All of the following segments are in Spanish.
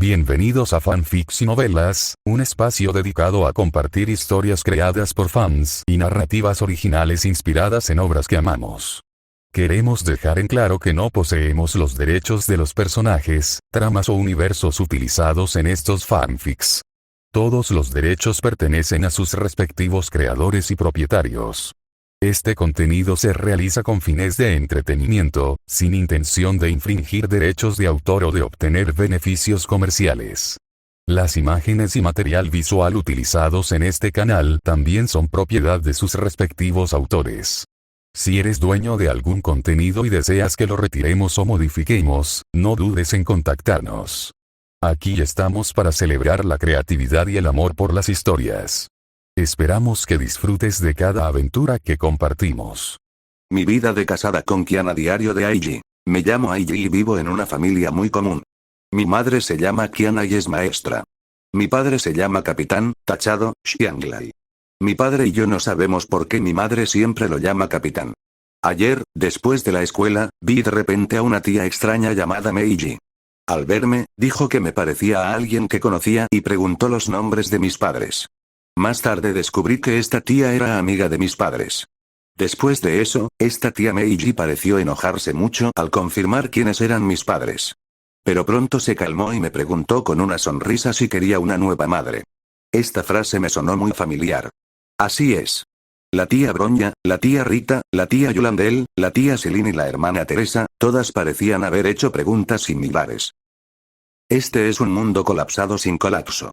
Bienvenidos a Fanfics y Novelas, un espacio dedicado a compartir historias creadas por fans y narrativas originales inspiradas en obras que amamos. Queremos dejar en claro que no poseemos los derechos de los personajes, tramas o universos utilizados en estos fanfics. Todos los derechos pertenecen a sus respectivos creadores y propietarios. Este contenido se realiza con fines de entretenimiento, sin intención de infringir derechos de autor o de obtener beneficios comerciales. Las imágenes y material visual utilizados en este canal también son propiedad de sus respectivos autores. Si eres dueño de algún contenido y deseas que lo retiremos o modifiquemos, no dudes en contactarnos. Aquí estamos para celebrar la creatividad y el amor por las historias. Esperamos que disfrutes de cada aventura que compartimos. Mi vida de casada con Kiana. Diario de Aiji. Me llamo Aiji y vivo en una familia muy común. Mi madre se llama Kiana y es maestra. Mi padre se llama Capitán, tachado, Xianglai. Mi padre y yo no sabemos por qué mi madre siempre lo llama Capitán. Ayer, después de la escuela, vi de repente a una tía extraña llamada Meiji. Al verme, dijo que me parecía a alguien que conocía y preguntó los nombres de mis padres. Más tarde descubrí que esta tía era amiga de mis padres. Después de eso, esta tía Meiji pareció enojarse mucho al confirmar quiénes eran mis padres. Pero pronto se calmó y me preguntó con una sonrisa si quería una nueva madre. Esta frase me sonó muy familiar. Así es. La tía Bronya, la tía Rita, la tía Yolandel, la tía Celine y la hermana Teresa, todas parecían haber hecho preguntas similares. Este es un mundo colapsado sin colapso.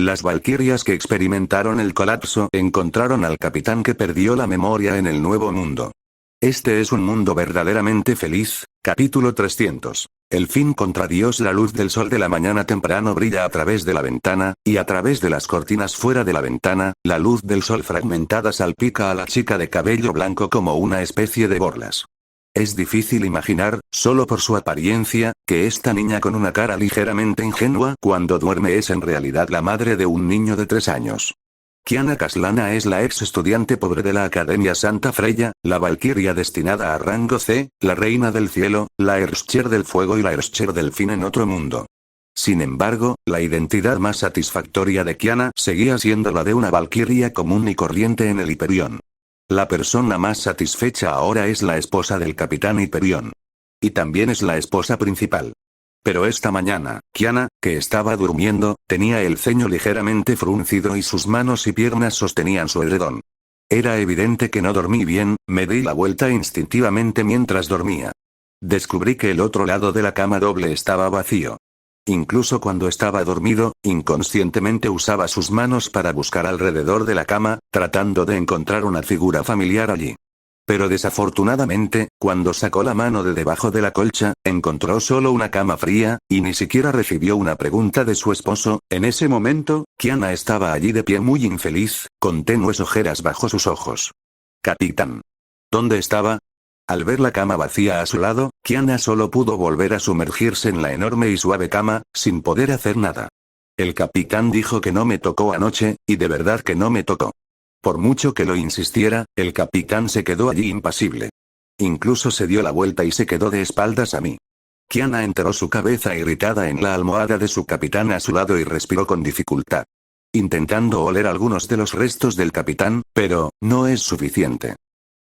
Las valquirias que experimentaron el colapso encontraron al capitán que perdió la memoria en el nuevo mundo. Este es un mundo verdaderamente feliz. Capítulo 300. El fin contra Dios. La luz del sol de la mañana temprano brilla a través de la ventana, y a través de las cortinas fuera de la ventana, la luz del sol fragmentada salpica a la chica de cabello blanco como una especie de borlas. Es difícil imaginar, solo por su apariencia, que esta niña con una cara ligeramente ingenua cuando duerme es en realidad la madre de un niño de 3 años. Kiana Kaslana es la ex estudiante pobre de la Academia Santa Freya, la valquiria destinada a rango C, la reina del cielo, la Erscher del fuego y la Erscher del fin en otro mundo. Sin embargo, la identidad más satisfactoria de Kiana seguía siendo la de una valquiria común y corriente en el Hyperion. La persona más satisfecha ahora es la esposa del capitán Hyperion. Y también es la esposa principal. Pero esta mañana, Kiana, que estaba durmiendo, tenía el ceño ligeramente fruncido y sus manos y piernas sostenían su edredón. Era evidente que no dormí bien, me di la vuelta instintivamente mientras dormía. Descubrí que el otro lado de la cama doble estaba vacío. Incluso cuando estaba dormido, inconscientemente usaba sus manos para buscar alrededor de la cama, tratando de encontrar una figura familiar allí. Pero desafortunadamente, cuando sacó la mano de debajo de la colcha, encontró solo una cama fría, y ni siquiera recibió una pregunta de su esposo. En ese momento, Kiana estaba allí de pie muy infeliz, con tenues ojeras bajo sus ojos. Capitán. ¿Dónde estaba? Al ver la cama vacía a su lado, Kiana solo pudo volver a sumergirse en la enorme y suave cama, sin poder hacer nada. El capitán dijo que no me tocó anoche, y de verdad que no me tocó. Por mucho que lo insistiera, el capitán se quedó allí impasible. Incluso se dio la vuelta y se quedó de espaldas a mí. Kiana enterró su cabeza irritada en la almohada de su capitán a su lado y respiró con dificultad. Intentando oler algunos de los restos del capitán, pero, no es suficiente.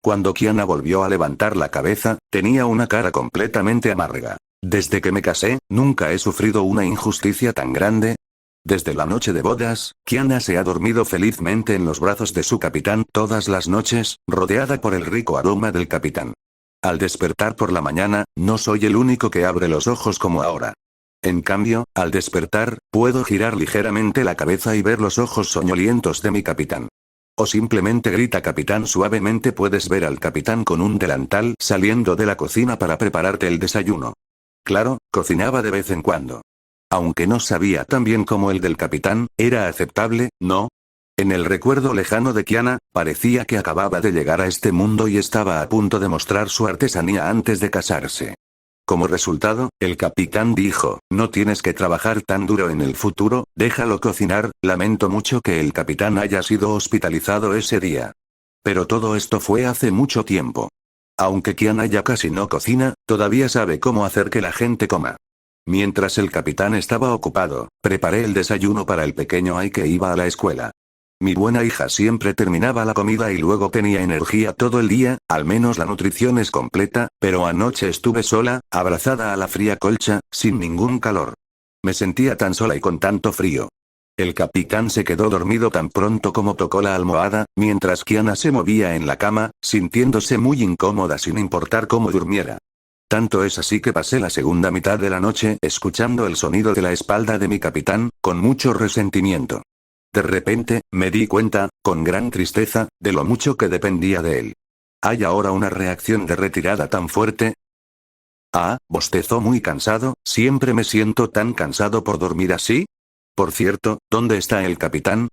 Cuando Kiana volvió a levantar la cabeza, tenía una cara completamente amarga. Desde que me casé, nunca he sufrido una injusticia tan grande. Desde la noche de bodas, Kiana se ha dormido felizmente en los brazos de su capitán todas las noches, rodeada por el rico aroma del capitán. Al despertar por la mañana, no soy el único que abre los ojos como ahora. En cambio, al despertar, puedo girar ligeramente la cabeza y ver los ojos soñolientos de mi capitán. O simplemente grita capitán suavemente. Puedes ver al capitán con un delantal saliendo de la cocina para prepararte el desayuno. Claro, cocinaba de vez en cuando. Aunque no sabía tan bien como el del capitán, era aceptable, ¿no? En el recuerdo lejano de Kiana, parecía que acababa de llegar a este mundo y estaba a punto de mostrar su artesanía antes de casarse. Como resultado, el capitán dijo, no tienes que trabajar tan duro en el futuro, déjalo cocinar. Lamento mucho que el capitán haya sido hospitalizado ese día. Pero todo esto fue hace mucho tiempo. Aunque Kiana ya casi no cocina, todavía sabe cómo hacer que la gente coma. Mientras el capitán estaba ocupado, preparé el desayuno para el pequeño Ai que iba a la escuela. Mi buena hija siempre terminaba la comida y luego tenía energía todo el día, al menos la nutrición es completa, pero anoche estuve sola, abrazada a la fría colcha, sin ningún calor. Me sentía tan sola y con tanto frío. El capitán se quedó dormido tan pronto como tocó la almohada, mientras Kiana se movía en la cama, sintiéndose muy incómoda sin importar cómo durmiera. Tanto es así que pasé la segunda mitad de la noche escuchando el sonido de la espalda de mi capitán, con mucho resentimiento. De repente, me di cuenta, con gran tristeza, de lo mucho que dependía de él. ¿Hay ahora una reacción de retirada tan fuerte? Bostezó muy cansado, siempre me siento tan cansado por dormir así. Por cierto, ¿dónde está el capitán?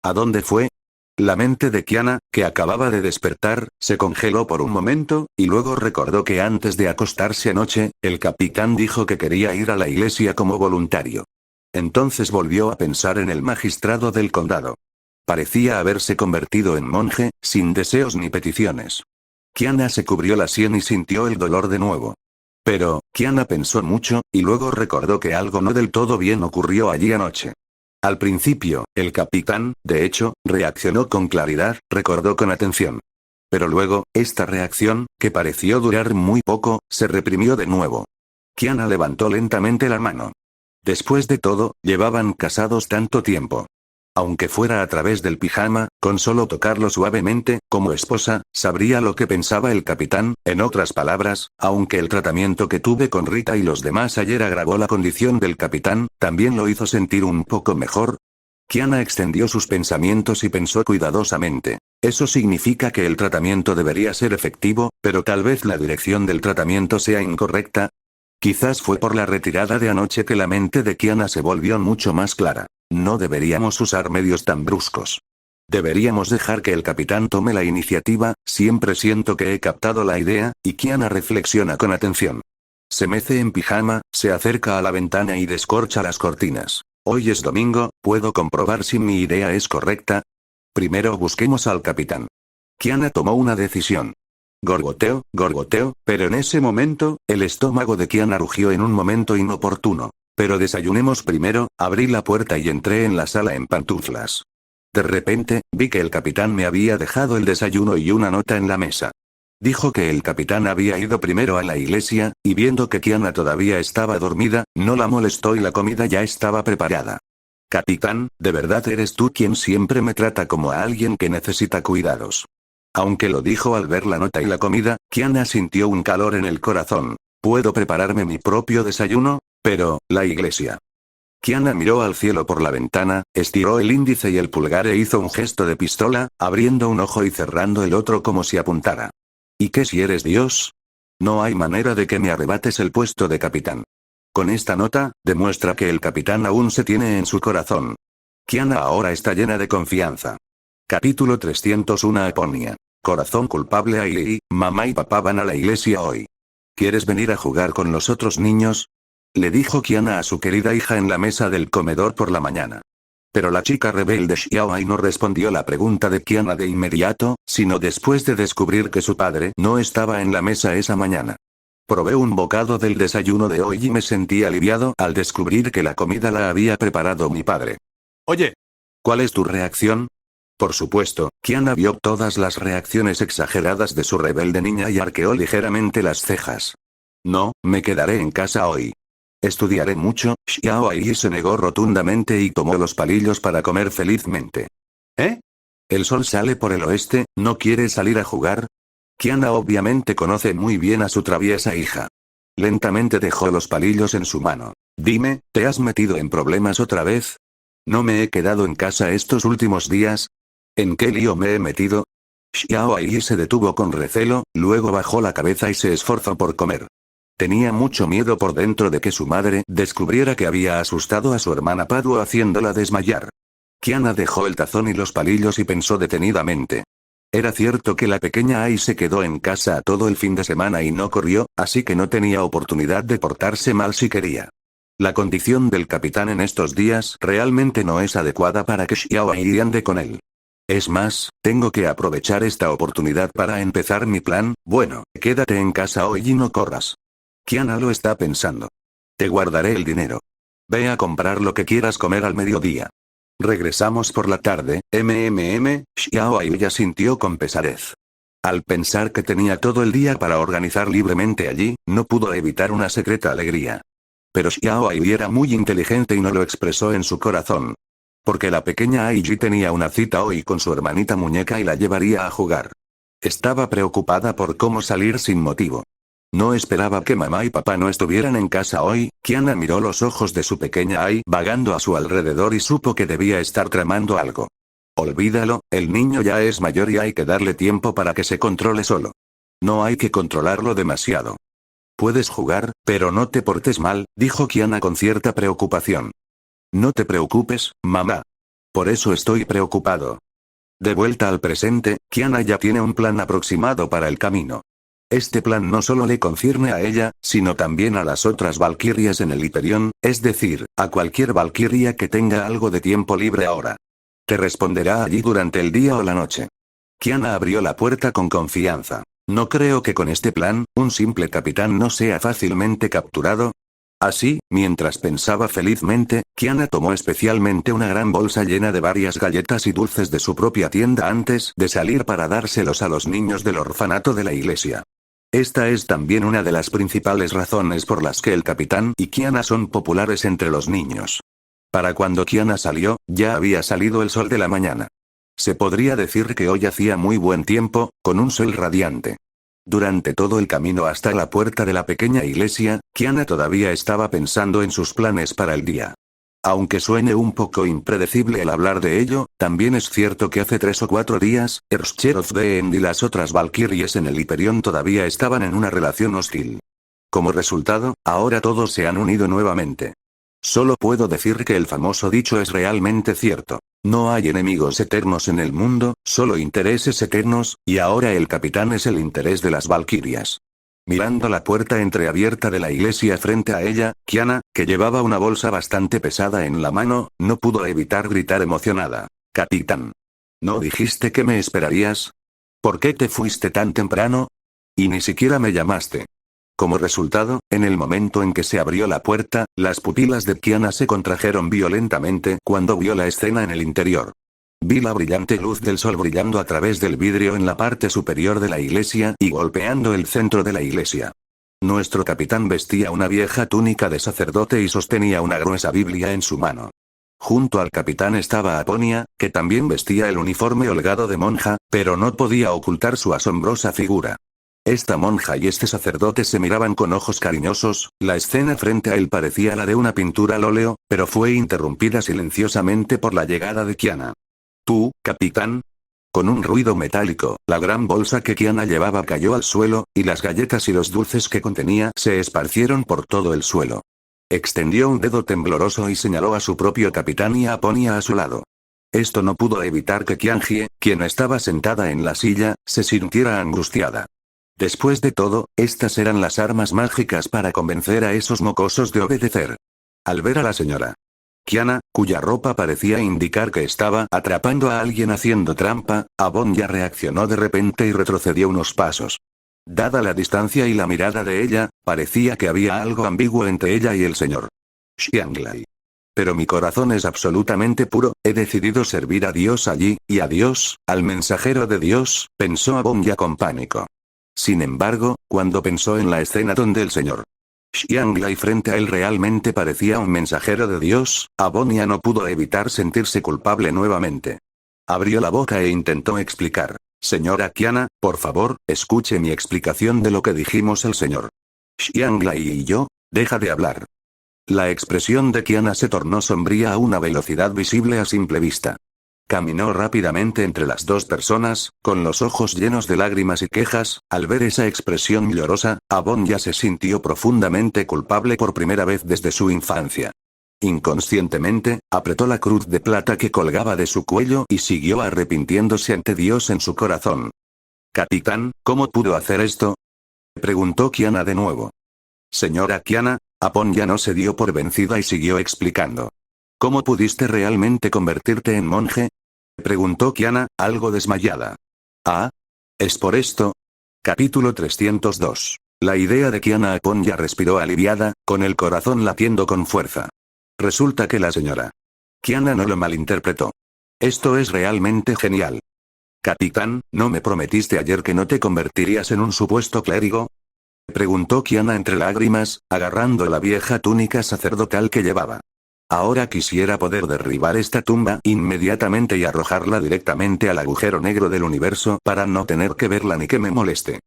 ¿A dónde fue? La mente de Kiana, que acababa de despertar, se congeló por un momento, y luego recordó que antes de acostarse anoche, el capitán dijo que quería ir a la iglesia como voluntario. Entonces volvió a pensar en el magistrado del condado. Parecía haberse convertido en monje, sin deseos ni peticiones. Kiana se cubrió la sien y sintió el dolor de nuevo. Pero, Kiana pensó mucho, y luego recordó que algo no del todo bien ocurrió allí anoche. Al principio, el capitán, de hecho, reaccionó con claridad, recordó con atención. Pero luego, esta reacción, que pareció durar muy poco, se reprimió de nuevo. Kiana levantó lentamente la mano. Después de todo, llevaban casados tanto tiempo. Aunque fuera a través del pijama, con solo tocarlo suavemente, como esposa, sabría lo que pensaba el capitán. En otras palabras, aunque el tratamiento que tuve con Rita y los demás ayer agravó la condición del capitán, también lo hizo sentir un poco mejor. Kiana extendió sus pensamientos y pensó cuidadosamente. Eso significa que el tratamiento debería ser efectivo, pero tal vez la dirección del tratamiento sea incorrecta. Quizás fue por la retirada de anoche que la mente de Kiana se volvió mucho más clara. No deberíamos usar medios tan bruscos. Deberíamos dejar que el capitán tome la iniciativa. Siempre siento que he captado la idea, y Kiana reflexiona con atención. Se mece en pijama, se acerca a la ventana y descorcha las cortinas. Hoy es domingo, ¿puedo comprobar si mi idea es correcta? Primero busquemos al capitán. Kiana tomó una decisión. Gorgoteo, gorgoteo, pero en ese momento, el estómago de Kiana rugió en un momento inoportuno. Pero desayunemos primero. Abrí la puerta y entré en la sala en pantuflas. De repente, vi que el capitán me había dejado el desayuno y una nota en la mesa. Dijo que el capitán había ido primero a la iglesia, y viendo que Kiana todavía estaba dormida, no la molestó y la comida ya estaba preparada. Capitán, ¿de verdad eres tú quien siempre me trata como a alguien que necesita cuidados? Aunque lo dijo al ver la nota y la comida, Kiana sintió un calor en el corazón. ¿Puedo prepararme mi propio desayuno? Pero, la iglesia. Kiana miró al cielo por la ventana, estiró el índice y el pulgar e hizo un gesto de pistola, abriendo un ojo y cerrando el otro como si apuntara. ¿Y qué si eres Dios? No hay manera de que me arrebates el puesto de capitán. Con esta nota, demuestra que el capitán aún se tiene en su corazón. Kiana ahora está llena de confianza. Capítulo 301 Aponia. Corazón culpable. Ailey, mamá y papá van a la iglesia hoy. ¿Quieres venir a jugar con los otros niños? Le dijo Kiana a su querida hija en la mesa del comedor por la mañana. Pero la chica rebelde Xiaoai no respondió la pregunta de Kiana de inmediato, sino después de descubrir que su padre no estaba en la mesa esa mañana. Probé un bocado del desayuno de hoy y me sentí aliviado al descubrir que la comida la había preparado mi padre. Oye, ¿cuál es tu reacción? Por supuesto, Kiana vio todas las reacciones exageradas de su rebelde niña y arqueó ligeramente las cejas. No, me quedaré en casa hoy. Estudiaré mucho. Xiaoai se negó rotundamente y tomó los palillos para comer felizmente. ¿Eh? El sol sale por el oeste, ¿no quiere salir a jugar? Kiana obviamente conoce muy bien a su traviesa hija. Lentamente dejó los palillos en su mano. Dime, ¿te has metido en problemas otra vez? ¿No me he quedado en casa estos últimos días? ¿En qué lío me he metido? Xiaoai se detuvo con recelo, luego bajó la cabeza y se esforzó por comer. Tenía mucho miedo por dentro de que su madre descubriera que había asustado a su hermana Padua haciéndola desmayar. Kiana dejó el tazón y los palillos y pensó detenidamente. Era cierto que la pequeña Ai se quedó en casa todo el fin de semana y no corrió, así que no tenía oportunidad de portarse mal si quería. La condición del capitán en estos días realmente no es adecuada para que Xiaoai ande con él. Es más, tengo que aprovechar esta oportunidad para empezar mi plan. Bueno, quédate en casa hoy y no corras. Kiana lo está pensando. Te guardaré el dinero. Ve a comprar lo que quieras comer al mediodía. Regresamos por la tarde, Xiao Ai sintió con pesadez. Al pensar que tenía todo el día para organizar libremente allí, no pudo evitar una secreta alegría. Pero Xiao Ai era muy inteligente y no lo expresó en su corazón. Porque la pequeña Aiji tenía una cita hoy con su hermanita muñeca y la llevaría a jugar. Estaba preocupada por cómo salir sin motivo. No esperaba que mamá y papá no estuvieran en casa hoy. Kiana miró los ojos de su pequeña Ai vagando a su alrededor y supo que debía estar tramando algo. Olvídalo, el niño ya es mayor y hay que darle tiempo para que se controle solo. No hay que controlarlo demasiado. Puedes jugar, pero no te portes mal, dijo Kiana con cierta preocupación. No te preocupes, mamá. Por eso estoy preocupado. De vuelta al presente, Kiana ya tiene un plan aproximado para el camino. Este plan no solo le concierne a ella, sino también a las otras valquirias en el Hyperion, es decir, a cualquier valquiria que tenga algo de tiempo libre ahora. Te responderá allí durante el día o la noche. Kiana abrió la puerta con confianza. No creo que con este plan, un simple capitán no sea fácilmente capturado. Así, mientras pensaba felizmente, Kiana tomó especialmente una gran bolsa llena de varias galletas y dulces de su propia tienda antes de salir para dárselos a los niños del orfanato de la iglesia. Esta es también una de las principales razones por las que el capitán y Kiana son populares entre los niños. Para cuando Kiana salió, ya había salido el sol de la mañana. Se podría decir que hoy hacía muy buen tiempo, con un sol radiante. Durante todo el camino hasta la puerta de la pequeña iglesia, Kiana todavía estaba pensando en sus planes para el día. Aunque suene un poco impredecible el hablar de ello, también es cierto que hace 3 o 4 días, Erscher of the End y las otras valquirias en el Hyperion todavía estaban en una relación hostil. Como resultado, ahora todos se han unido nuevamente. Solo puedo decir que el famoso dicho es realmente cierto. No hay enemigos eternos en el mundo, solo intereses eternos, y ahora el capitán es el interés de las valquirias. Mirando la puerta entreabierta de la iglesia frente a ella, Kiana, que llevaba una bolsa bastante pesada en la mano, no pudo evitar gritar emocionada. «Capitán. ¿No dijiste que me esperarías? ¿Por qué te fuiste tan temprano? Y ni siquiera me llamaste». Como resultado, en el momento en que se abrió la puerta, las pupilas de Kiana se contrajeron violentamente cuando vio la escena en el interior. Vi la brillante luz del sol brillando a través del vidrio en la parte superior de la iglesia y golpeando el centro de la iglesia. Nuestro capitán vestía una vieja túnica de sacerdote y sostenía una gruesa Biblia en su mano. Junto al capitán estaba Aponia, que también vestía el uniforme holgado de monja, pero no podía ocultar su asombrosa figura. Esta monja y este sacerdote se miraban con ojos cariñosos, la escena frente a él parecía la de una pintura al óleo, pero fue interrumpida silenciosamente por la llegada de Kiana. «¿Tú, capitán?» Con un ruido metálico, la gran bolsa que Kiana llevaba cayó al suelo, y las galletas y los dulces que contenía se esparcieron por todo el suelo. Extendió un dedo tembloroso y señaló a su propio capitán y a Aponia a su lado. Esto no pudo evitar que Qianjie, quien estaba sentada en la silla, se sintiera angustiada. Después de todo, estas eran las armas mágicas para convencer a esos mocosos de obedecer. Al ver a la señora Kiana, cuya ropa parecía indicar que estaba atrapando a alguien haciendo trampa, Aponia reaccionó de repente y retrocedió unos pasos. Dada la distancia y la mirada de ella, parecía que había algo ambiguo entre ella y el señor Xianglai. Pero mi corazón es absolutamente puro, he decidido servir a Dios allí, y a Dios, al mensajero de Dios, pensó Aponia con pánico. Sin embargo, cuando pensó en la escena donde el señor Xianglai frente a él realmente parecía un mensajero de Dios, Aponia no pudo evitar sentirse culpable nuevamente. Abrió la boca e intentó explicar. «Señora Kiana, por favor, escuche mi explicación de lo que dijimos el señor Xianglai y yo, deja de hablar». La expresión de Kiana se tornó sombría a una velocidad visible a simple vista. Caminó rápidamente entre las dos personas, con los ojos llenos de lágrimas y quejas. Al ver esa expresión llorosa, Aponia se sintió profundamente culpable por primera vez desde su infancia. Inconscientemente, apretó la cruz de plata que colgaba de su cuello y siguió arrepintiéndose ante Dios en su corazón. «Capitán, ¿cómo pudo hacer esto?», preguntó Kiana de nuevo. «Señora Kiana», Aponia no se dio por vencida y siguió explicando. «¿Cómo pudiste realmente convertirte en monje?», preguntó Kiana, algo desmayada. «Ah, ¿es por esto?». Capítulo 302. La idea de Kiana Aponya respiró aliviada, con el corazón latiendo con fuerza. Resulta que la señora Kiana no lo malinterpretó. Esto es realmente genial. Capitán, ¿no me prometiste ayer que no te convertirías en un supuesto clérigo? Preguntó Kiana entre lágrimas, agarrando la vieja túnica sacerdotal que llevaba. Ahora quisiera poder derribar esta tumba inmediatamente y arrojarla directamente al agujero negro del universo para no tener que verla ni que me moleste.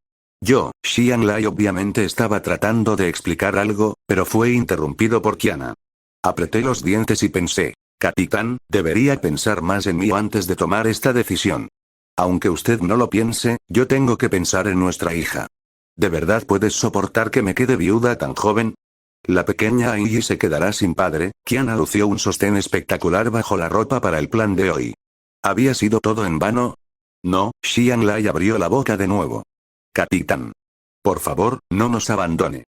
Yo, Xianglai obviamente estaba tratando de explicar algo, pero fue interrumpido por Kiana. Apreté los dientes y pensé, capitán, debería pensar más en mí antes de tomar esta decisión. Aunque usted no lo piense, yo tengo que pensar en nuestra hija. ¿De verdad puedes soportar que me quede viuda tan joven? La pequeña Ailey se quedará sin padre. Kiana lució un sostén espectacular bajo la ropa para el plan de hoy. ¿Había sido todo en vano? No, Xianglai abrió la boca de nuevo. Capitán. Por favor, no nos abandone.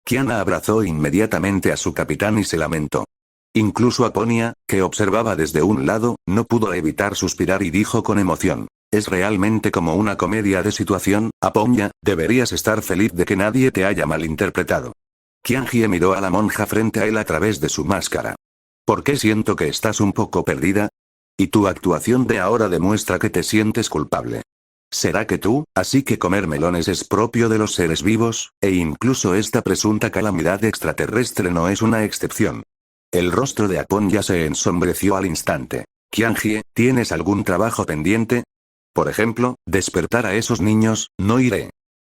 Kiana abrazó inmediatamente a su capitán y se lamentó. Incluso Aponia, que observaba desde un lado, no pudo evitar suspirar y dijo con emoción. Es realmente como una comedia de situación, Aponya, deberías estar feliz de que nadie te haya malinterpretado. Qianjie miró a la monja frente a él a través de su máscara. ¿Por qué siento que estás un poco perdida? Y tu actuación de ahora demuestra que te sientes culpable. ¿Será que tú, así que comer melones es propio de los seres vivos, e incluso esta presunta calamidad extraterrestre no es una excepción? El rostro de Aponya se ensombreció al instante. Qianjie, ¿tienes algún trabajo pendiente? Por ejemplo, despertar a esos niños, no iré.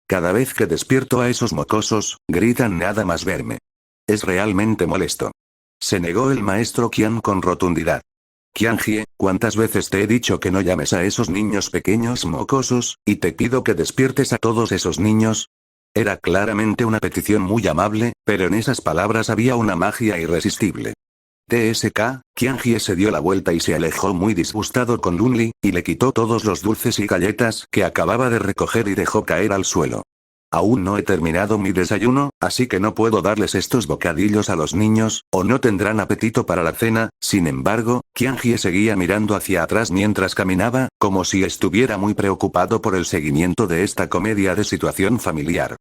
Cada vez que despierto a esos mocosos, gritan nada más verme. Es realmente molesto. Se negó el maestro Qian con rotundidad. Qianjie, ¿cuántas veces te he dicho que no llames a esos niños pequeños mocosos, y te pido que despiertes a todos esos niños? Era claramente una petición muy amable, pero en esas palabras había una magia irresistible. TSK, Qianjie se dio la vuelta y se alejó muy disgustado con Lunli, y le quitó todos los dulces y galletas que acababa de recoger y dejó caer al suelo. Aún no he terminado mi desayuno, así que no puedo darles estos bocadillos a los niños, o no tendrán apetito para la cena. Sin embargo, Qianjie seguía mirando hacia atrás mientras caminaba, como si estuviera muy preocupado por el seguimiento de esta comedia de situación familiar.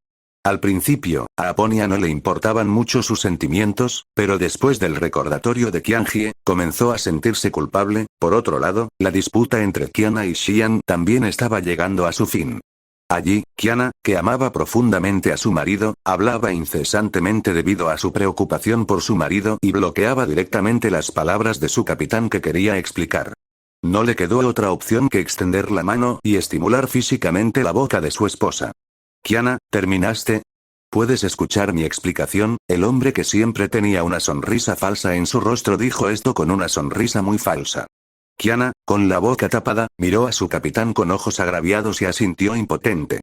Al principio, a Aponia no le importaban mucho sus sentimientos, pero después del recordatorio de Qianjie, comenzó a sentirse culpable. Por otro lado, la disputa entre Kiana y Xian también estaba llegando a su fin. Allí, Kiana, que amaba profundamente a su marido, hablaba incesantemente debido a su preocupación por su marido y bloqueaba directamente las palabras de su capitán que quería explicar. No le quedó otra opción que extender la mano y estimular físicamente la boca de su esposa. Kiana, ¿terminaste? ¿Puedes escuchar mi explicación? El hombre que siempre tenía una sonrisa falsa en su rostro dijo esto con una sonrisa muy falsa. Kiana, con la boca tapada, miró a su capitán con ojos agraviados y asintió impotente.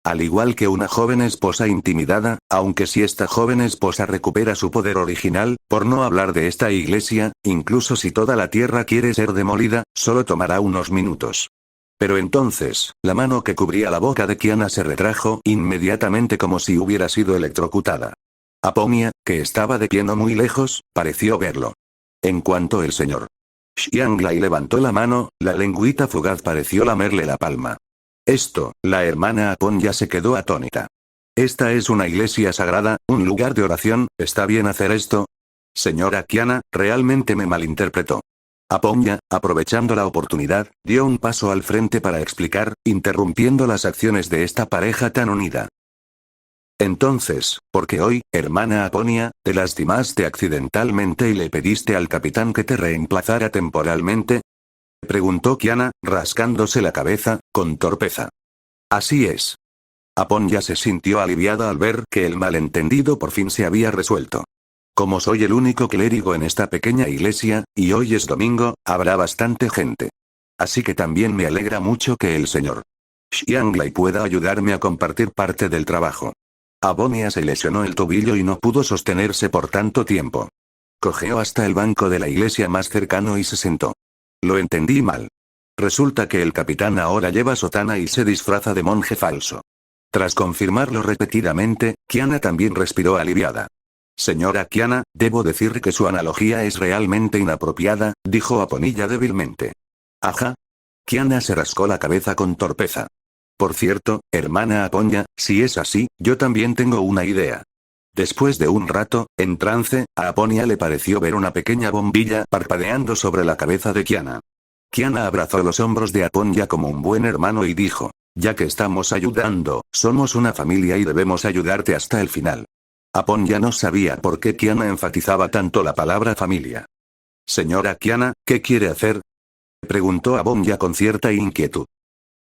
Al igual que una joven esposa intimidada, aunque si esta joven esposa recupera su poder original, por no hablar de esta iglesia, incluso si toda la tierra quiere ser demolida, solo tomará unos minutos. Pero entonces, la mano que cubría la boca de Kiana se retrajo inmediatamente como si hubiera sido electrocutada. Aponia, que estaba de pie no muy lejos, pareció verlo. En cuanto el señor Xianglai levantó la mano, la lengüita fugaz pareció lamerle la palma. Esto, la hermana Aponya se quedó atónita. Esta es una iglesia sagrada, un lugar de oración, ¿está bien hacer esto? Señora Kiana, realmente me malinterpretó. Aponya, aprovechando la oportunidad, dio un paso al frente para explicar, interrumpiendo las acciones de esta pareja tan unida. Entonces, ¿por qué hoy, hermana Aponia, te lastimaste accidentalmente y le pediste al capitán que te reemplazara temporalmente? Preguntó Kiana, rascándose la cabeza, con torpeza. Así es. Aponya se sintió aliviada al ver que el malentendido por fin se había resuelto. Como soy el único clérigo en esta pequeña iglesia, y hoy es domingo, habrá bastante gente. Así que también me alegra mucho que el señor Xianglai pueda ayudarme a compartir parte del trabajo. Aponia se lesionó el tobillo y no pudo sostenerse por tanto tiempo. Cojeó hasta el banco de la iglesia más cercano y se sentó. Lo entendí mal. Resulta que el capitán ahora lleva sotana y se disfraza de monje falso. Tras confirmarlo repetidamente, Kiana también respiró aliviada. Señora Kiana, debo decir que su analogía es realmente inapropiada, dijo Aponia débilmente. Ajá. Kiana se rascó la cabeza con torpeza. Por cierto, hermana Aponya, si es así, yo también tengo una idea. Después de un rato, en trance, a Aponya le pareció ver una pequeña bombilla parpadeando sobre la cabeza de Kiana. Kiana abrazó los hombros de Aponya como un buen hermano y dijo, ya que estamos ayudando, somos una familia y debemos ayudarte hasta el final. Aponya no sabía por qué Kiana enfatizaba tanto la palabra familia. Señora Kiana, ¿qué quiere hacer? Preguntó Aponya con cierta inquietud.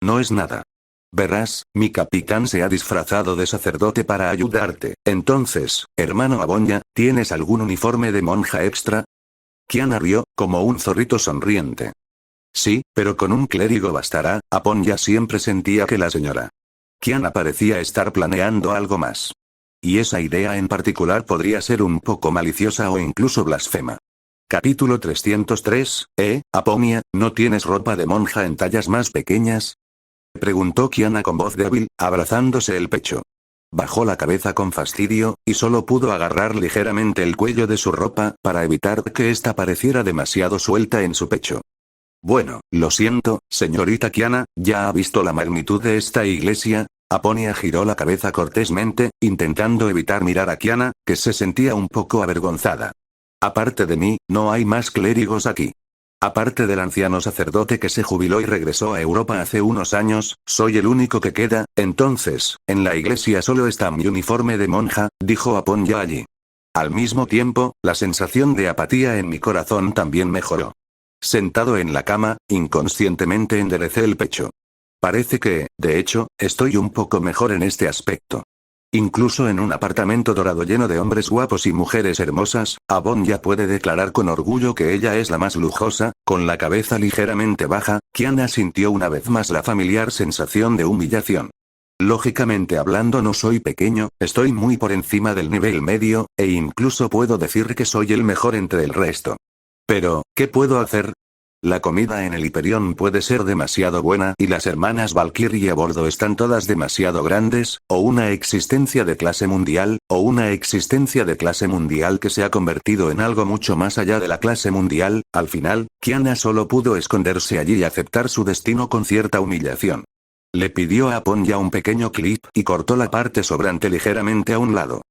No es nada. Verás, mi capitán se ha disfrazado de sacerdote para ayudarte. Entonces, hermano Aponya, ¿tienes algún uniforme de monja extra? Kiana rió, como un zorrito sonriente. Sí, pero con un clérigo bastará. Aponya siempre sentía que la señora Kiana parecía estar planeando algo más. Y esa idea en particular podría ser un poco maliciosa o incluso blasfema. Capítulo 303, Aponya, ¿no tienes ropa de monja en tallas más pequeñas? Preguntó Kiana con voz débil, abrazándose el pecho. Bajó la cabeza con fastidio, y solo pudo agarrar ligeramente el cuello de su ropa, para evitar que ésta pareciera demasiado suelta en su pecho. Bueno, lo siento, señorita Kiana, ¿ya ha visto la magnitud de esta iglesia? Aponya giró la cabeza cortésmente, intentando evitar mirar a Kiana, que se sentía un poco avergonzada. Aparte de mí, no hay más clérigos aquí. Aparte del anciano sacerdote que se jubiló y regresó a Europa hace unos años, soy el único que queda. Entonces, en la iglesia solo está mi uniforme de monja, dijo Aponya allí. Al mismo tiempo, la sensación de apatía en mi corazón también mejoró. Sentado en la cama, inconscientemente enderecé el pecho. Parece que, de hecho, estoy un poco mejor en este aspecto. Incluso en un apartamento dorado lleno de hombres guapos y mujeres hermosas, Aponya puede declarar con orgullo que ella es la más lujosa. Con la cabeza ligeramente baja, Kiana sintió una vez más la familiar sensación de humillación. Lógicamente hablando no soy pequeño, estoy muy por encima del nivel medio, e incluso puedo decir que soy el mejor entre el resto. Pero, ¿qué puedo hacer? La comida en el Hyperion puede ser demasiado buena y las hermanas Valkyrie a bordo están todas demasiado grandes, o una existencia de clase mundial, o una existencia de clase mundial que se ha convertido en algo mucho más allá de la clase mundial. Al final, Kiana solo pudo esconderse allí y aceptar su destino con cierta humillación. Le pidió a Aponya un pequeño clip y cortó la parte sobrante ligeramente a un lado.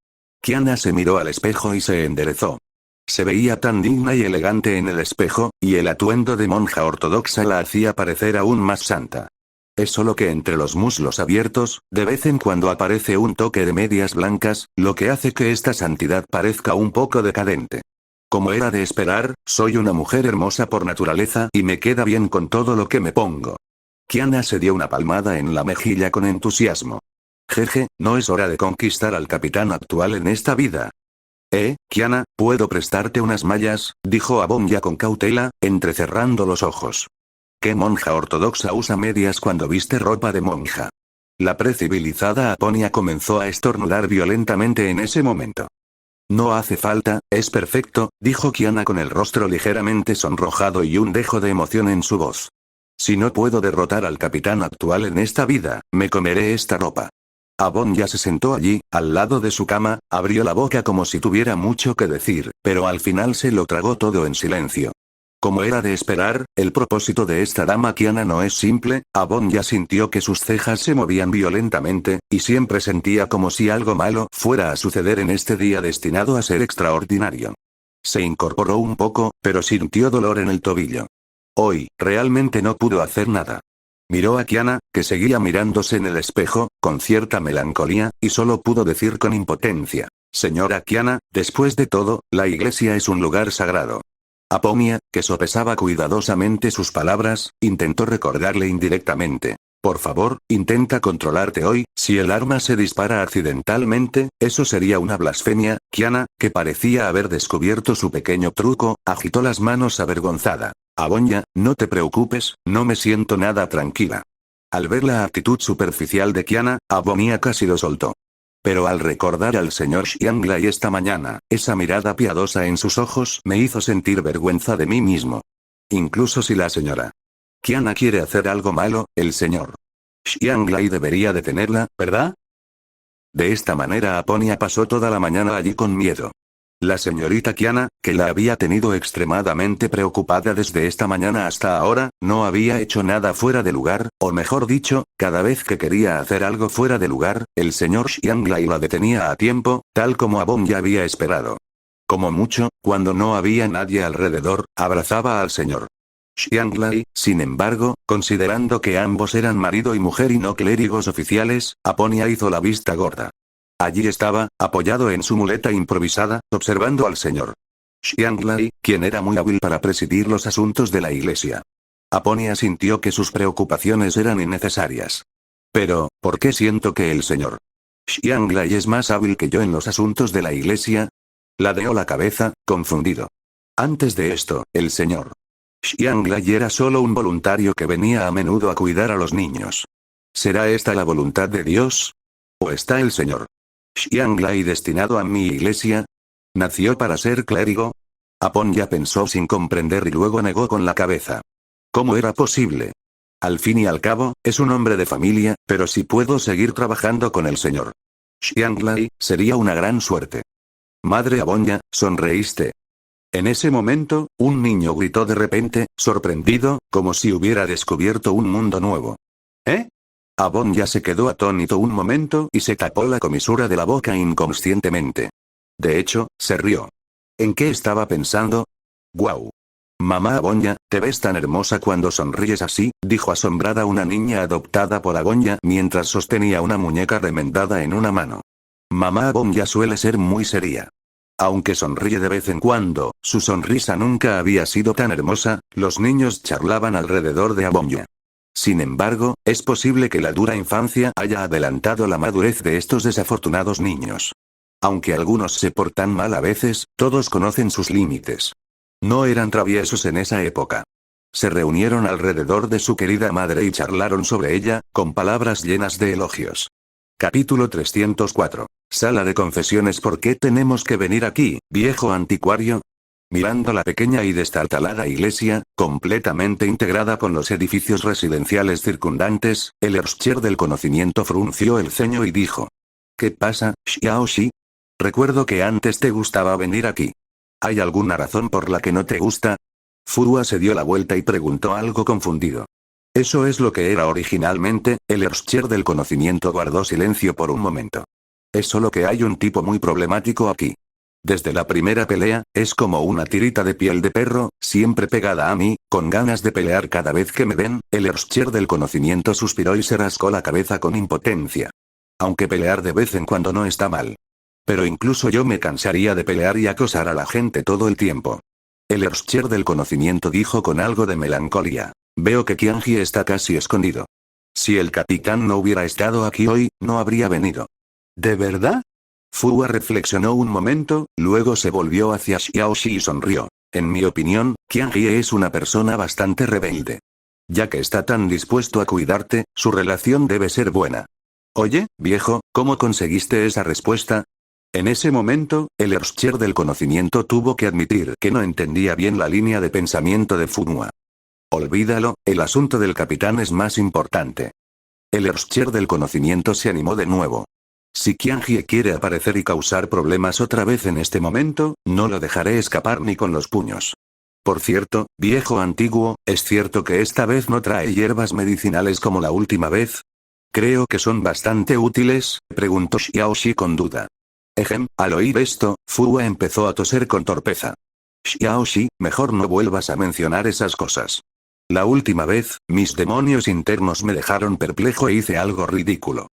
Kiana se miró al espejo y se enderezó. Se veía tan digna y elegante en el espejo, y el atuendo de monja ortodoxa la hacía parecer aún más santa. Es solo que entre los muslos abiertos, de vez en cuando aparece un toque de medias blancas, lo que hace que esta santidad parezca un poco decadente. Como era de esperar, soy una mujer hermosa por naturaleza y me queda bien con todo lo que me pongo. Kiana se dio una palmada en la mejilla con entusiasmo. Jeje, ¿no es hora de conquistar al capitán actual en esta vida? Kiana, ¿puedo prestarte unas mallas?, dijo Aponya con cautela, entrecerrando los ojos. ¿Qué monja ortodoxa usa medias cuando viste ropa de monja? La precibilizada Aponya comenzó a estornudar violentamente en ese momento. No hace falta, es perfecto, dijo Kiana con el rostro ligeramente sonrojado y un dejo de emoción en su voz. Si no puedo derrotar al capitán actual en esta vida, me comeré esta ropa. Aponya se sentó allí, al lado de su cama, abrió la boca como si tuviera mucho que decir, pero al final se lo tragó todo en silencio. Como era de esperar, el propósito de esta dama Kiana no es simple. Aponya sintió que sus cejas se movían violentamente, y siempre sentía como si algo malo fuera a suceder en este día destinado a ser extraordinario. Se incorporó un poco, pero sintió dolor en el tobillo. Hoy, realmente no pudo hacer nada. Miró a Kiana, que seguía mirándose en el espejo, con cierta melancolía, y solo pudo decir con impotencia: señora Kiana, después de todo, la iglesia es un lugar sagrado. Aponya, que sopesaba cuidadosamente sus palabras, intentó recordarle indirectamente: por favor, intenta controlarte hoy. Si el arma se dispara accidentalmente, eso sería una blasfemia. Kiana, que parecía haber descubierto su pequeño truco, agitó las manos avergonzada. Aponya, no te preocupes, no me siento nada tranquila. Al ver la actitud superficial de Kiana, Aponya casi lo soltó. Pero al recordar al señor Xianglai esta mañana, esa mirada piadosa en sus ojos me hizo sentir vergüenza de mí mismo. Incluso si la señora Kiana quiere hacer algo malo, el señor Xianglai debería detenerla, ¿verdad? De esta manera Aponya pasó toda la mañana allí con miedo. La señorita Kiana, que la había tenido extremadamente preocupada desde esta mañana hasta ahora, no había hecho nada fuera de lugar, o mejor dicho, cada vez que quería hacer algo fuera de lugar, el señor Xianglai la detenía a tiempo, tal como Abon ya había esperado. Como mucho, cuando no había nadie alrededor, abrazaba al señor Xianglai. Sin embargo, considerando que ambos eran marido y mujer y no clérigos oficiales, Aponia hizo la vista gorda. Allí estaba, apoyado en su muleta improvisada, observando al señor Xianglai, quien era muy hábil para presidir los asuntos de la iglesia. Aponia sintió que sus preocupaciones eran innecesarias. Pero, ¿por qué siento que el señor Xianglai es más hábil que yo en los asuntos de la iglesia? Ladeó la cabeza, confundido. Antes de esto, el señor Xianglai era solo un voluntario que venía a menudo a cuidar a los niños. ¿Será esta la voluntad de Dios? ¿O está el señor Xianglai destinado a mi iglesia? ¿Nació para ser clérigo? Apon ya pensó sin comprender y luego negó con la cabeza. ¿Cómo era posible? Al fin y al cabo, es un hombre de familia, pero si puedo seguir trabajando con el señor Xianglai, sería una gran suerte. Madre Abonya, sonreíste. En ese momento, un niño gritó de repente, sorprendido, como si hubiera descubierto un mundo nuevo. ¿Eh? Abonya se quedó atónito un momento y se tapó la comisura de la boca inconscientemente. De hecho, se rió. ¿En qué estaba pensando? ¡Guau! Mamá Abonya, te ves tan hermosa cuando sonríes así, dijo asombrada una niña adoptada por Abonya mientras sostenía una muñeca remendada en una mano. Mamá Abonya suele ser muy seria. Aunque sonríe de vez en cuando, su sonrisa nunca había sido tan hermosa. Los niños charlaban alrededor de Abonya. Sin embargo, es posible que la dura infancia haya adelantado la madurez de estos desafortunados niños. Aunque algunos se portan mal a veces, todos conocen sus límites. No eran traviesos en esa época. Se reunieron alrededor de su querida madre y charlaron sobre ella, con palabras llenas de elogios. Capítulo 304. Sala de confesiones. ¿Por qué tenemos que venir aquí, viejo anticuario? Mirando la pequeña y destartalada iglesia, completamente integrada con los edificios residenciales circundantes, el Erzcher del conocimiento frunció el ceño y dijo. ¿Qué pasa, Xiaoxi? Recuerdo que antes te gustaba venir aquí. ¿Hay alguna razón por la que no te gusta? Furua se dio la vuelta y preguntó algo confundido. Eso es lo que era originalmente. El Erzcher del conocimiento guardó silencio por un momento. Es solo que hay un tipo muy problemático aquí. Desde la primera pelea, es como una tirita de piel de perro, siempre pegada a mí, con ganas de pelear cada vez que me ven. El Erzcher del conocimiento suspiró y se rascó la cabeza con impotencia. Aunque pelear de vez en cuando no está mal. Pero incluso yo me cansaría de pelear y acosar a la gente todo el tiempo. El Erzcher del conocimiento dijo con algo de melancolía. Veo que Qianji está casi escondido. Si el capitán no hubiera estado aquí hoy, no habría venido. ¿De verdad? Furua reflexionó un momento, luego se volvió hacia Xiaoxi y sonrió. En mi opinión, Qianji es una persona bastante rebelde. Ya que está tan dispuesto a cuidarte, su relación debe ser buena. Oye, viejo, ¿cómo conseguiste esa respuesta? En ese momento, el Erzcher del conocimiento tuvo que admitir que no entendía bien la línea de pensamiento de Furua. Olvídalo, el asunto del capitán es más importante. El Erzcher del conocimiento se animó de nuevo. Si Qianji quiere aparecer y causar problemas otra vez en este momento, no lo dejaré escapar ni con los puños. Por cierto, viejo antiguo, ¿es cierto que esta vez no trae hierbas medicinales como la última vez? Creo que son bastante útiles, preguntó Xiaoxi con duda. Al oír esto, Furua empezó a toser con torpeza. Xiaoxi, mejor no vuelvas a mencionar esas cosas. La última vez, mis demonios internos me dejaron perplejo e hice algo ridículo.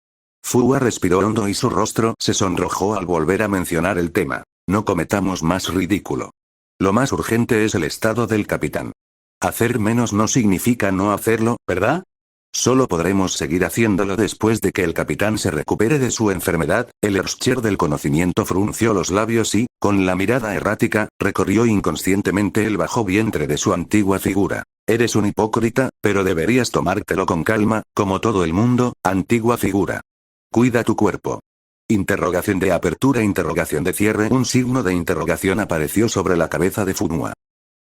Furua respiró hondo y su rostro se sonrojó al volver a mencionar el tema. No cometamos más ridículo. Lo más urgente es el estado del capitán. Hacer menos no significa no hacerlo, ¿verdad? Solo podremos seguir haciéndolo después de que el capitán se recupere de su enfermedad. El Erzcher del conocimiento frunció los labios y, con la mirada errática, recorrió inconscientemente el bajo vientre de su antigua figura. Eres un hipócrita, pero deberías tomártelo con calma, como todo el mundo, antigua figura. Cuida tu cuerpo. Interrogación de apertura, interrogación de cierre. Un signo de interrogación apareció sobre la cabeza de Furua.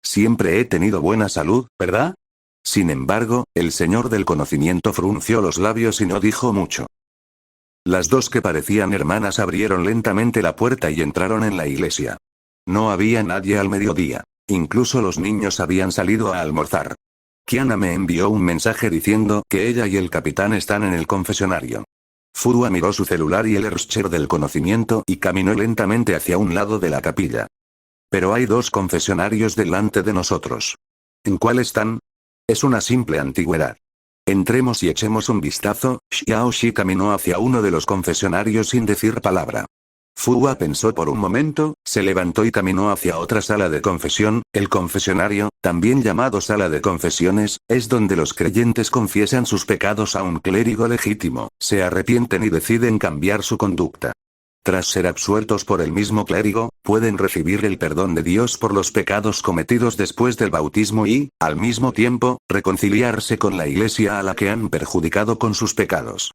Siempre he tenido buena salud, ¿verdad? Sin embargo, el señor del conocimiento frunció los labios y no dijo mucho. Las dos que parecían hermanas abrieron lentamente la puerta y entraron en la iglesia. No había nadie al mediodía. Incluso los niños habían salido a almorzar. Kiana me envió un mensaje diciendo que ella y el capitán están en el confesionario. Furua miró su celular y el Erscher del conocimiento y caminó lentamente hacia un lado de la capilla. Pero hay 2 confesionarios delante de nosotros. ¿En cuál están? Es una simple antigüedad. Entremos y echemos un vistazo. Xiao Shi caminó hacia uno de los confesionarios sin decir palabra. Furua pensó por un momento, se levantó y caminó hacia otra sala de confesión. El confesionario, también llamado sala de confesiones, es donde los creyentes confiesan sus pecados a un clérigo legítimo, se arrepienten y deciden cambiar su conducta. Tras ser absueltos por el mismo clérigo, pueden recibir el perdón de Dios por los pecados cometidos después del bautismo y, al mismo tiempo, reconciliarse con la iglesia a la que han perjudicado con sus pecados.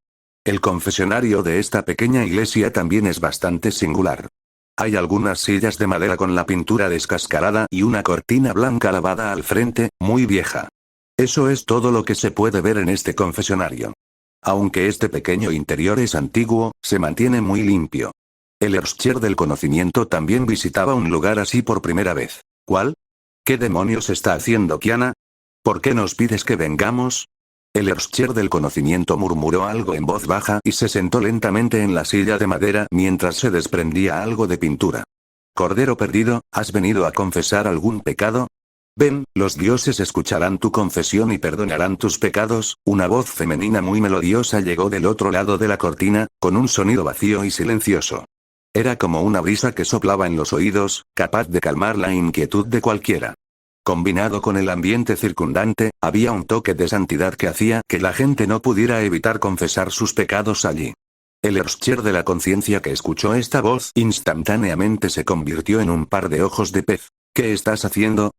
El confesionario de esta pequeña iglesia también es bastante singular. Hay algunas sillas de madera con la pintura descascarada y una cortina blanca lavada al frente, muy vieja. Eso es todo lo que se puede ver en este confesionario. Aunque este pequeño interior es antiguo, se mantiene muy limpio. El Erscher del conocimiento también visitaba un lugar así por primera vez. ¿Cuál? ¿Qué demonios está haciendo Kiana? ¿Por qué nos pides que vengamos? El Erscher del conocimiento murmuró algo en voz baja y se sentó lentamente en la silla de madera mientras se desprendía algo de pintura. Cordero perdido, ¿has venido a confesar algún pecado? Ven, los dioses escucharán tu confesión y perdonarán tus pecados. Una voz femenina muy melodiosa llegó del otro lado de la cortina, con un sonido vacío y silencioso. Era como una brisa que soplaba en los oídos, capaz de calmar la inquietud de cualquiera. Combinado con el ambiente circundante, había un toque de santidad que hacía que la gente no pudiera evitar confesar sus pecados allí. El Erscher de la conciencia que escuchó esta voz instantáneamente se convirtió en un par de ojos de pez. ¿Qué estás haciendo?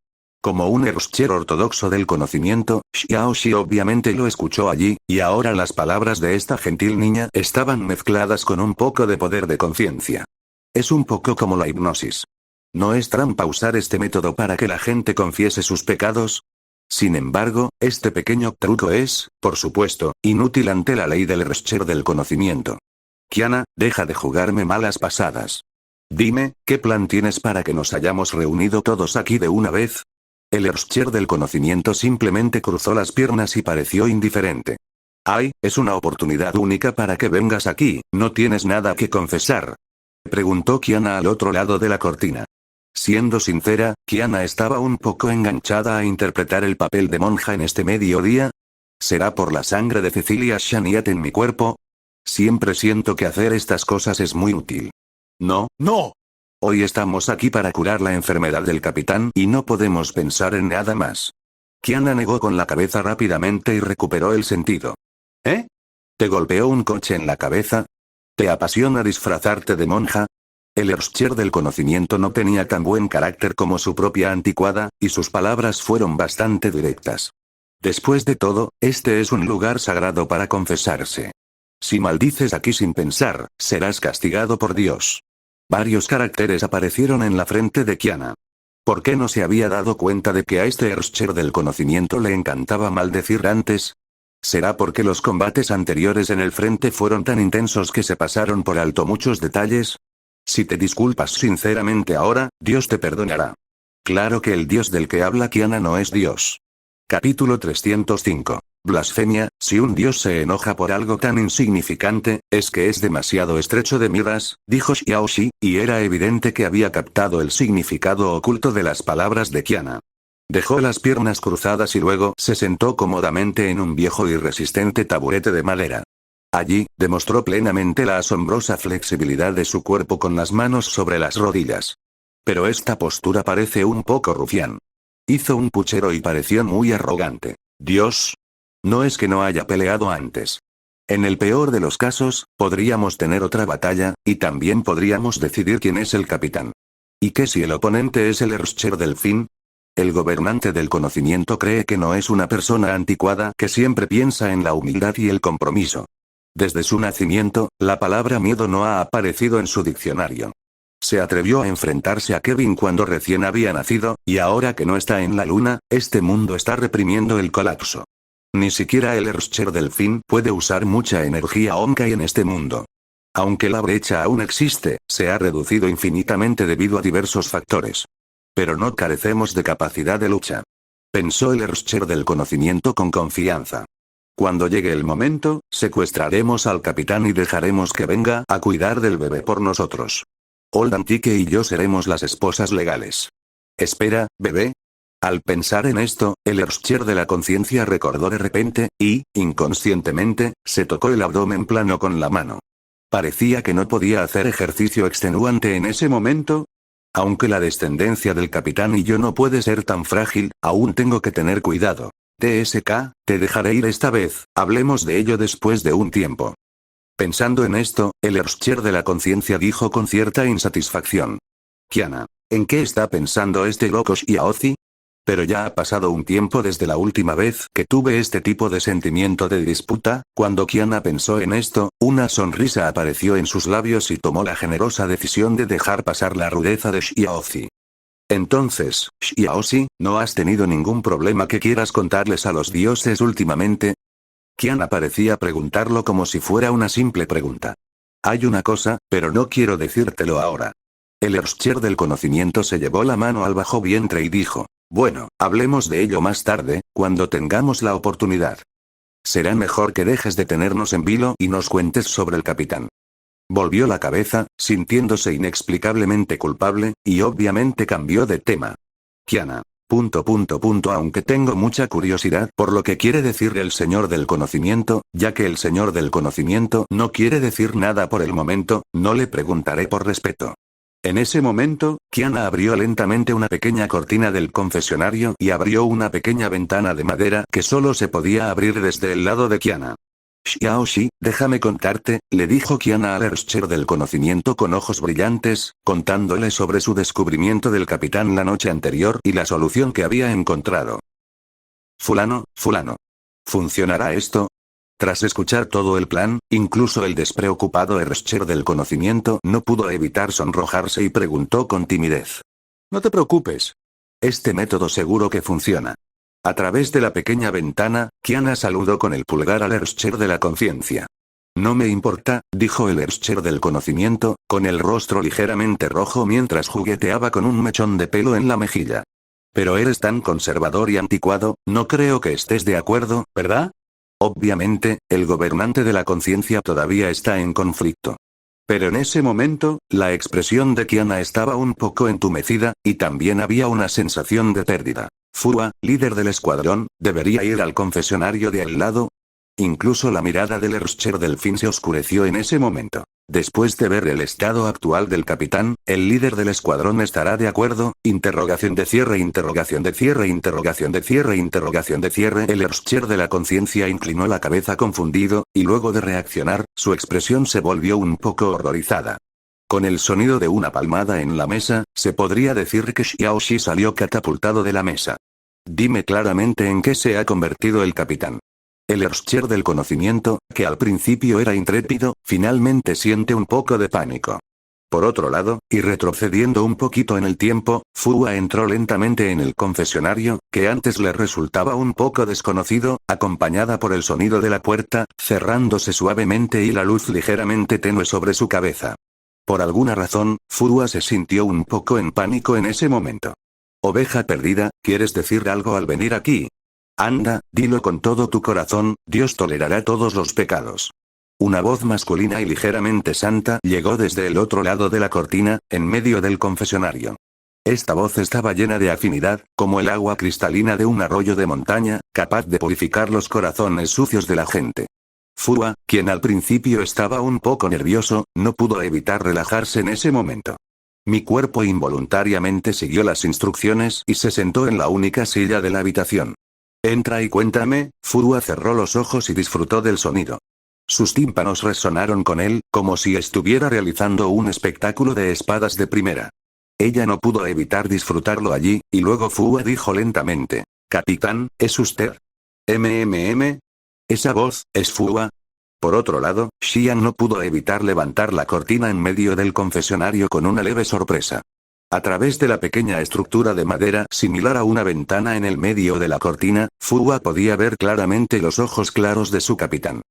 Como un Erscher ortodoxo del conocimiento, Xiao Shi obviamente lo escuchó allí, y ahora las palabras de esta gentil niña estaban mezcladas con un poco de poder de conciencia. Es un poco como la hipnosis. ¿No es trampa usar este método para que la gente confiese sus pecados? Sin embargo, este pequeño truco es, por supuesto, inútil ante la ley del Erscher del conocimiento. Kiana, deja de jugarme malas pasadas. Dime, ¿qué plan tienes para que nos hayamos reunido todos aquí de una vez? El Erscher del conocimiento simplemente cruzó las piernas y pareció indiferente. Ay, es una oportunidad única para que vengas aquí, ¿no tienes nada que confesar? Preguntó Kiana al otro lado de la cortina. Siendo sincera, Kiana estaba un poco enganchada a interpretar el papel de monja en este mediodía. ¿Será por la sangre de Cecilia Shaniat en mi cuerpo? Siempre siento que hacer estas cosas es muy útil. No, no. Hoy estamos aquí para curar la enfermedad del capitán y no podemos pensar en nada más. Kiana negó con la cabeza rápidamente y recuperó el sentido. ¿Eh? ¿Te golpeó un coche en la cabeza? ¿Te apasiona disfrazarte de monja? El Erscher del conocimiento no tenía tan buen carácter como su propia anticuada, y sus palabras fueron bastante directas. Después de todo, este es un lugar sagrado para confesarse. Si maldices aquí sin pensar, serás castigado por Dios. Varios caracteres aparecieron en la frente de Kiana. ¿Por qué no se había dado cuenta de que a este Erscher del conocimiento le encantaba maldecir antes? ¿Será porque los combates anteriores en el frente fueron tan intensos que se pasaron por alto muchos detalles? Si te disculpas sinceramente ahora, Dios te perdonará. Claro que el Dios del que habla Kiana no es Dios. Capítulo 305. Blasfemia. Si un Dios se enoja por algo tan insignificante, es que es demasiado estrecho de miras, dijo Xiao Shi, y era evidente que había captado el significado oculto de las palabras de Kiana. Dejó las piernas cruzadas y luego se sentó cómodamente en un viejo y resistente taburete de madera. Allí, demostró plenamente la asombrosa flexibilidad de su cuerpo con las manos sobre las rodillas. Pero esta postura parece un poco rufián. Hizo un puchero y pareció muy arrogante. Dios. No es que no haya peleado antes. En el peor de los casos, podríamos tener otra batalla, y también podríamos decidir quién es el capitán. ¿Y qué si el oponente es el Erscher del fin? El gobernante del conocimiento cree que no es una persona anticuada que siempre piensa en la humildad y el compromiso. Desde su nacimiento, la palabra miedo no ha aparecido en su diccionario. Se atrevió a enfrentarse a Kevin cuando recién había nacido, y ahora que no está en la luna, este mundo está reprimiendo el colapso. Ni siquiera el Erscher del fin puede usar mucha energía Onkai en este mundo. Aunque la brecha aún existe, se ha reducido infinitamente debido a diversos factores. Pero no carecemos de capacidad de lucha. Pensó el Erscher del conocimiento con confianza. Cuando llegue el momento, secuestraremos al capitán y dejaremos que venga a cuidar del bebé por nosotros. Old Antique y yo seremos las esposas legales. Espera, bebé. Al pensar en esto, el Erscher de la conciencia recordó de repente, y, inconscientemente, se tocó el abdomen plano con la mano. Parecía que no podía hacer ejercicio extenuante en ese momento. Aunque la descendencia del capitán y yo no puede ser tan frágil, aún tengo que tener cuidado. TSK, te dejaré ir esta vez, hablemos de ello después de un tiempo. Pensando en esto, el Erscher de la conciencia dijo con cierta insatisfacción. Kiana, ¿en qué está pensando este loco Xiaozi? Pero ya ha pasado un tiempo desde la última vez que tuve este tipo de sentimiento de disputa. Cuando Kiana pensó en esto, una sonrisa apareció en sus labios y tomó la generosa decisión de dejar pasar la rudeza de Xiaozi. Entonces, Xiaozi, ¿no has tenido ningún problema que quieras contarles a los dioses últimamente? Kiana parecía preguntarlo como si fuera una simple pregunta. Hay una cosa, pero no quiero decírtelo ahora. El Erscher del conocimiento se llevó la mano al bajo vientre y dijo. Bueno, hablemos de ello más tarde, cuando tengamos la oportunidad. Será mejor que dejes de tenernos en vilo y nos cuentes sobre el capitán. Volvió la cabeza, sintiéndose inexplicablemente culpable, y obviamente cambió de tema. Kiana. Aunque tengo mucha curiosidad por lo que quiere decir el señor del conocimiento, ya que el señor del conocimiento no quiere decir nada por el momento, no le preguntaré por respeto. En ese momento, Kiana abrió lentamente una pequeña cortina del confesionario y abrió una pequeña ventana de madera que solo se podía abrir desde el lado de Kiana. Xiaoxi, déjame contarte, le dijo Kiana al Erscher del conocimiento con ojos brillantes, contándole sobre su descubrimiento del capitán la noche anterior y la solución que había encontrado. Fulano. ¿Funcionará esto? Tras escuchar todo el plan, incluso el despreocupado Erscher del conocimiento no pudo evitar sonrojarse y preguntó con timidez. No te preocupes. Este método seguro que funciona. A través de la pequeña ventana, Kiana saludó con el pulgar al Erscher de la conciencia. No me importa, dijo el Erscher del conocimiento, con el rostro ligeramente rojo mientras jugueteaba con un mechón de pelo en la mejilla. Pero eres tan conservador y anticuado, no creo que estés de acuerdo, ¿verdad? Obviamente, el gobernante de la conciencia todavía está en conflicto. Pero en ese momento, la expresión de Kiana estaba un poco entumecida, y también había una sensación de pérdida. Fua, líder del escuadrón, ¿debería ir al confesionario de al lado? Incluso la mirada del Erscher del fin se oscureció en ese momento. Después de ver el estado actual del capitán, ¿el líder del escuadrón estará de acuerdo? Interrogación de cierre. El Erscher de la conciencia inclinó la cabeza confundido, y luego de reaccionar, su expresión se volvió un poco horrorizada. Con el sonido de una palmada en la mesa, se podría decir que Xiaoxi salió catapultado de la mesa. Dime claramente en qué se ha convertido el capitán. El Erscher del conocimiento, que al principio era intrépido, finalmente siente un poco de pánico. Por otro lado, y retrocediendo un poquito en el tiempo, Fua entró lentamente en el confesionario, que antes le resultaba un poco desconocido, acompañada por el sonido de la puerta, cerrándose suavemente y la luz ligeramente tenue sobre su cabeza. Por alguna razón, Fua se sintió un poco en pánico en ese momento. Oveja perdida, ¿quieres decir algo al venir aquí? Anda, dilo con todo tu corazón, Dios tolerará todos los pecados. Una voz masculina y ligeramente santa llegó desde el otro lado de la cortina, en medio del confesionario. Esta voz estaba llena de afinidad, como el agua cristalina de un arroyo de montaña, capaz de purificar los corazones sucios de la gente. Fua, quien al principio estaba un poco nervioso, no pudo evitar relajarse en ese momento. Mi cuerpo involuntariamente siguió las instrucciones y se sentó en la única silla de la habitación. Entra y cuéntame. Fua cerró los ojos y disfrutó del sonido. Sus tímpanos resonaron con él, como si estuviera realizando un espectáculo de espadas de primera. Ella no pudo evitar disfrutarlo allí, y luego Fua dijo lentamente. Capitán, ¿es usted? Esa voz, ¿es Fua? Por otro lado, Xian no pudo evitar levantar la cortina en medio del confesionario con una leve sorpresa. A través de la pequeña estructura de madera similar a una ventana en el medio de la cortina, Fua podía ver claramente los ojos claros de su capitán.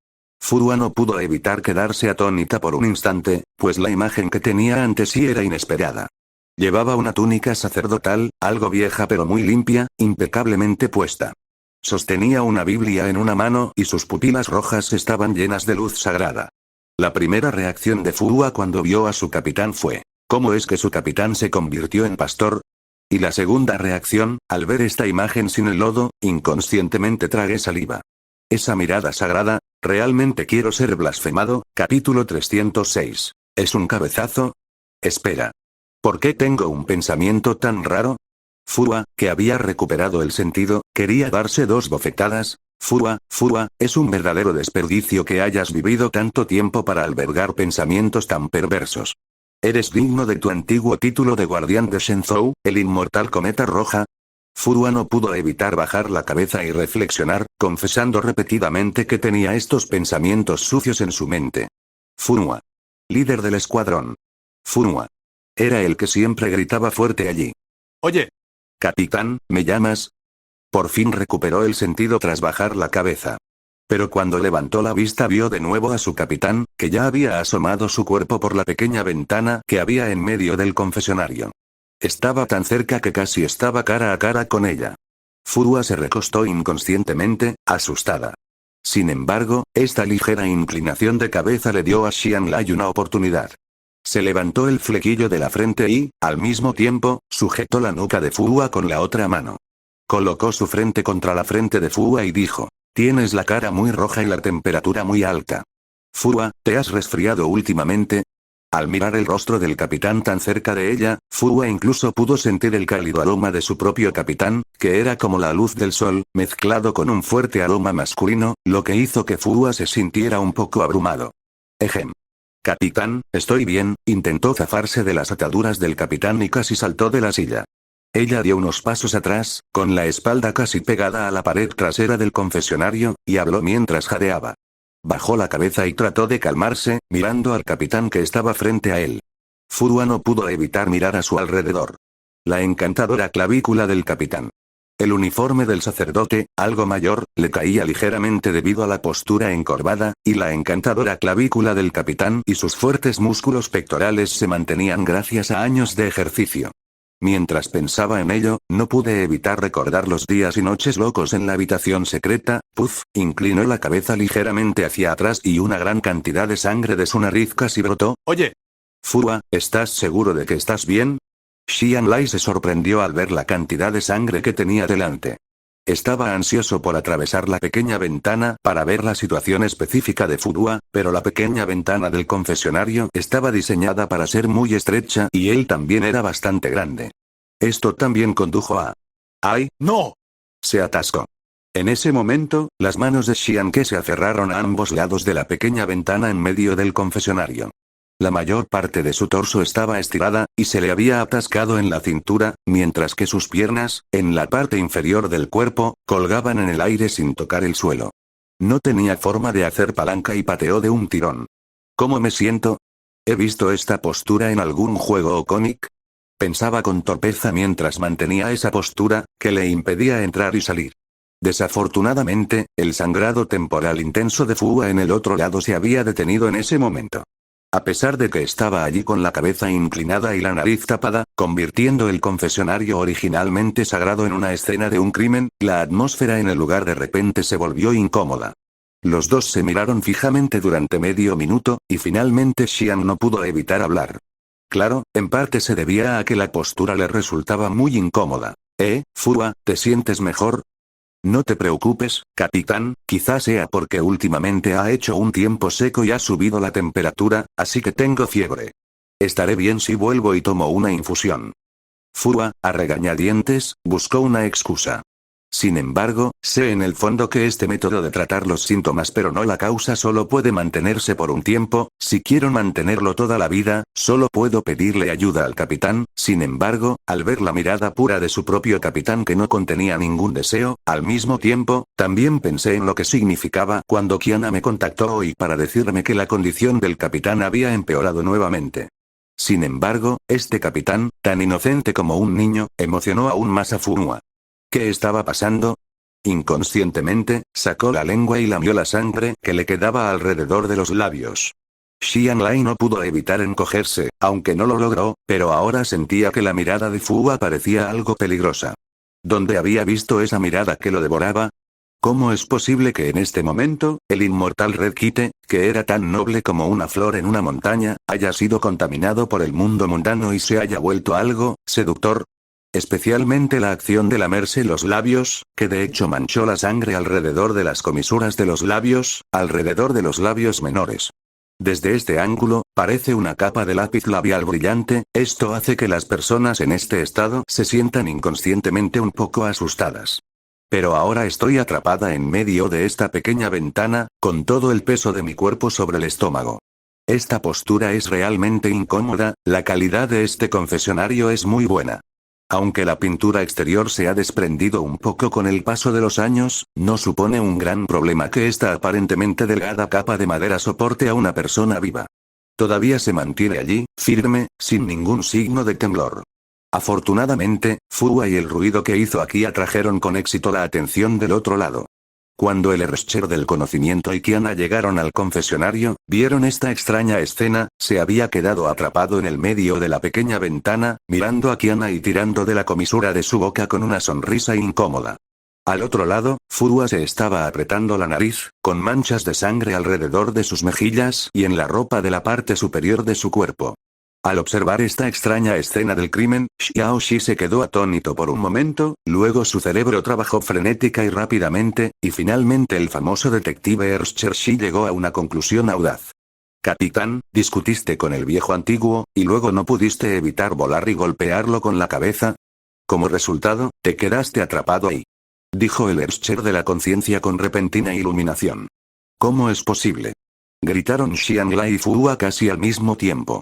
Furua no pudo evitar quedarse atónita por un instante, pues la imagen que tenía ante sí era inesperada. Llevaba una túnica sacerdotal, algo vieja pero muy limpia, impecablemente puesta. Sostenía una Biblia en una mano y sus pupilas rojas estaban llenas de luz sagrada. La primera reacción de Furua cuando vio a su capitán fue: ¿cómo es que su capitán se convirtió en pastor? Y la segunda reacción, al ver esta imagen sin el lodo, inconscientemente tragué saliva. Esa mirada sagrada, realmente quiero ser blasfemado. Capítulo 306. ¿Es un cabezazo? Espera. ¿Por qué tengo un pensamiento tan raro? Furua, que había recuperado el sentido, quería darse dos bofetadas. Furua, es un verdadero desperdicio que hayas vivido tanto tiempo para albergar pensamientos tan perversos. ¿Eres digno de tu antiguo título de guardián de Shenzhou, el inmortal cometa roja? Furua no pudo evitar bajar la cabeza y reflexionar, confesando repetidamente que tenía estos pensamientos sucios en su mente. Furua. Líder del escuadrón. Furua. Era el que siempre gritaba fuerte allí. Oye. Capitán, ¿me llamas? Por fin recuperó el sentido tras bajar la cabeza. Pero cuando levantó la vista vio de nuevo a su capitán, que ya había asomado su cuerpo por la pequeña ventana que había en medio del confesionario. Estaba tan cerca que casi estaba cara a cara con ella. Furua se recostó inconscientemente, asustada. Sin embargo, esta ligera inclinación de cabeza le dio a Xianlai una oportunidad. Se levantó el flequillo de la frente y, al mismo tiempo, sujetó la nuca de Furua con la otra mano. Colocó su frente contra la frente de Furua y dijo: tienes la cara muy roja y la temperatura muy alta. Furua, ¿te has resfriado últimamente? Al mirar el rostro del capitán tan cerca de ella, Furua incluso pudo sentir el cálido aroma de su propio capitán, que era como la luz del sol, mezclado con un fuerte aroma masculino, lo que hizo que Furua se sintiera un poco abrumado. Ejem. Capitán, estoy bien, intentó zafarse de las ataduras del capitán y casi saltó de la silla. Ella dio unos pasos atrás, con la espalda casi pegada a la pared trasera del confesionario, y habló mientras jadeaba. Bajó la cabeza y trató de calmarse, mirando al capitán que estaba frente a él. Furua no pudo evitar mirar a su alrededor. La encantadora clavícula del capitán. El uniforme del sacerdote, algo mayor, le caía ligeramente debido a la postura encorvada, y la encantadora clavícula del capitán y sus fuertes músculos pectorales se mantenían gracias a años de ejercicio. Mientras pensaba en ello, no pude evitar recordar los días y noches locos en la habitación secreta. Puff, inclinó la cabeza ligeramente hacia atrás y una gran cantidad de sangre de su nariz casi brotó. Oye. Furua, ¿estás seguro de que estás bien? Xianlai se sorprendió al ver la cantidad de sangre que tenía delante. Estaba ansioso por atravesar la pequeña ventana para ver la situación específica de Furua, pero la pequeña ventana del confesionario estaba diseñada para ser muy estrecha y él también era bastante grande. Esto también condujo a... ¡Ay, no! Se atascó. En ese momento, las manos de Xianke se aferraron a ambos lados de la pequeña ventana en medio del confesionario. La mayor parte de su torso estaba estirada, y se le había atascado en la cintura, mientras que sus piernas, en la parte inferior del cuerpo, colgaban en el aire sin tocar el suelo. No tenía forma de hacer palanca y pateó de un tirón. ¿Cómo me siento? ¿He visto esta postura en algún juego o cómic? Pensaba con torpeza mientras mantenía esa postura, que le impedía entrar y salir. Desafortunadamente, el sangrado temporal intenso de Furua en el otro lado se había detenido en ese momento. A pesar de que estaba allí con la cabeza inclinada y la nariz tapada, convirtiendo el confesionario originalmente sagrado en una escena de un crimen, la atmósfera en el lugar de repente se volvió incómoda. Los dos se miraron fijamente durante medio minuto, y finalmente Xian no pudo evitar hablar. Claro, en parte se debía a que la postura le resultaba muy incómoda. Furua, ¿te sientes mejor? No te preocupes, capitán, quizás sea porque últimamente ha hecho un tiempo seco y ha subido la temperatura, así que tengo fiebre. Estaré bien si vuelvo y tomo una infusión. Furua, a regañadientes, buscó una excusa. Sin embargo, sé en el fondo que este método de tratar los síntomas pero no la causa solo puede mantenerse por un tiempo. Si quiero mantenerlo toda la vida, solo puedo pedirle ayuda al capitán. Sin embargo, al ver la mirada pura de su propio capitán que no contenía ningún deseo, al mismo tiempo, también pensé en lo que significaba cuando Kiana me contactó hoy para decirme que la condición del capitán había empeorado nuevamente. Sin embargo, este capitán, tan inocente como un niño, emocionó aún más a Furua. ¿Qué estaba pasando? Inconscientemente, sacó la lengua y lamió la sangre que le quedaba alrededor de los labios. Xianglai no pudo evitar encogerse, aunque no lo logró, pero ahora sentía que la mirada de Fu parecía algo peligrosa. ¿Dónde había visto esa mirada que lo devoraba? ¿Cómo es posible que en este momento, el inmortal Red Kite, que era tan noble como una flor en una montaña, haya sido contaminado por el mundo mundano y se haya vuelto algo seductor? Especialmente la acción de lamerse los labios, que de hecho manchó la sangre alrededor de las comisuras de los labios, alrededor de los labios menores. Desde este ángulo, parece una capa de lápiz labial brillante, esto hace que las personas en este estado se sientan inconscientemente un poco asustadas. Pero ahora estoy atrapada en medio de esta pequeña ventana, con todo el peso de mi cuerpo sobre el estómago. Esta postura es realmente incómoda, la calidad de este confesionario es muy buena. Aunque la pintura exterior se ha desprendido un poco con el paso de los años, no supone un gran problema que esta aparentemente delgada capa de madera soporte a una persona viva. Todavía se mantiene allí, firme, sin ningún signo de temblor. Afortunadamente, Fua y el ruido que hizo aquí atrajeron con éxito la atención del otro lado. Cuando el Erscher del conocimiento y Kiana llegaron al confesionario, vieron esta extraña escena, se había quedado atrapado en el medio de la pequeña ventana, mirando a Kiana y tirando de la comisura de su boca con una sonrisa incómoda. Al otro lado, Furua se estaba apretando la nariz, con manchas de sangre alrededor de sus mejillas y en la ropa de la parte superior de su cuerpo. Al observar esta extraña escena del crimen, Xiao Shi se quedó atónito por un momento, luego su cerebro trabajó frenética y rápidamente, y finalmente el famoso detective Erscher Shi llegó a una conclusión audaz. Capitán, discutiste con el viejo antiguo, y luego no pudiste evitar volar y golpearlo con la cabeza. Como resultado, te quedaste atrapado ahí. Dijo el Erscher de la conciencia con repentina iluminación. ¿Cómo es posible? Gritaron Xianglai y Fua casi al mismo tiempo.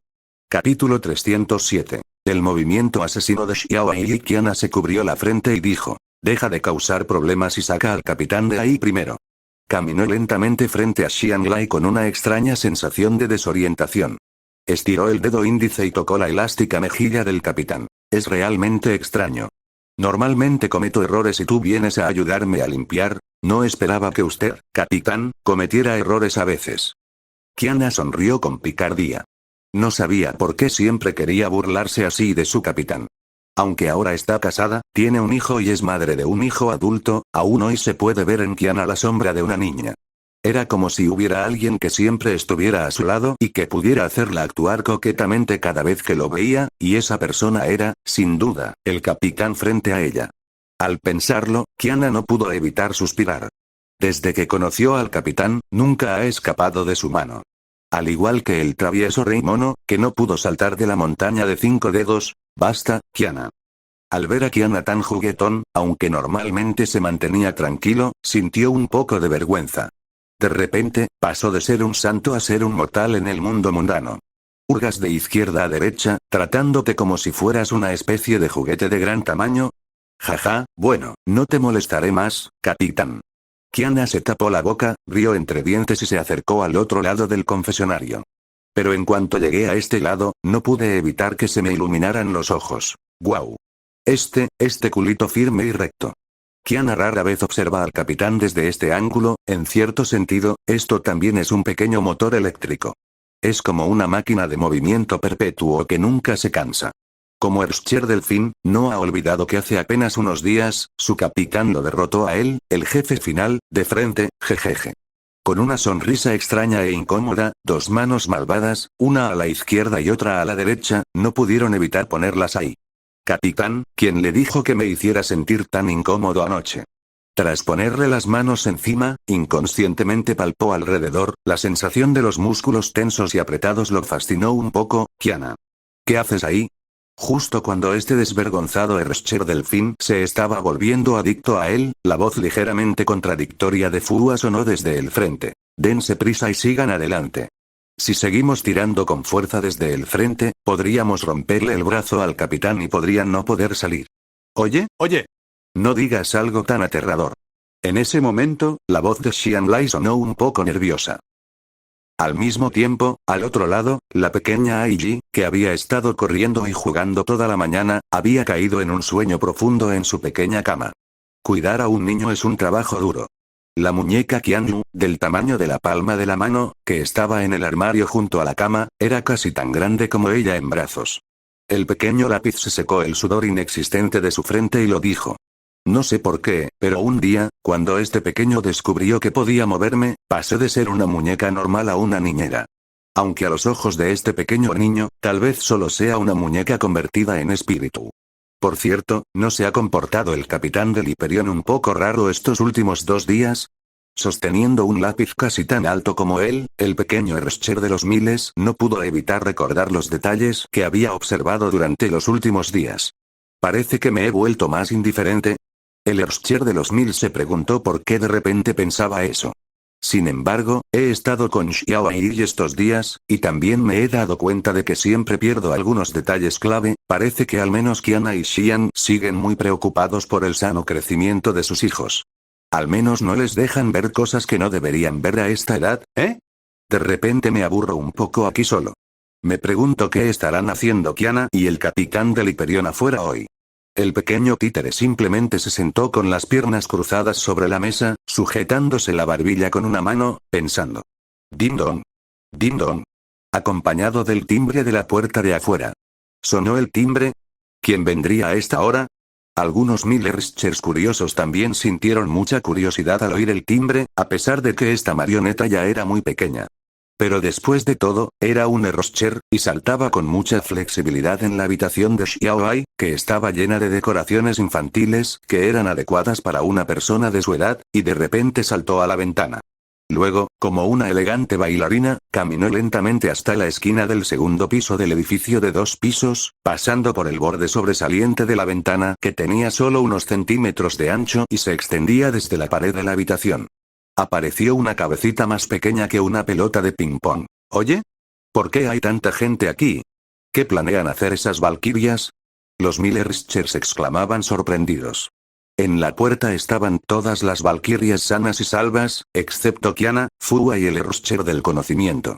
Capítulo 307. El movimiento asesino de Xiao y Kiana se cubrió la frente y dijo: deja de causar problemas y saca al capitán de ahí primero. Caminó lentamente frente a Xianglai con una extraña sensación de desorientación. Estiró el dedo índice y tocó la elástica mejilla del capitán. Es realmente extraño. Normalmente cometo errores y tú vienes a ayudarme a limpiar. No esperaba que usted, capitán, cometiera errores a veces. Kiana sonrió con picardía. No sabía por qué siempre quería burlarse así de su capitán. Aunque ahora está casada, tiene un hijo y es madre de un hijo adulto, aún hoy se puede ver en Kiana la sombra de una niña. Era como si hubiera alguien que siempre estuviera a su lado y que pudiera hacerla actuar coquetamente cada vez que lo veía, y esa persona era, sin duda, el capitán frente a ella. Al pensarlo, Kiana no pudo evitar suspirar. Desde que conoció al capitán, nunca ha escapado de su mano. Al igual que el travieso rey mono, que no pudo saltar de la montaña de 5 dedos. Basta, Kiana. Al ver a Kiana tan juguetón, aunque normalmente se mantenía tranquilo, sintió un poco de vergüenza. De repente, pasó de ser un santo a ser un mortal en el mundo mundano. Hurgas de izquierda a derecha, tratándote como si fueras una especie de juguete de gran tamaño. Jaja, bueno, no te molestaré más, capitán. Kiana se tapó la boca, rió entre dientes y se acercó al otro lado del confesionario. Pero en cuanto llegué a este lado, no pude evitar que se me iluminaran los ojos. ¡Guau! Este culito firme y recto. Kiana rara vez observa al capitán desde este ángulo, en cierto sentido, esto también es un pequeño motor eléctrico. Es como una máquina de movimiento perpetuo que nunca se cansa. Como Erscher Delfín, no ha olvidado que hace apenas unos días, su capitán lo derrotó a él, el jefe final, de frente, jejeje. Con una sonrisa extraña e incómoda, 2 manos malvadas, una a la izquierda y otra a la derecha, no pudieron evitar ponerlas ahí. Capitán, ¿quién le dijo que me hiciera sentir tan incómodo anoche? Tras ponerle las manos encima, inconscientemente palpó alrededor, la sensación de los músculos tensos y apretados lo fascinó un poco. Kiana. ¿Qué haces ahí? Justo cuando este desvergonzado Erscher Delfín se estaba volviendo adicto a él, la voz ligeramente contradictoria de Fua sonó desde el frente. Dense prisa y sigan adelante. Si seguimos tirando con fuerza desde el frente, podríamos romperle el brazo al capitán y podrían no poder salir. Oye, no digas algo tan aterrador. En ese momento, la voz de Xianglai sonó un poco nerviosa. Al mismo tiempo, al otro lado, la pequeña Aiji, que había estado corriendo y jugando toda la mañana, había caído en un sueño profundo en su pequeña cama. Cuidar a un niño es un trabajo duro. La muñeca Qianyu, del tamaño de la palma de la mano, que estaba en el armario junto a la cama, era casi tan grande como ella en brazos. El pequeño lápiz se secó el sudor inexistente de su frente y lo dijo. No sé por qué, pero un día, cuando este pequeño descubrió que podía moverme, pasé de ser una muñeca normal a una niñera. Aunque a los ojos de este pequeño niño, tal vez solo sea una muñeca convertida en espíritu. Por cierto, ¿no se ha comportado el capitán del Hyperion un poco raro estos últimos 2 días? Sosteniendo un lápiz casi tan alto como él, el pequeño Erscher de los miles no pudo evitar recordar los detalles que había observado durante los últimos días. Parece que me he vuelto más indiferente. El Erscher de los 1000 se preguntó por qué de repente pensaba eso. Sin embargo, he estado con Xiao Ai estos días, y también me he dado cuenta de que siempre pierdo algunos detalles clave. Parece que al menos Qiana y Xian siguen muy preocupados por el sano crecimiento de sus hijos. Al menos no les dejan ver cosas que no deberían ver a esta edad, ¿eh? De repente me aburro un poco aquí solo. Me pregunto qué estarán haciendo Qiana y el capitán del Hyperion afuera hoy. El pequeño títere simplemente se sentó con las piernas cruzadas sobre la mesa, sujetándose la barbilla con una mano, pensando. Ding dong. Ding dong. Acompañado del timbre de la puerta de afuera. ¿Sonó el timbre? ¿Quién vendría a esta hora? Algunos Millerschers curiosos también sintieron mucha curiosidad al oír el timbre, a pesar de que esta marioneta ya era muy pequeña. Pero después de todo, era un Erscher, y saltaba con mucha flexibilidad en la habitación de Xiao Ai, que estaba llena de decoraciones infantiles, que eran adecuadas para una persona de su edad, y de repente saltó a la ventana. Luego, como una elegante bailarina, caminó lentamente hasta la esquina del segundo piso del edificio de 2 pisos, pasando por el borde sobresaliente de la ventana que tenía solo unos centímetros de ancho y se extendía desde la pared de la habitación. Apareció una cabecita más pequeña que una pelota de ping-pong. ¿Oye? ¿Por qué hay tanta gente aquí? ¿Qué planean hacer esas valquirias? Los Millerschers exclamaban sorprendidos. En la puerta estaban todas las valquirias sanas y salvas, excepto Qiana, Fua y el Erscher del conocimiento.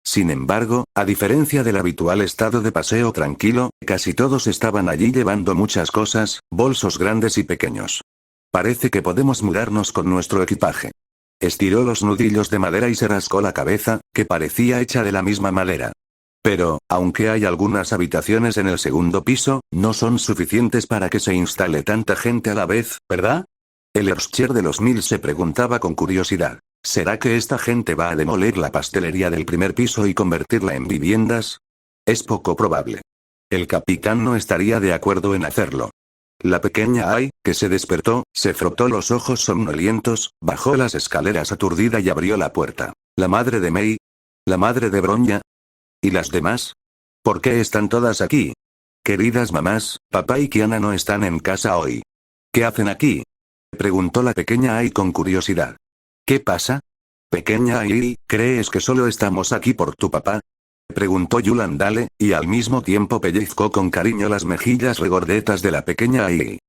Sin embargo, a diferencia del habitual estado de paseo tranquilo, casi todos estaban allí llevando muchas cosas, bolsos grandes y pequeños. Parece que podemos mudarnos con nuestro equipaje. Estiró los nudillos de madera y se rascó la cabeza, que parecía hecha de la misma madera. Pero, aunque hay algunas habitaciones en el segundo piso, no son suficientes para que se instale tanta gente a la vez, ¿verdad? El Erscher de los 1000 se preguntaba con curiosidad. ¿Será que esta gente va a demoler la pastelería del primer piso y convertirla en viviendas? Es poco probable. El capitán no estaría de acuerdo en hacerlo. La pequeña Ai, que se despertó, se frotó los ojos somnolientos, bajó las escaleras aturdida y abrió la puerta. ¿La madre de Mei? ¿La madre de Bronya? ¿Y las demás? ¿Por qué están todas aquí? Queridas mamás, papá y Qiana no están en casa hoy. ¿Qué hacen aquí? Preguntó la pequeña Ai con curiosidad. ¿Qué pasa? Pequeña Ai, ¿crees que solo estamos aquí por tu papá? Preguntó Yulandale, y al mismo tiempo pellizcó con cariño las mejillas regordetas de la pequeña Ai.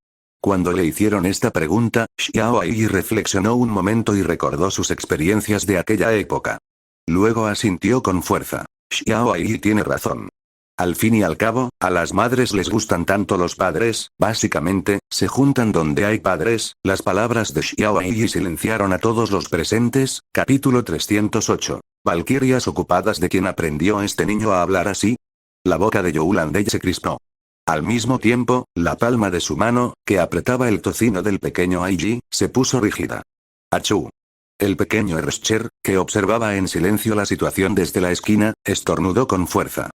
Cuando le hicieron esta pregunta, Xiao Ai reflexionó un momento y recordó sus experiencias de aquella época. Luego asintió con fuerza. Xiao Ai tiene razón. Al fin y al cabo, a las madres les gustan tanto los padres, básicamente, se juntan donde hay padres. Las palabras de Xiao Ai silenciaron a todos los presentes. Capítulo 308. Valquirias ocupadas. ¿De quién aprendió este niño a hablar así? La boca de Yulandale se crispó. Al mismo tiempo, la palma de su mano, que apretaba el tocino del pequeño Aiji, se puso rígida. ¡Achú! El pequeño Erscher, que observaba en silencio la situación desde la esquina, estornudó con fuerza.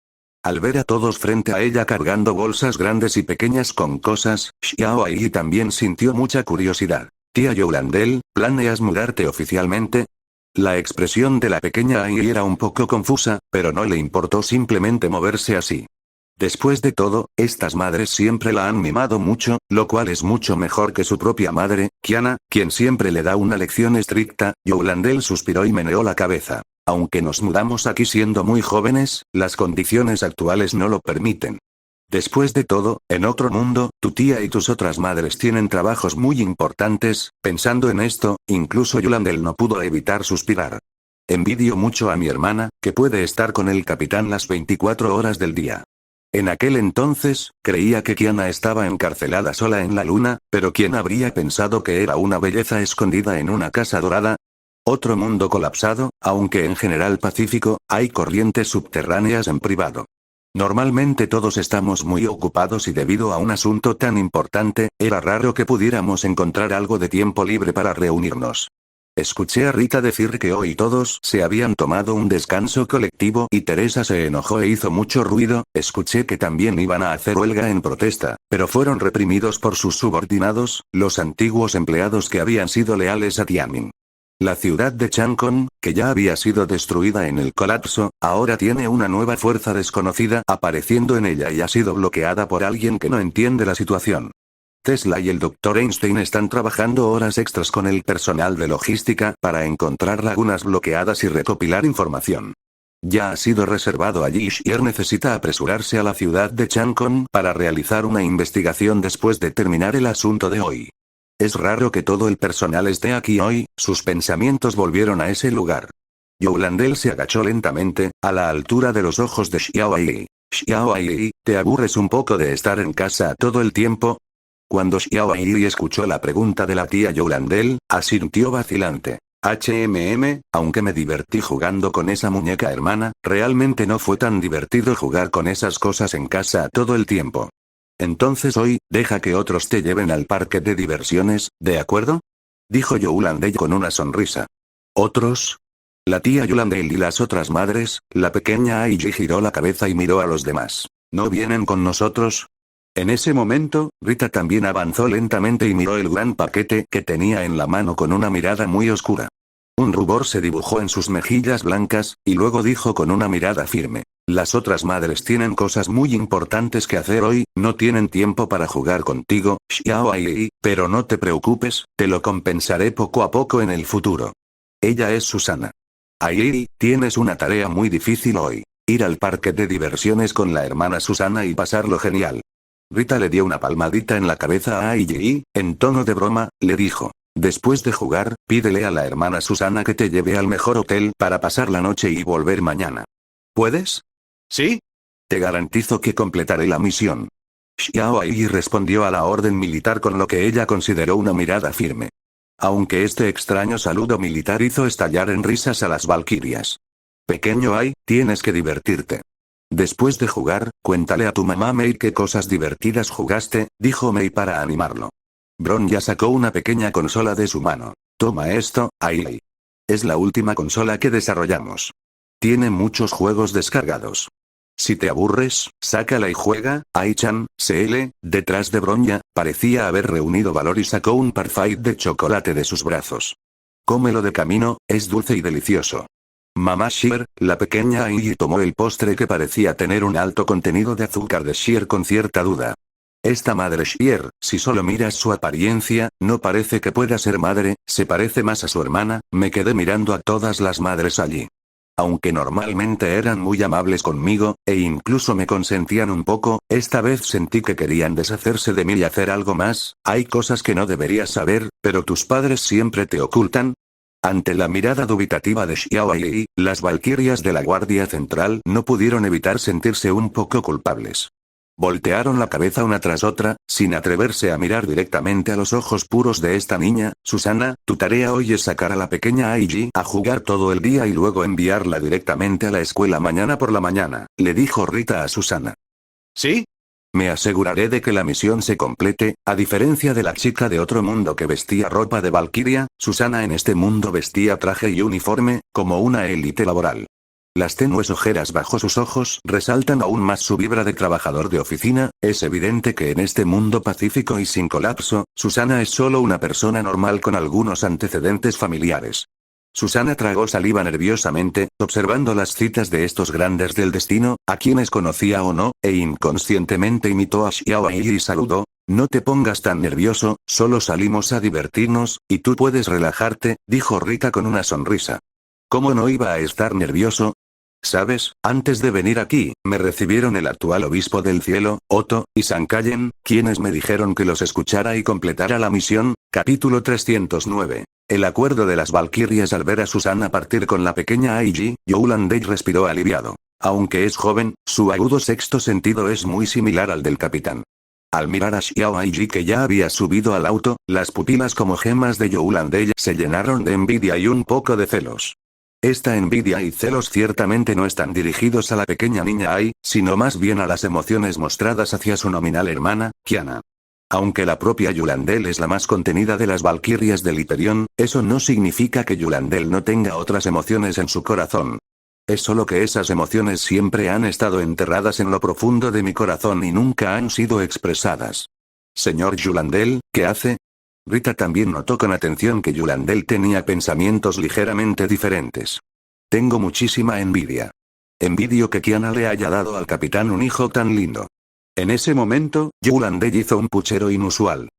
Al ver a todos frente a ella cargando bolsas grandes y pequeñas con cosas, Xiao Ai también sintió mucha curiosidad. Tía Yulandale, ¿planeas mudarte oficialmente? La expresión de la pequeña Ai era un poco confusa, pero no le importó simplemente moverse así. Después de todo, estas madres siempre la han mimado mucho, lo cual es mucho mejor que su propia madre, Qiana, quien siempre le da una lección estricta. Yulandale suspiró y meneó la cabeza. Aunque nos mudamos aquí siendo muy jóvenes, las condiciones actuales no lo permiten. Después de todo, en otro mundo, tu tía y tus otras madres tienen trabajos muy importantes. Pensando en esto, incluso Yulandale no pudo evitar suspirar. Envidio mucho a mi hermana, que puede estar con el capitán las 24 horas del día. En aquel entonces, creía que Kiana estaba encarcelada sola en la luna, pero ¿quién habría pensado que era una belleza escondida en una casa dorada? Otro mundo colapsado, aunque en general pacífico, hay corrientes subterráneas en privado. Normalmente todos estamos muy ocupados y debido a un asunto tan importante, era raro que pudiéramos encontrar algo de tiempo libre para reunirnos. Escuché a Rita decir que hoy todos se habían tomado un descanso colectivo y Teresa se enojó e hizo mucho ruido. Escuché que también iban a hacer huelga en protesta, pero fueron reprimidos por sus subordinados, los antiguos empleados que habían sido leales a Tianmin. La ciudad de Chang'an, que ya había sido destruida en el colapso, ahora tiene una nueva fuerza desconocida apareciendo en ella y ha sido bloqueada por alguien que no entiende la situación. Tesla y el Dr. Einstein están trabajando horas extras con el personal de logística para encontrar lagunas bloqueadas y recopilar información. Ya ha sido reservado allí y Xier necesita apresurarse a la ciudad de Chang'an para realizar una investigación después de terminar el asunto de hoy. Es raro que todo el personal esté aquí hoy, sus pensamientos volvieron a ese lugar. Youlandel se agachó lentamente, a la altura de los ojos de Xiao Ai. Xiao Ai, ¿te aburres un poco de estar en casa todo el tiempo? Cuando Xiao Ai escuchó la pregunta de la tía Youlandel, asintió vacilante. Aunque me divertí jugando con esa muñeca hermana, realmente no fue tan divertido jugar con esas cosas en casa todo el tiempo. Entonces hoy, deja que otros te lleven al parque de diversiones, ¿de acuerdo? Dijo Youlandel con una sonrisa. ¿Otros? La tía Youlandel y las otras madres, la pequeña Aiji giró la cabeza y miró a los demás. ¿No vienen con nosotros? En ese momento, Rita también avanzó lentamente y miró el gran paquete que tenía en la mano con una mirada muy oscura. Un rubor se dibujó en sus mejillas blancas, y luego dijo con una mirada firme. Las otras madres tienen cosas muy importantes que hacer hoy, no tienen tiempo para jugar contigo, Xiao Ai, pero no te preocupes, te lo compensaré poco a poco en el futuro. Ella es Susana. Ai, tienes una tarea muy difícil hoy. Ir al parque de diversiones con la hermana Susana y pasarlo genial. Rita le dio una palmadita en la cabeza a Ai, en tono de broma, le dijo. Después de jugar, pídele a la hermana Susana que te lleve al mejor hotel para pasar la noche y volver mañana. ¿Puedes? ¿Sí? Te garantizo que completaré la misión. Xiao Ai respondió a la orden militar con lo que ella consideró una mirada firme. Aunque este extraño saludo militar hizo estallar en risas a las valquirias. Pequeño Ai, tienes que divertirte. Después de jugar, cuéntale a tu mamá Mei qué cosas divertidas jugaste, dijo Mei para animarlo. Bron ya sacó una pequeña consola de su mano. Toma esto, Ai. Es la última consola que desarrollamos. Tiene muchos juegos descargados. Si te aburres, sácala y juega. Ai-chan, CL, detrás de Bronya, parecía haber reunido valor y sacó un parfait de chocolate de sus brazos. Cómelo de camino, es dulce y delicioso. Mamá Xier, la pequeña Ai tomó el postre que parecía tener un alto contenido de azúcar de Xier con cierta duda. Esta madre Xier, si solo miras su apariencia, no parece que pueda ser madre, se parece más a su hermana. Me quedé mirando a todas las madres allí. Aunque normalmente eran muy amables conmigo, e incluso me consentían un poco, esta vez sentí que querían deshacerse de mí y hacer algo más. Hay cosas que no deberías saber, pero tus padres siempre te ocultan. Ante la mirada dubitativa de Xiao Ai, las valquirias de la Guardia Central no pudieron evitar sentirse un poco culpables. Voltearon la cabeza una tras otra, sin atreverse a mirar directamente a los ojos puros de esta niña. Susana, tu tarea hoy es sacar a la pequeña Aiji a jugar todo el día y luego enviarla directamente a la escuela mañana por la mañana, le dijo Rita a Susana. ¿Sí? Me aseguraré de que la misión se complete. A diferencia de la chica de otro mundo que vestía ropa de valquiria, Susana en este mundo vestía traje y uniforme, como una élite laboral. Las tenues ojeras bajo sus ojos resaltan aún más su vibra de trabajador de oficina. Es evidente que en este mundo pacífico y sin colapso, Susana es solo una persona normal con algunos antecedentes familiares. Susana tragó saliva nerviosamente, observando las citas de estos grandes del destino, a quienes conocía o no, e inconscientemente imitó a Xiao Ai y saludó. No te pongas tan nervioso, solo salimos a divertirnos, y tú puedes relajarte, dijo Rita con una sonrisa. ¿Cómo no iba a estar nervioso? ¿Sabes? Antes de venir aquí, me recibieron el actual obispo del cielo, Otto, y Sankayen, quienes me dijeron que los escuchara y completara la misión. Capítulo 309. El acuerdo de las valquirias. Al ver a Susana partir con la pequeña Aiji, Youlandel respiró aliviado. Aunque es joven, su agudo sexto sentido es muy similar al del capitán. Al mirar a Xiao Aiji que ya había subido al auto, las pupilas como gemas de Youlandale se llenaron de envidia y un poco de celos. Esta envidia y celos ciertamente no están dirigidos a la pequeña niña Ai, sino más bien a las emociones mostradas hacia su nominal hermana, Kiana. Aunque la propia Youlandale es la más contenida de las valquirias del Hyperion, eso no significa que Youlandale no tenga otras emociones en su corazón. Es solo que esas emociones siempre han estado enterradas en lo profundo de mi corazón y nunca han sido expresadas. Señor Youlandale, ¿qué hace? Rita también notó con atención que Youlandale tenía pensamientos ligeramente diferentes. Tengo muchísima envidia. Envidio que Kiana le haya dado al capitán un hijo tan lindo. En ese momento, Youlandale hizo un puchero inusual.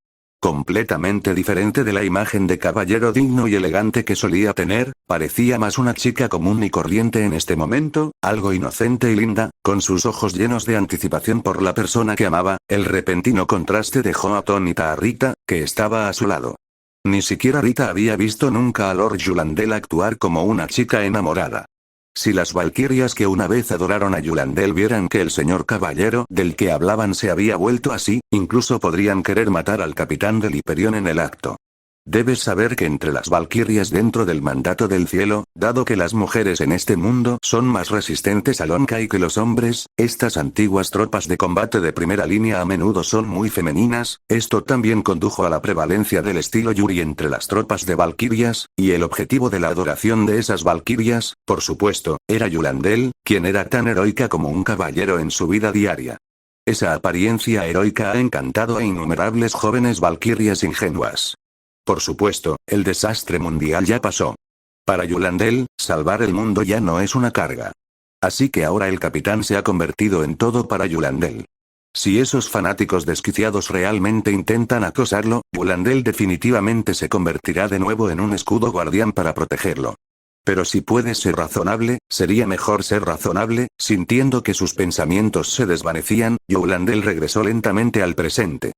Completamente diferente de la imagen de caballero digno y elegante que solía tener, parecía más una chica común y corriente en este momento, algo inocente y linda, con sus ojos llenos de anticipación por la persona que amaba. El repentino contraste dejó atónita a Rita, que estaba a su lado. Ni siquiera Rita había visto nunca a Lord Youlandale actuar como una chica enamorada. Si las valquirias que una vez adoraron a Youlandale vieran que el señor caballero del que hablaban se había vuelto así, incluso podrían querer matar al capitán del Hyperion en el acto. Debes saber que entre las valquirias dentro del mandato del cielo, dado que las mujeres en este mundo son más resistentes al Honkai que los hombres, estas antiguas tropas de combate de primera línea a menudo son muy femeninas. Esto también condujo a la prevalencia del estilo Yuri entre las tropas de valquirias, y el objetivo de la adoración de esas valquirias, por supuesto, era Youlandale, quien era tan heroica como un caballero en su vida diaria. Esa apariencia heroica ha encantado a innumerables jóvenes valquirias ingenuas. Por supuesto, el desastre mundial ya pasó. Para Youlandale, salvar el mundo ya no es una carga. Así que ahora el capitán se ha convertido en todo para Youlandale. Si esos fanáticos desquiciados realmente intentan acosarlo, Youlandale definitivamente se convertirá de nuevo en un escudo guardián para protegerlo. Pero si puedes ser razonable, sería mejor ser razonable. Sintiendo que sus pensamientos se desvanecían, Youlandale regresó lentamente al presente.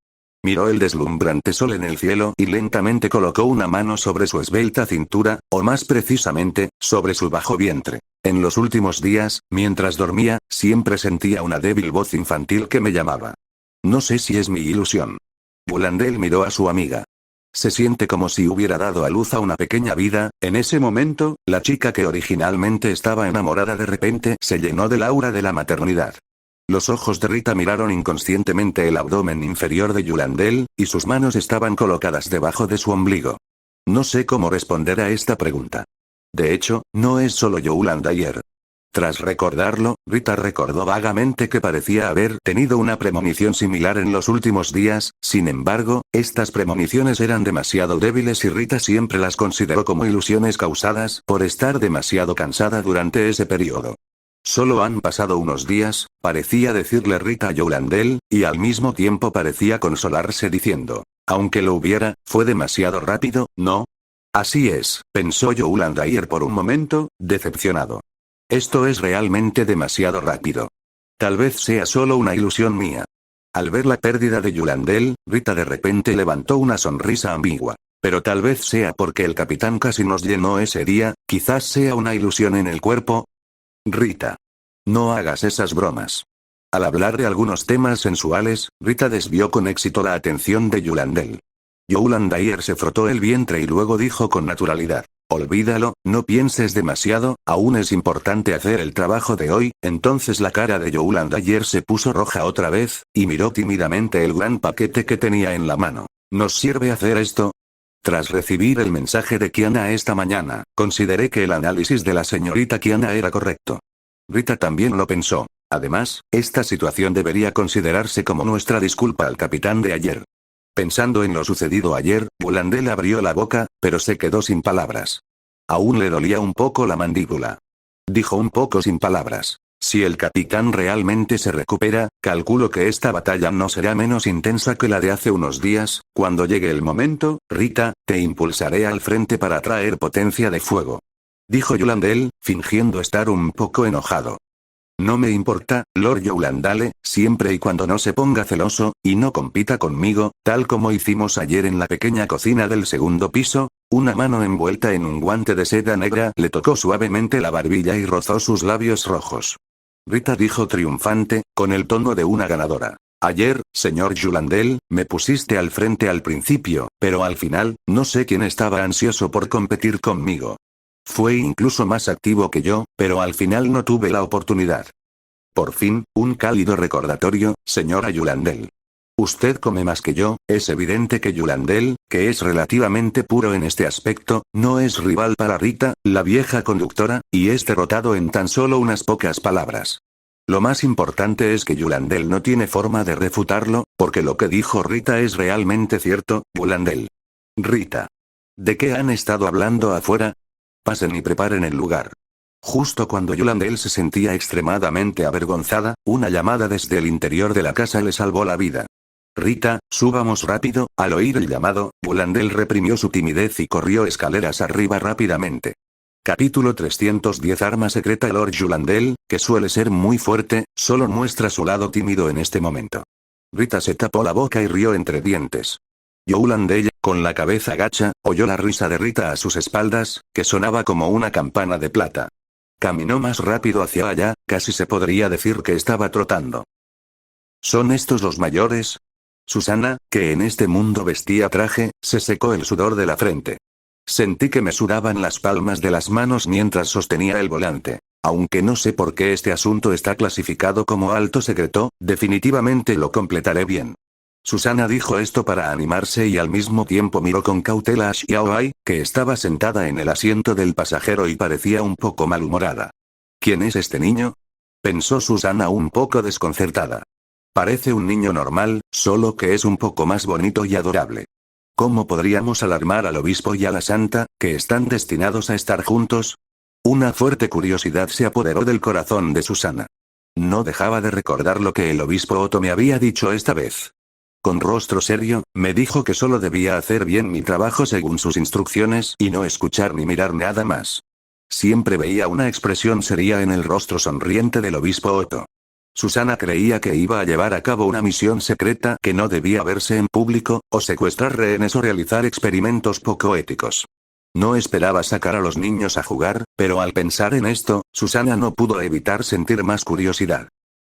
Miró el deslumbrante sol en el cielo y lentamente colocó una mano sobre su esbelta cintura, o más precisamente, sobre su bajo vientre. En los últimos días, mientras dormía, siempre sentía una débil voz infantil que me llamaba. No sé si es mi ilusión. Youlandale miró a su amiga. Se siente como si hubiera dado a luz a una pequeña vida. En ese momento, la chica que originalmente estaba enamorada de repente se llenó del aura de la maternidad. Los ojos de Rita miraron inconscientemente el abdomen inferior de Youlandale, y sus manos estaban colocadas debajo de su ombligo. No sé cómo responder a esta pregunta. De hecho, no es solo Youlandale. Tras recordarlo, Rita recordó vagamente que parecía haber tenido una premonición similar en los últimos días. Sin embargo, estas premoniciones eran demasiado débiles y Rita siempre las consideró como ilusiones causadas por estar demasiado cansada durante ese periodo. Solo han pasado unos días, parecía decirle Rita a Youlandale, y al mismo tiempo parecía consolarse diciendo, aunque lo hubiera, fue demasiado rápido, ¿no? Así es, pensó Youlandale por un momento, decepcionado. Esto es realmente demasiado rápido. Tal vez sea solo una ilusión mía. Al ver la pérdida de Youlandale, Rita de repente levantó una sonrisa ambigua. Pero tal vez sea porque el capitán casi nos llenó ese día, quizás sea una ilusión en el cuerpo. Rita. No hagas esas bromas. Al hablar de algunos temas sensuales, Rita desvió con éxito la atención de Youlandale. Youlandale se frotó el vientre y luego dijo con naturalidad, olvídalo, no pienses demasiado, aún es importante hacer el trabajo de hoy. Entonces la cara de Youlandale se puso roja otra vez, y miró tímidamente el gran paquete que tenía en la mano. ¿Nos sirve hacer esto? Tras recibir el mensaje de Kiana esta mañana, consideré que el análisis de la señorita Kiana era correcto. Rita también lo pensó. Además, esta situación debería considerarse como nuestra disculpa al capitán de ayer. Pensando en lo sucedido ayer, Youlandale abrió la boca, pero se quedó sin palabras. Aún le dolía un poco la mandíbula. Dijo un poco sin palabras. Si el capitán realmente se recupera, calculo que esta batalla no será menos intensa que la de hace unos días. Cuando llegue el momento, Rita, te impulsaré al frente para traer potencia de fuego. Dijo Youlandale, fingiendo estar un poco enojado. No me importa, Lord Youlandale, siempre y cuando no se ponga celoso, y no compita conmigo, tal como hicimos ayer en la pequeña cocina del segundo piso. Una mano envuelta en un guante de seda negra le tocó suavemente la barbilla y rozó sus labios rojos. Rita dijo triunfante, con el tono de una ganadora. Ayer, señor Yulandel, me pusiste al frente al principio, pero al final, no sé quién estaba ansioso por competir conmigo. Fue incluso más activo que yo, pero al final no tuve la oportunidad. Por fin, un cálido recordatorio, señora Yulandel. Usted come más que yo, es evidente que Yulandel, que es relativamente puro en este aspecto, no es rival para Rita, la vieja conductora, y es derrotado en tan solo unas pocas palabras. Lo más importante es que Yulandel no tiene forma de refutarlo, porque lo que dijo Rita es realmente cierto, Yulandel. Rita. ¿De qué han estado hablando afuera? Pasen y preparen el lugar. Justo cuando Yulandel se sentía extremadamente avergonzada, una llamada desde el interior de la casa le salvó la vida. Rita, subamos rápido. Al oír el llamado, Yulandel reprimió su timidez y corrió escaleras arriba rápidamente. Capítulo 310. Arma secreta. Lord Yulandel, que suele ser muy fuerte, solo muestra su lado tímido en este momento. Rita se tapó la boca y rió entre dientes. Yulandel, con la cabeza gacha, oyó la risa de Rita a sus espaldas, que sonaba como una campana de plata. Caminó más rápido hacia allá, casi se podría decir que estaba trotando. ¿Son estos los mayores? Susana, que en este mundo vestía traje, se secó el sudor de la frente. Sentí que me sudaban las palmas de las manos mientras sostenía el volante. Aunque no sé por qué este asunto está clasificado como alto secreto, definitivamente lo completaré bien. Susana dijo esto para animarse y al mismo tiempo miró con cautela a Xiaoai, que estaba sentada en el asiento del pasajero y parecía un poco malhumorada. ¿Quién es este niño? Pensó Susana un poco desconcertada. Parece un niño normal, solo que es un poco más bonito y adorable. ¿Cómo podríamos alarmar al obispo y a la santa, que están destinados a estar juntos? Una fuerte curiosidad se apoderó del corazón de Susana. No dejaba de recordar lo que el obispo Otto me había dicho esta vez. Con rostro serio, me dijo que solo debía hacer bien mi trabajo según sus instrucciones y no escuchar ni mirar nada más. Siempre veía una expresión seria en el rostro sonriente del obispo Otto. Susana creía que iba a llevar a cabo una misión secreta que no debía verse en público, o secuestrar rehenes o realizar experimentos poco éticos. No esperaba sacar a los niños a jugar, pero al pensar en esto, Susana no pudo evitar sentir más curiosidad.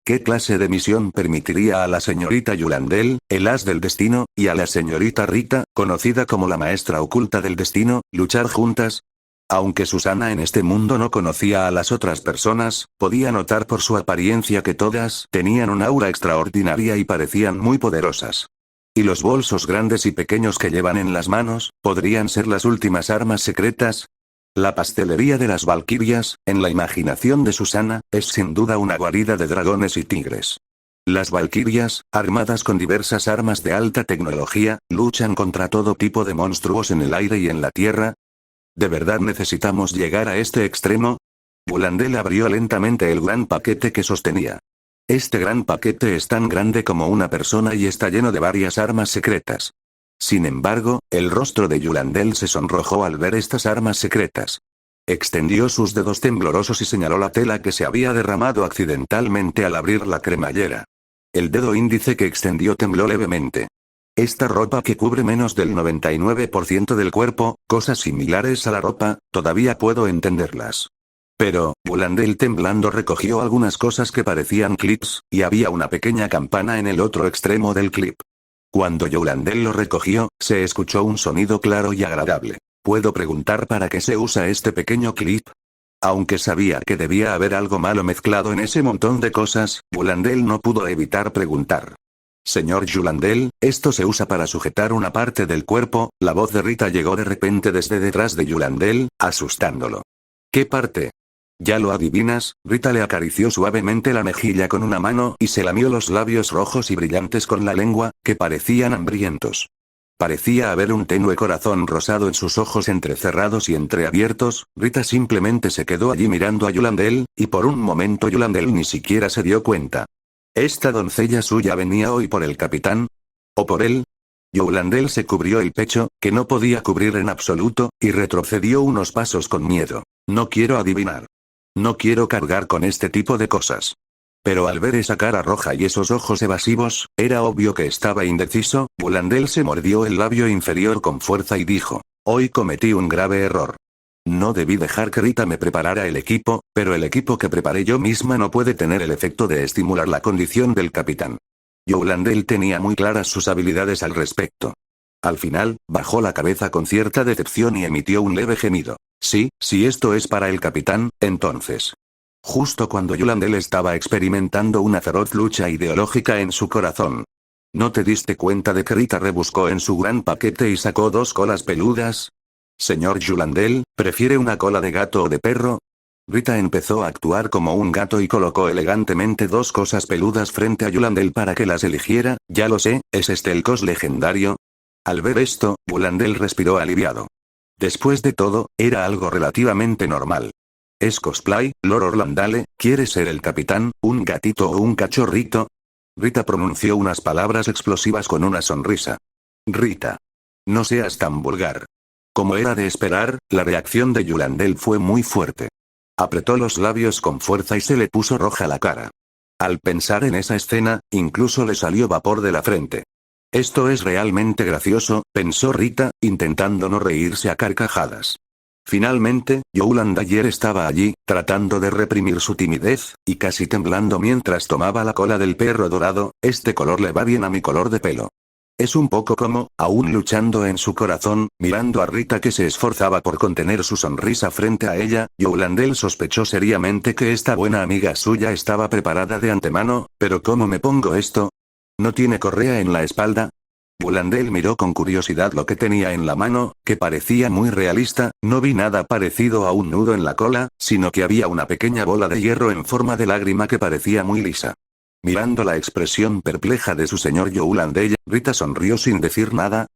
¿Qué clase de misión permitiría a la señorita Yulandel, el as del destino, y a la señorita Rita, conocida como la maestra oculta del destino, luchar juntas? Aunque Susana en este mundo no conocía a las otras personas, podía notar por su apariencia que todas tenían un aura extraordinaria y parecían muy poderosas. ¿Y los bolsos grandes y pequeños que llevan en las manos, podrían ser las últimas armas secretas? La pastelería de las valquirias, en la imaginación de Susana, es sin duda una guarida de dragones y tigres. Las valquirias, armadas con diversas armas de alta tecnología, luchan contra todo tipo de monstruos en el aire y en la tierra. ¿De verdad necesitamos llegar a este extremo? Yulandel abrió lentamente el gran paquete que sostenía. Este gran paquete es tan grande como una persona y está lleno de varias armas secretas. Sin embargo, el rostro de Yulandel se sonrojó al ver estas armas secretas. Extendió sus dedos temblorosos y señaló la tela que se había derramado accidentalmente al abrir la cremallera. El dedo índice que extendió tembló levemente. Esta ropa que cubre menos del 99% del cuerpo, cosas similares a la ropa, todavía puedo entenderlas. Pero, Yulandel temblando recogió algunas cosas que parecían clips, y había una pequeña campana en el otro extremo del clip. Cuando Yulandel lo recogió, se escuchó un sonido claro y agradable. ¿Puedo preguntar para qué se usa este pequeño clip? Aunque sabía que debía haber algo malo mezclado en ese montón de cosas, Yulandel no pudo evitar preguntar. Señor Yulandel, esto se usa para sujetar una parte del cuerpo. La voz de Rita llegó de repente desde detrás de Yulandel, asustándolo. ¿Qué parte? ¿Ya lo adivinas? Rita le acarició suavemente la mejilla con una mano y se lamió los labios rojos y brillantes con la lengua, que parecían hambrientos. Parecía haber un tenue corazón rosado en sus ojos entrecerrados y entreabiertos. Rita simplemente se quedó allí mirando a Yulandel, y por un momento Yulandel ni siquiera se dio cuenta. ¿Esta doncella suya venía hoy por el capitán? ¿O por él? Yulandel se cubrió el pecho, que no podía cubrir en absoluto, y retrocedió unos pasos con miedo. No quiero adivinar. No quiero cargar con este tipo de cosas. Pero al ver esa cara roja y esos ojos evasivos, era obvio que estaba indeciso. Yulandel se mordió el labio inferior con fuerza y dijo: hoy cometí un grave error. No debí dejar que Rita me preparara el equipo, pero el equipo que preparé yo misma no puede tener el efecto de estimular la condición del capitán. Yolanda tenía muy claras sus habilidades al respecto. Al final, bajó la cabeza con cierta decepción y emitió un leve gemido. Sí, si esto es para el capitán, entonces. Justo cuando Yolanda estaba experimentando una feroz lucha ideológica en su corazón. ¿No te diste cuenta de que Rita rebuscó en su gran paquete y sacó 2 colas peludas? Señor Yulandel, ¿prefiere una cola de gato o de perro? Rita empezó a actuar como un gato y colocó elegantemente 2 cosas peludas frente a Yulandel para que las eligiera. Ya lo sé, ¿es este el cos legendario? Al ver esto, Yulandel respiró aliviado. Después de todo, era algo relativamente normal. ¿Es cosplay, Lord Orlandale? ¿Quiere ser el capitán, un gatito o un cachorrito? Rita pronunció unas palabras explosivas con una sonrisa. Rita. No seas tan vulgar. Como era de esperar, la reacción de Yulandel fue muy fuerte. Apretó los labios con fuerza y se le puso roja la cara. Al pensar en esa escena, incluso le salió vapor de la frente. Esto es realmente gracioso, pensó Rita, intentando no reírse a carcajadas. Finalmente, Yolanda estaba allí, tratando de reprimir su timidez, y casi temblando mientras tomaba la cola del perro dorado. Este color le va bien a mi color de pelo. Es un poco como, aún luchando en su corazón, mirando a Rita que se esforzaba por contener su sonrisa frente a ella, Yolanda sospechó seriamente que esta buena amiga suya estaba preparada de antemano. ¿Pero cómo me pongo esto? ¿No tiene correa en la espalda? Yolanda miró con curiosidad lo que tenía en la mano, que parecía muy realista. No vi nada parecido a un nudo en la cola, sino que había una pequeña bola de hierro en forma de lágrima que parecía muy lisa. Mirando la expresión perpleja de su señor Yolanda, Rita sonrió sin decir nada.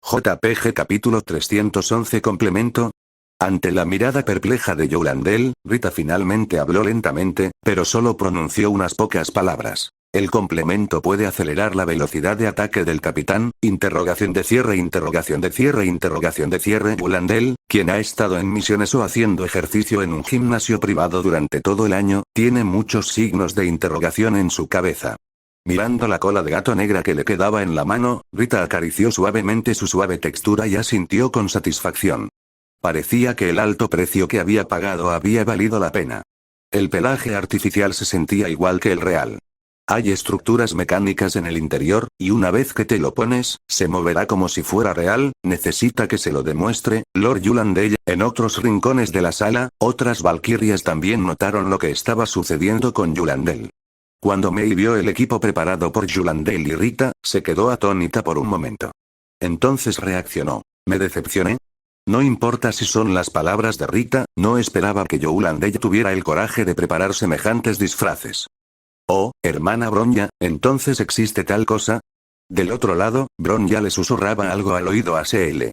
JPG capítulo 311 complemento. Ante la mirada perpleja de Yolanda, Rita finalmente habló lentamente, pero solo pronunció unas pocas palabras. El complemento puede acelerar la velocidad de ataque del capitán. Interrogación de cierre, interrogación de cierre, interrogación de cierre. Yolanda, quien ha estado en misiones o haciendo ejercicio en un gimnasio privado durante todo el año, tiene muchos signos de interrogación en su cabeza. Mirando la cola de gato negra que le quedaba en la mano, Rita acarició suavemente su suave textura y asintió con satisfacción. Parecía que el alto precio que había pagado había valido la pena. El pelaje artificial se sentía igual que el real. Hay estructuras mecánicas en el interior, y una vez que te lo pones, se moverá como si fuera real. Necesita que se lo demuestre, Lord Yolanda. En otros rincones de la sala, otras valquirias también notaron lo que estaba sucediendo con Yolanda. Cuando Mei vio el equipo preparado por Yolanda y Rita, se quedó atónita por un momento. Entonces reaccionó. ¿Me decepcioné? No importa si son las palabras de Rita, no esperaba que Yolanda tuviera el coraje de preparar semejantes disfraces. Oh, hermana Bronya, ¿entonces existe tal cosa? Del otro lado, Bronya le susurraba algo al oído a CL.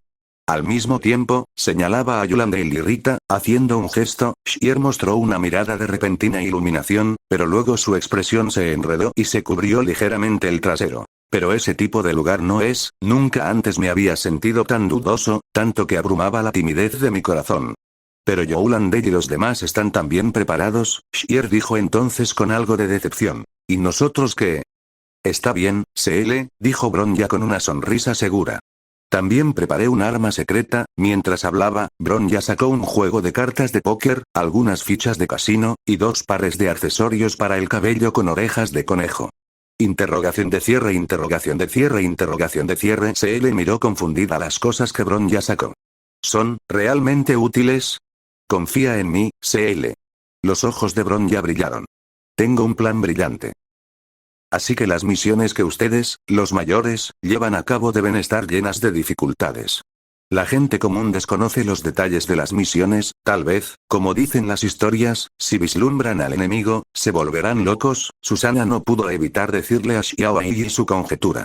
Al mismo tiempo, señalaba a Yolanda y Rita, haciendo un gesto. Xier mostró una mirada de repentina iluminación, pero luego su expresión se enredó y se cubrió ligeramente el trasero. Pero ese tipo de lugar no es, nunca antes me había sentido tan dudoso, tanto que abrumaba la timidez de mi corazón. Pero Yolanda y los demás están también preparados, Xier dijo entonces con algo de decepción. ¿Y nosotros qué? Está bien, CL, dijo Bronya con una sonrisa segura. También preparé un arma secreta. Mientras hablaba, Bronya sacó un juego de cartas de póker, algunas fichas de casino, y 2 pares de accesorios para el cabello con orejas de conejo. Interrogación de cierre, interrogación de cierre, interrogación de cierre. CL miró confundida las cosas que Bronya sacó. ¿Son realmente útiles? Confía en mí, CL. Los ojos de Bronya brillaron. Tengo un plan brillante. Así que las misiones que ustedes, los mayores, llevan a cabo deben estar llenas de dificultades. La gente común desconoce los detalles de las misiones. Tal vez, como dicen las historias, si vislumbran al enemigo, se volverán locos. Susana no pudo evitar decirle a Xiao Yi su conjetura.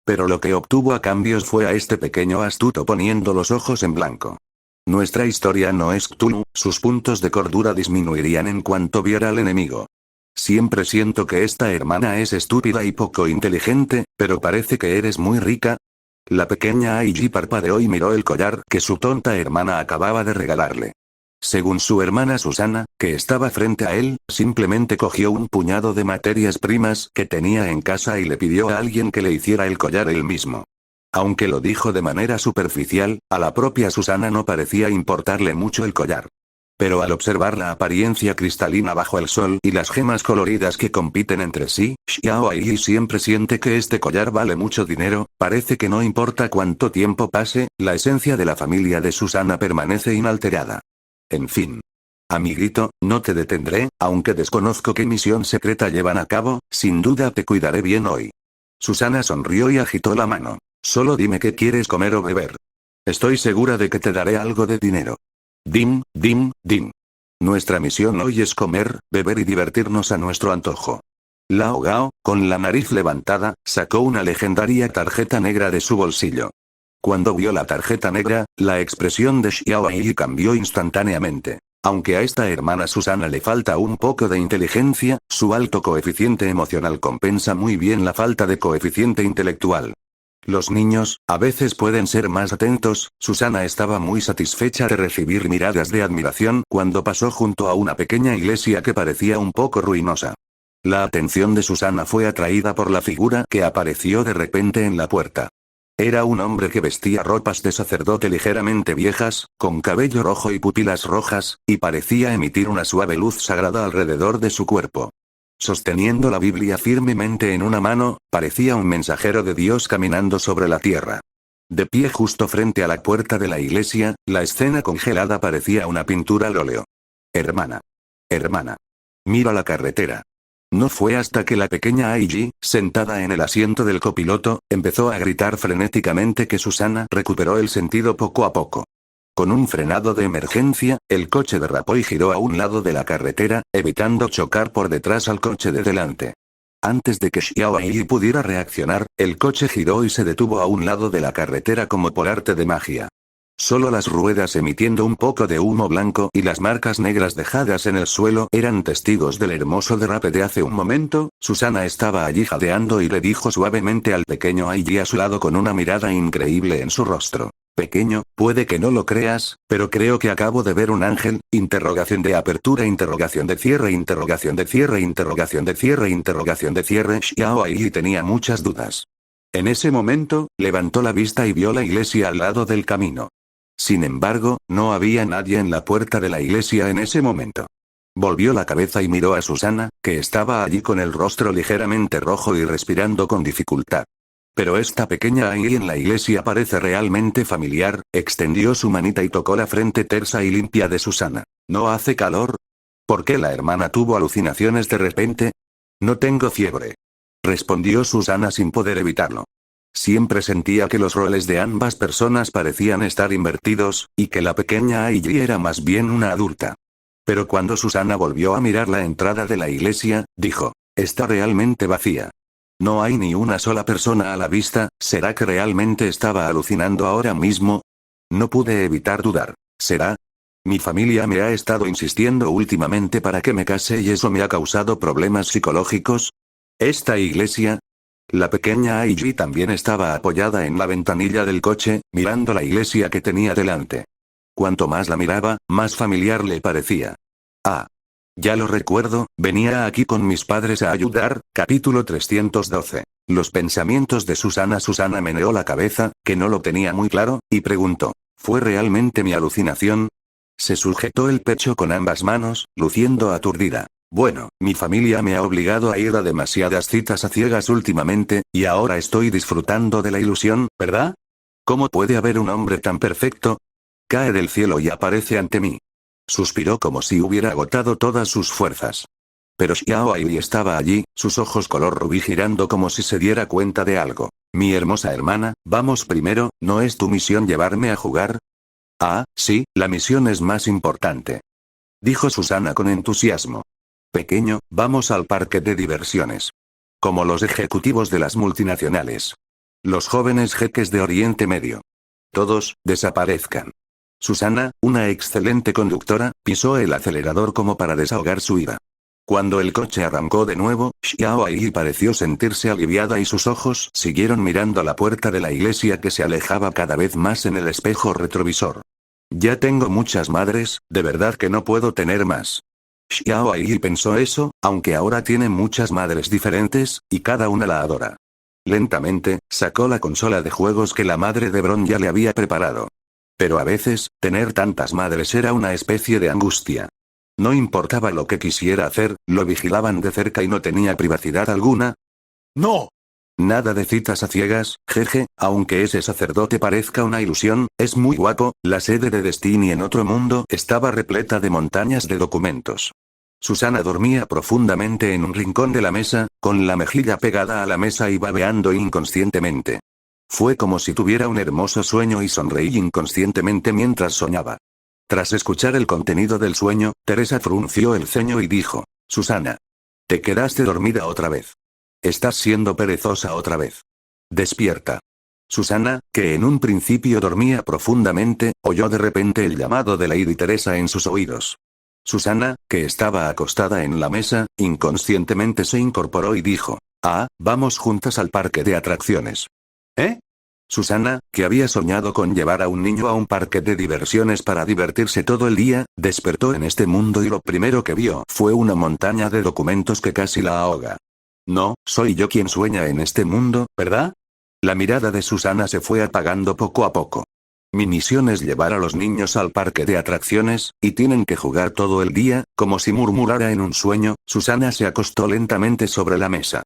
Pero lo que obtuvo a cambio fue a este pequeño astuto poniendo los ojos en blanco. Nuestra historia no es Cthulhu. Sus puntos de cordura disminuirían en cuanto viera al enemigo. Siempre siento que esta hermana es estúpida y poco inteligente, pero parece que eres muy rica. La pequeña Aiji parpadeó y miró el collar que su tonta hermana acababa de regalarle. Según su hermana Susana, que estaba frente a él, simplemente cogió un puñado de materias primas que tenía en casa y le pidió a alguien que le hiciera el collar él mismo. Aunque lo dijo de manera superficial, a la propia Susana no parecía importarle mucho el collar. Pero al observar la apariencia cristalina bajo el sol y las gemas coloridas que compiten entre sí, Xiao Ai siempre siente que este collar vale mucho dinero. Parece que no importa cuánto tiempo pase, la esencia de la familia de Susana permanece inalterada. En fin. Amiguito, no te detendré, aunque desconozco qué misión secreta llevan a cabo, sin duda te cuidaré bien hoy. Susana sonrió y agitó la mano. Solo dime qué quieres comer o beber. Estoy segura de que te daré algo de dinero. Dim, dim, dim. Nuestra misión hoy es comer, beber y divertirnos a nuestro antojo. Lao Gao, con la nariz levantada, sacó una legendaria tarjeta negra de su bolsillo. Cuando vio la tarjeta negra, la expresión de Xiao Ai cambió instantáneamente. Aunque a esta hermana Susana le falta un poco de inteligencia, su alto coeficiente emocional compensa muy bien la falta de coeficiente intelectual. Los niños, a veces pueden ser más atentos. Susana estaba muy satisfecha de recibir miradas de admiración cuando pasó junto a una pequeña iglesia que parecía un poco ruinosa. La atención de Susana fue atraída por la figura que apareció de repente en la puerta. Era un hombre que vestía ropas de sacerdote ligeramente viejas, con cabello rojo y pupilas rojas, y parecía emitir una suave luz sagrada alrededor de su cuerpo. Sosteniendo la Biblia firmemente en una mano, parecía un mensajero de Dios caminando sobre la tierra. De pie justo frente a la puerta de la iglesia, la escena congelada parecía una pintura al óleo. Hermana. Hermana. Mira la carretera. No fue hasta que la pequeña Aiji, sentada en el asiento del copiloto, empezó a gritar frenéticamente que Susana recuperó el sentido poco a poco. Con un frenado de emergencia, el coche derrapó y giró a un lado de la carretera, evitando chocar por detrás al coche de delante. Antes de que Xiao Ai pudiera reaccionar, el coche giró y se detuvo a un lado de la carretera como por arte de magia. Solo las ruedas emitiendo un poco de humo blanco y las marcas negras dejadas en el suelo eran testigos del hermoso derrape de hace un momento. Susana estaba allí jadeando y le dijo suavemente al pequeño Aiji a su lado con una mirada increíble en su rostro. Pequeño, puede que no lo creas, pero creo que acabo de ver un ángel. Interrogación de apertura, interrogación de cierre, interrogación de cierre, interrogación de cierre, interrogación de cierre. Xiao Ai tenía muchas dudas. En ese momento, levantó la vista y vio la iglesia al lado del camino. Sin embargo, no había nadie en la puerta de la iglesia en ese momento. Volvió la cabeza y miró a Susana, que estaba allí con el rostro ligeramente rojo y respirando con dificultad. Pero esta pequeña Ai en la iglesia parece realmente familiar. Extendió su manita y tocó la frente tersa y limpia de Susana. ¿No hace calor? ¿Por qué la hermana tuvo alucinaciones de repente? No tengo fiebre. Respondió Susana sin poder evitarlo. Siempre sentía que los roles de ambas personas parecían estar invertidos, y que la pequeña Aiji era más bien una adulta. Pero cuando Susana volvió a mirar la entrada de la iglesia, dijo, está realmente vacía. No hay ni una sola persona a la vista. ¿Será que realmente estaba alucinando ahora mismo? No pude evitar dudar. ¿Será? Mi familia me ha estado insistiendo últimamente para que me case y eso me ha causado problemas psicológicos. ¿Esta iglesia? La pequeña Aiji también estaba apoyada en la ventanilla del coche, mirando la iglesia que tenía delante. Cuanto más la miraba, más familiar le parecía. Ah. Ya lo recuerdo, venía aquí con mis padres a ayudar. Capítulo 312. Los pensamientos de Susana. Susana meneó la cabeza, que no lo tenía muy claro, y preguntó, ¿fue realmente mi alucinación? Se sujetó el pecho con ambas manos, luciendo aturdida. Bueno, mi familia me ha obligado a ir a demasiadas citas a ciegas últimamente, y ahora estoy disfrutando de la ilusión, ¿verdad? ¿Cómo puede haber un hombre tan perfecto? Cae del cielo y aparece ante mí. Suspiró como si hubiera agotado todas sus fuerzas. Pero Xiao Ai estaba allí, sus ojos color rubí girando como si se diera cuenta de algo. Mi hermosa hermana, vamos primero, ¿no es tu misión llevarme a jugar? Ah, sí, la misión es más importante. Dijo Susana con entusiasmo. Pequeño, vamos al parque de diversiones. Como los ejecutivos de las multinacionales. Los jóvenes jeques de Oriente Medio. Todos, desaparezcan. Susana, una excelente conductora, pisó el acelerador como para desahogar su ira. Cuando el coche arrancó de nuevo, Xiao Ai pareció sentirse aliviada y sus ojos siguieron mirando la puerta de la iglesia que se alejaba cada vez más en el espejo retrovisor. Ya tengo muchas madres, de verdad que no puedo tener más. Xiao Ai pensó eso, aunque ahora tiene muchas madres diferentes, y cada una la adora. Lentamente, sacó la consola de juegos que la madre de Bron ya le había preparado. Pero a veces, tener tantas madres era una especie de angustia. No importaba lo que quisiera hacer, lo vigilaban de cerca y no tenía privacidad alguna. ¡No! Nada de citas a ciegas, jeje, aunque ese sacerdote parezca una ilusión, es muy guapo. La sede de Destiny en otro mundo estaba repleta de montañas de documentos. Susana dormía profundamente en un rincón de la mesa, con la mejilla pegada a la mesa y babeando inconscientemente. Fue como si tuviera un hermoso sueño y sonreí inconscientemente mientras soñaba. Tras escuchar el contenido del sueño, Teresa frunció el ceño y dijo: Susana. Te quedaste dormida otra vez. Estás siendo perezosa otra vez. Despierta. Susana, que en un principio dormía profundamente, oyó de repente el llamado de Lady Teresa en sus oídos. Susana, que estaba acostada en la mesa, inconscientemente se incorporó y dijo: Ah, vamos juntas al parque de atracciones. ¿Eh? Susana, que había soñado con llevar a un niño a un parque de diversiones para divertirse todo el día, despertó en este mundo y lo primero que vio fue una montaña de documentos que casi la ahoga. No, soy yo quien sueña en este mundo, ¿verdad? La mirada de Susana se fue apagando poco a poco. Mi misión es llevar a los niños al parque de atracciones, y tienen que jugar todo el día, como si murmurara en un sueño. Susana se acostó lentamente sobre la mesa.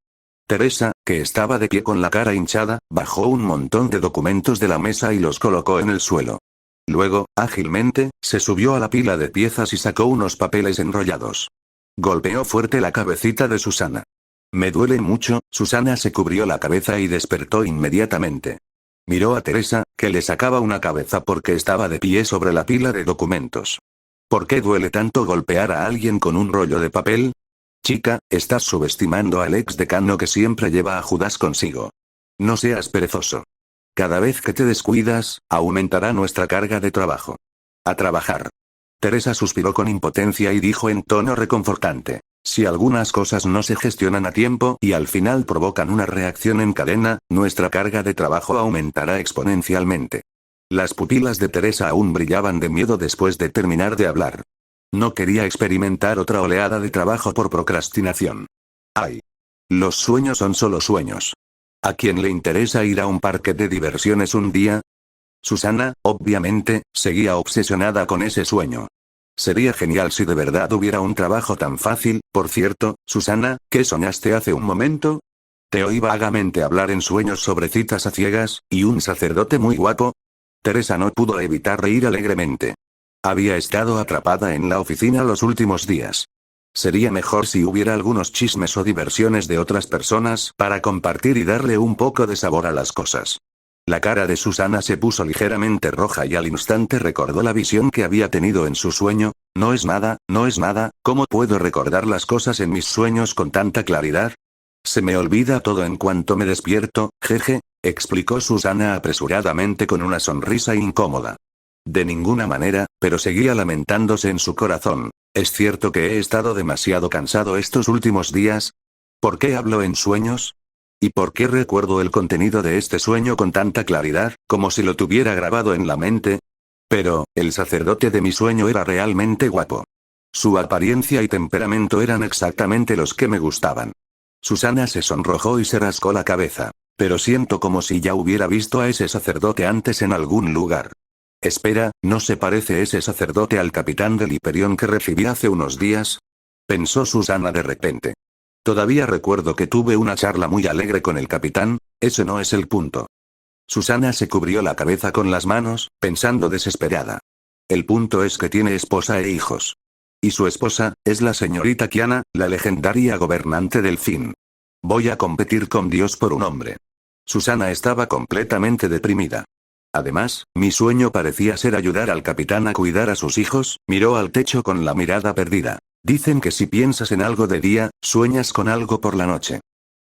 Teresa, que estaba de pie con la cara hinchada, bajó un montón de documentos de la mesa y los colocó en el suelo. Luego, ágilmente, se subió a la pila de piezas y sacó unos papeles enrollados. Golpeó fuerte la cabecita de Susana. Me duele mucho. Susana se cubrió la cabeza y despertó inmediatamente. Miró a Teresa, que le sacaba una cabeza porque estaba de pie sobre la pila de documentos. ¿Por qué duele tanto golpear a alguien con un rollo de papel? Chica, estás subestimando al ex decano que siempre lleva a Judas consigo. No seas perezoso. Cada vez que te descuidas, aumentará nuestra carga de trabajo. A trabajar. Teresa suspiró con impotencia y dijo en tono reconfortante: si algunas cosas no se gestionan a tiempo y al final provocan una reacción en cadena, nuestra carga de trabajo aumentará exponencialmente. Las pupilas de Teresa aún brillaban de miedo después de terminar de hablar. No quería experimentar otra oleada de trabajo por procrastinación. ¡Ay! Los sueños son solo sueños. ¿A quién le interesa ir a un parque de diversiones un día? Susana, obviamente, seguía obsesionada con ese sueño. Sería genial si de verdad hubiera un trabajo tan fácil. Por cierto, Susana, ¿qué soñaste hace un momento? Te oí vagamente hablar en sueños sobre citas a ciegas, y un sacerdote muy guapo. Teresa no pudo evitar reír alegremente. Había estado atrapada en la oficina los últimos días. Sería mejor si hubiera algunos chismes o diversiones de otras personas para compartir y darle un poco de sabor a las cosas. La cara de Susana se puso ligeramente roja y al instante recordó la visión que había tenido en su sueño. No es nada, no es nada. ¿Cómo puedo recordar las cosas en mis sueños con tanta claridad? Se me olvida todo en cuanto me despierto, jeje, explicó Susana apresuradamente con una sonrisa incómoda. De ninguna manera, pero seguía lamentándose en su corazón. ¿Es cierto que he estado demasiado cansado estos últimos días? ¿Por qué hablo en sueños? ¿Y por qué recuerdo el contenido de este sueño con tanta claridad, como si lo tuviera grabado en la mente? Pero, el sacerdote de mi sueño era realmente guapo. Su apariencia y temperamento eran exactamente los que me gustaban. Susana se sonrojó y se rascó la cabeza. Pero siento como si ya hubiera visto a ese sacerdote antes en algún lugar. Espera, ¿no se parece ese sacerdote al capitán del Hyperion que recibí hace unos días? Pensó Susana de repente. Todavía recuerdo que tuve una charla muy alegre con el capitán. Ese no es el punto. Susana se cubrió la cabeza con las manos, pensando desesperada. El punto es que tiene esposa e hijos. Y su esposa, es la señorita Kiana, la legendaria gobernante del fin. Voy a competir con Dios por un hombre. Susana estaba completamente deprimida. Además, mi sueño parecía ser ayudar al capitán a cuidar a sus hijos. Miró al techo con la mirada perdida. Dicen que si piensas en algo de día, sueñas con algo por la noche.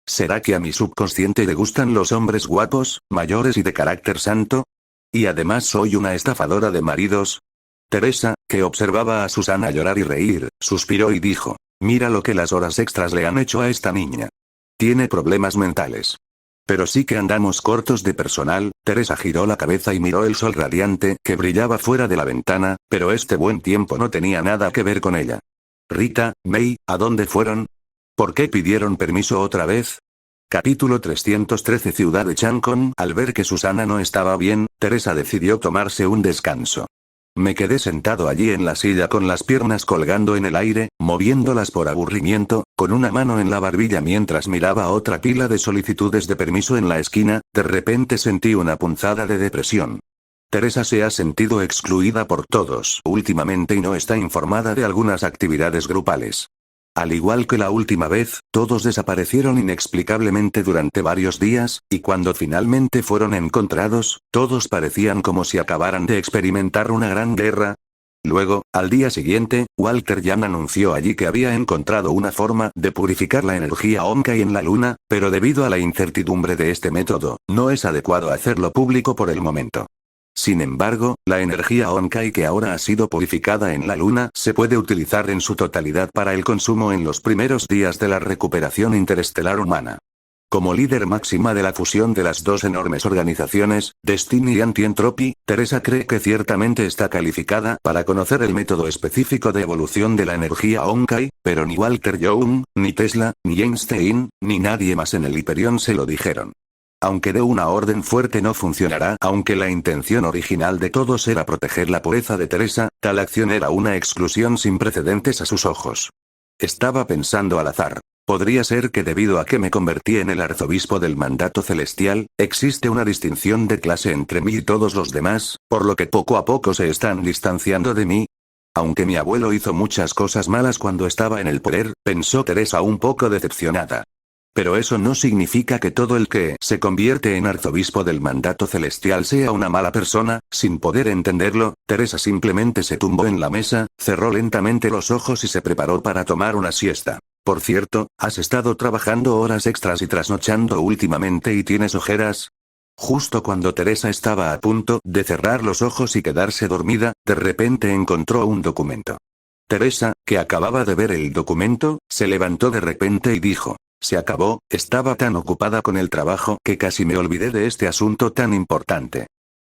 ¿Será que a mi subconsciente le gustan los hombres guapos, mayores y de carácter santo? ¿Y además soy una estafadora de maridos? Teresa, que observaba a Susana llorar y reír, suspiró y dijo: mira lo que las horas extras le han hecho a esta niña. Tiene problemas mentales. Pero sí que andamos cortos de personal. Teresa giró la cabeza y miró el sol radiante que brillaba fuera de la ventana, pero este buen tiempo no tenía nada que ver con ella. Rita, May, ¿a dónde fueron? ¿Por qué pidieron permiso otra vez? Capítulo 313 Ciudad de Chancon. Al ver que Susana no estaba bien, Teresa decidió tomarse un descanso. Me quedé sentado allí en la silla con las piernas colgando en el aire, moviéndolas por aburrimiento, con una mano en la barbilla mientras miraba otra pila de solicitudes de permiso en la esquina. De repente sentí una punzada de depresión. Teresa se ha sentido excluida por todos últimamente y no está informada de algunas actividades grupales. Al igual que la última vez, todos desaparecieron inexplicablemente durante varios días, y cuando finalmente fueron encontrados, todos parecían como si acabaran de experimentar una gran guerra. Luego, al día siguiente, Walter Yan anunció allí que había encontrado una forma de purificar la energía Honkai en la luna, pero debido a la incertidumbre de este método, no es adecuado hacerlo público por el momento. Sin embargo, la energía Honkai que ahora ha sido purificada en la luna se puede utilizar en su totalidad para el consumo en los primeros días de la recuperación interestelar humana. Como líder máxima de la fusión de las dos enormes organizaciones, Destiny y Anti-Entropy, Teresa cree que ciertamente está calificada para conocer el método específico de evolución de la energía Honkai, pero ni Walter Young, ni Tesla, ni Einstein, ni nadie más en el Hyperion se lo dijeron. Aunque de una orden fuerte no funcionará, aunque la intención original de todos era proteger la pureza de Teresa, tal acción era una exclusión sin precedentes a sus ojos. Estaba pensando al azar. Podría ser que debido a que me convertí en el arzobispo del mandato celestial, existe una distinción de clase entre mí y todos los demás, por lo que poco a poco se están distanciando de mí. Aunque mi abuelo hizo muchas cosas malas cuando estaba en el poder, pensó Teresa un poco decepcionada. Pero eso no significa que todo el que se convierte en arzobispo del mandato celestial sea una mala persona. Sin poder entenderlo, Teresa simplemente se tumbó en la mesa, cerró lentamente los ojos y se preparó para tomar una siesta. Por cierto, ¿has estado trabajando horas extras y trasnochando últimamente y tienes ojeras? Justo cuando Teresa estaba a punto de cerrar los ojos y quedarse dormida, de repente encontró un documento. Teresa, que acababa de ver el documento, se levantó de repente y dijo: se acabó, estaba tan ocupada con el trabajo que casi me olvidé de este asunto tan importante.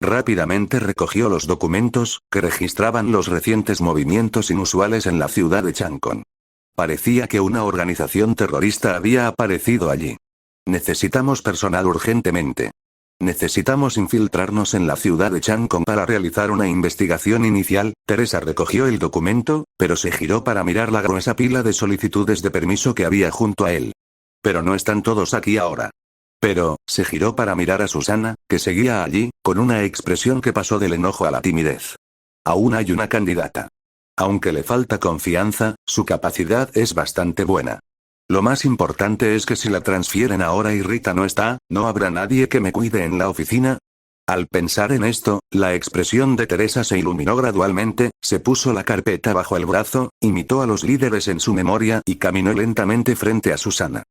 Rápidamente recogió los documentos, que registraban los recientes movimientos inusuales en la ciudad de Chancon. Parecía que una organización terrorista había aparecido allí. Necesitamos personal urgentemente. Necesitamos infiltrarnos en la ciudad de Chancon para realizar una investigación inicial. Teresa recogió el documento, pero se giró para mirar la gruesa pila de solicitudes de permiso que había junto a él. Pero no están todos aquí ahora. Pero, se giró para mirar a Susana, que seguía allí, con una expresión que pasó del enojo a la timidez. Aún hay una candidata. Aunque le falta confianza, su capacidad es bastante buena. Lo más importante es que si la transfieren ahora y Rita no está, ¿no habrá nadie que me cuide en la oficina? Al pensar en esto, la expresión de Teresa se iluminó gradualmente, se puso la carpeta bajo el brazo, imitó a los líderes en su memoria y caminó lentamente frente a Susana.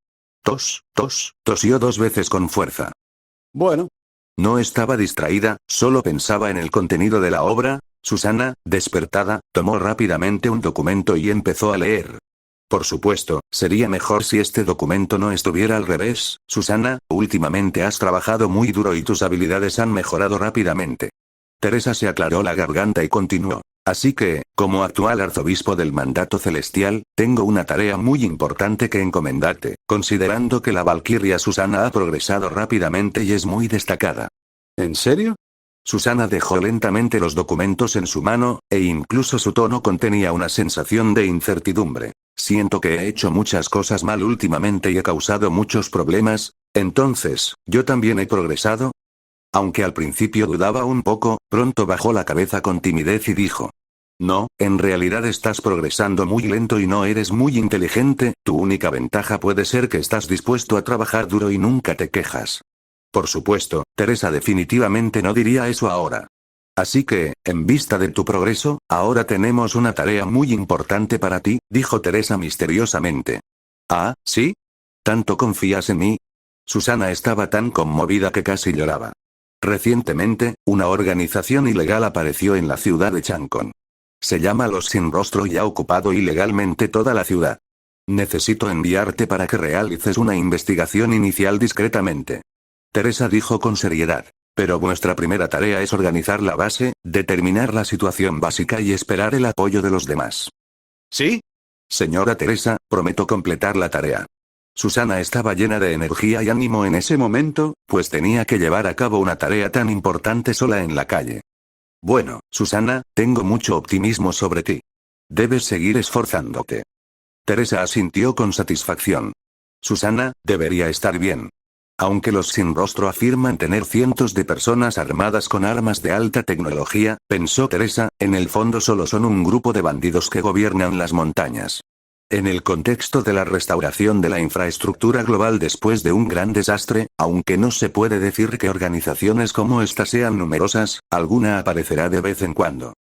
Tosió 2 veces con fuerza. Bueno. No estaba distraída, solo pensaba en el contenido de la obra. Susana, despertada, tomó rápidamente un documento y empezó a leer. Por supuesto, sería mejor si este documento no estuviera al revés. Susana, últimamente has trabajado muy duro y tus habilidades han mejorado rápidamente. Teresa se aclaró la garganta y continuó. Así que, como actual arzobispo del mandato celestial, tengo una tarea muy importante que encomendarte, considerando que la valquiria Susana ha progresado rápidamente y es muy destacada. ¿En serio? Susana dejó lentamente los documentos en su mano, e incluso su tono contenía una sensación de incertidumbre. Siento que he hecho muchas cosas mal últimamente y he causado muchos problemas. Entonces, ¿yo también he progresado? Aunque al principio dudaba un poco, pronto bajó la cabeza con timidez y dijo: no, en realidad estás progresando muy lento y no eres muy inteligente. Tu única ventaja puede ser que estás dispuesto a trabajar duro y nunca te quejas. Por supuesto, Teresa definitivamente no diría eso ahora. Así que, en vista de tu progreso, ahora tenemos una tarea muy importante para ti, dijo Teresa misteriosamente. ¿Ah, sí? ¿Tanto confías en mí? Susana estaba tan conmovida que casi lloraba. Recientemente, una organización ilegal apareció en la ciudad de Chancon. Se llama Los Sin Rostro y ha ocupado ilegalmente toda la ciudad. Necesito enviarte para que realices una investigación inicial discretamente. Teresa dijo con seriedad. Pero vuestra primera tarea es organizar la base, determinar la situación básica y esperar el apoyo de los demás. ¿Sí? Señora Teresa, prometo completar la tarea. Susana estaba llena de energía y ánimo en ese momento, pues tenía que llevar a cabo una tarea tan importante sola en la calle. Bueno, Susana, tengo mucho optimismo sobre ti. Debes seguir esforzándote. Teresa asintió con satisfacción. Susana, debería estar bien. Aunque los sin rostro afirman tener cientos de personas armadas con armas de alta tecnología, pensó Teresa, en el fondo solo son un grupo de bandidos que gobiernan las montañas. En el contexto de la restauración de la infraestructura global después de un gran desastre, aunque no se puede decir que organizaciones como esta sean numerosas, alguna aparecerá de vez en cuando.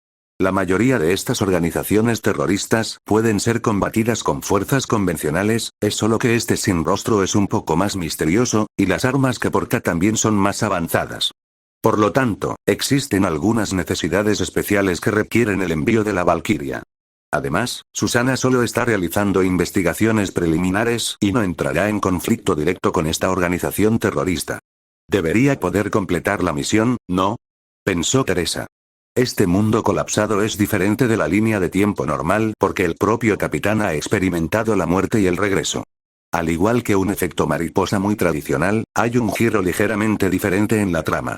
La mayoría de estas organizaciones terroristas pueden ser combatidas con fuerzas convencionales, es solo que este sin rostro es un poco más misterioso, y las armas que porta también son más avanzadas. Por lo tanto, existen algunas necesidades especiales que requieren el envío de la Valquiria. Además, Susana solo está realizando investigaciones preliminares y no entrará en conflicto directo con esta organización terrorista. Debería poder completar la misión, ¿no? Pensó Teresa. Este mundo colapsado es diferente de la línea de tiempo normal porque el propio capitán ha experimentado la muerte y el regreso. Al igual que un efecto mariposa muy tradicional, hay un giro ligeramente diferente en la trama.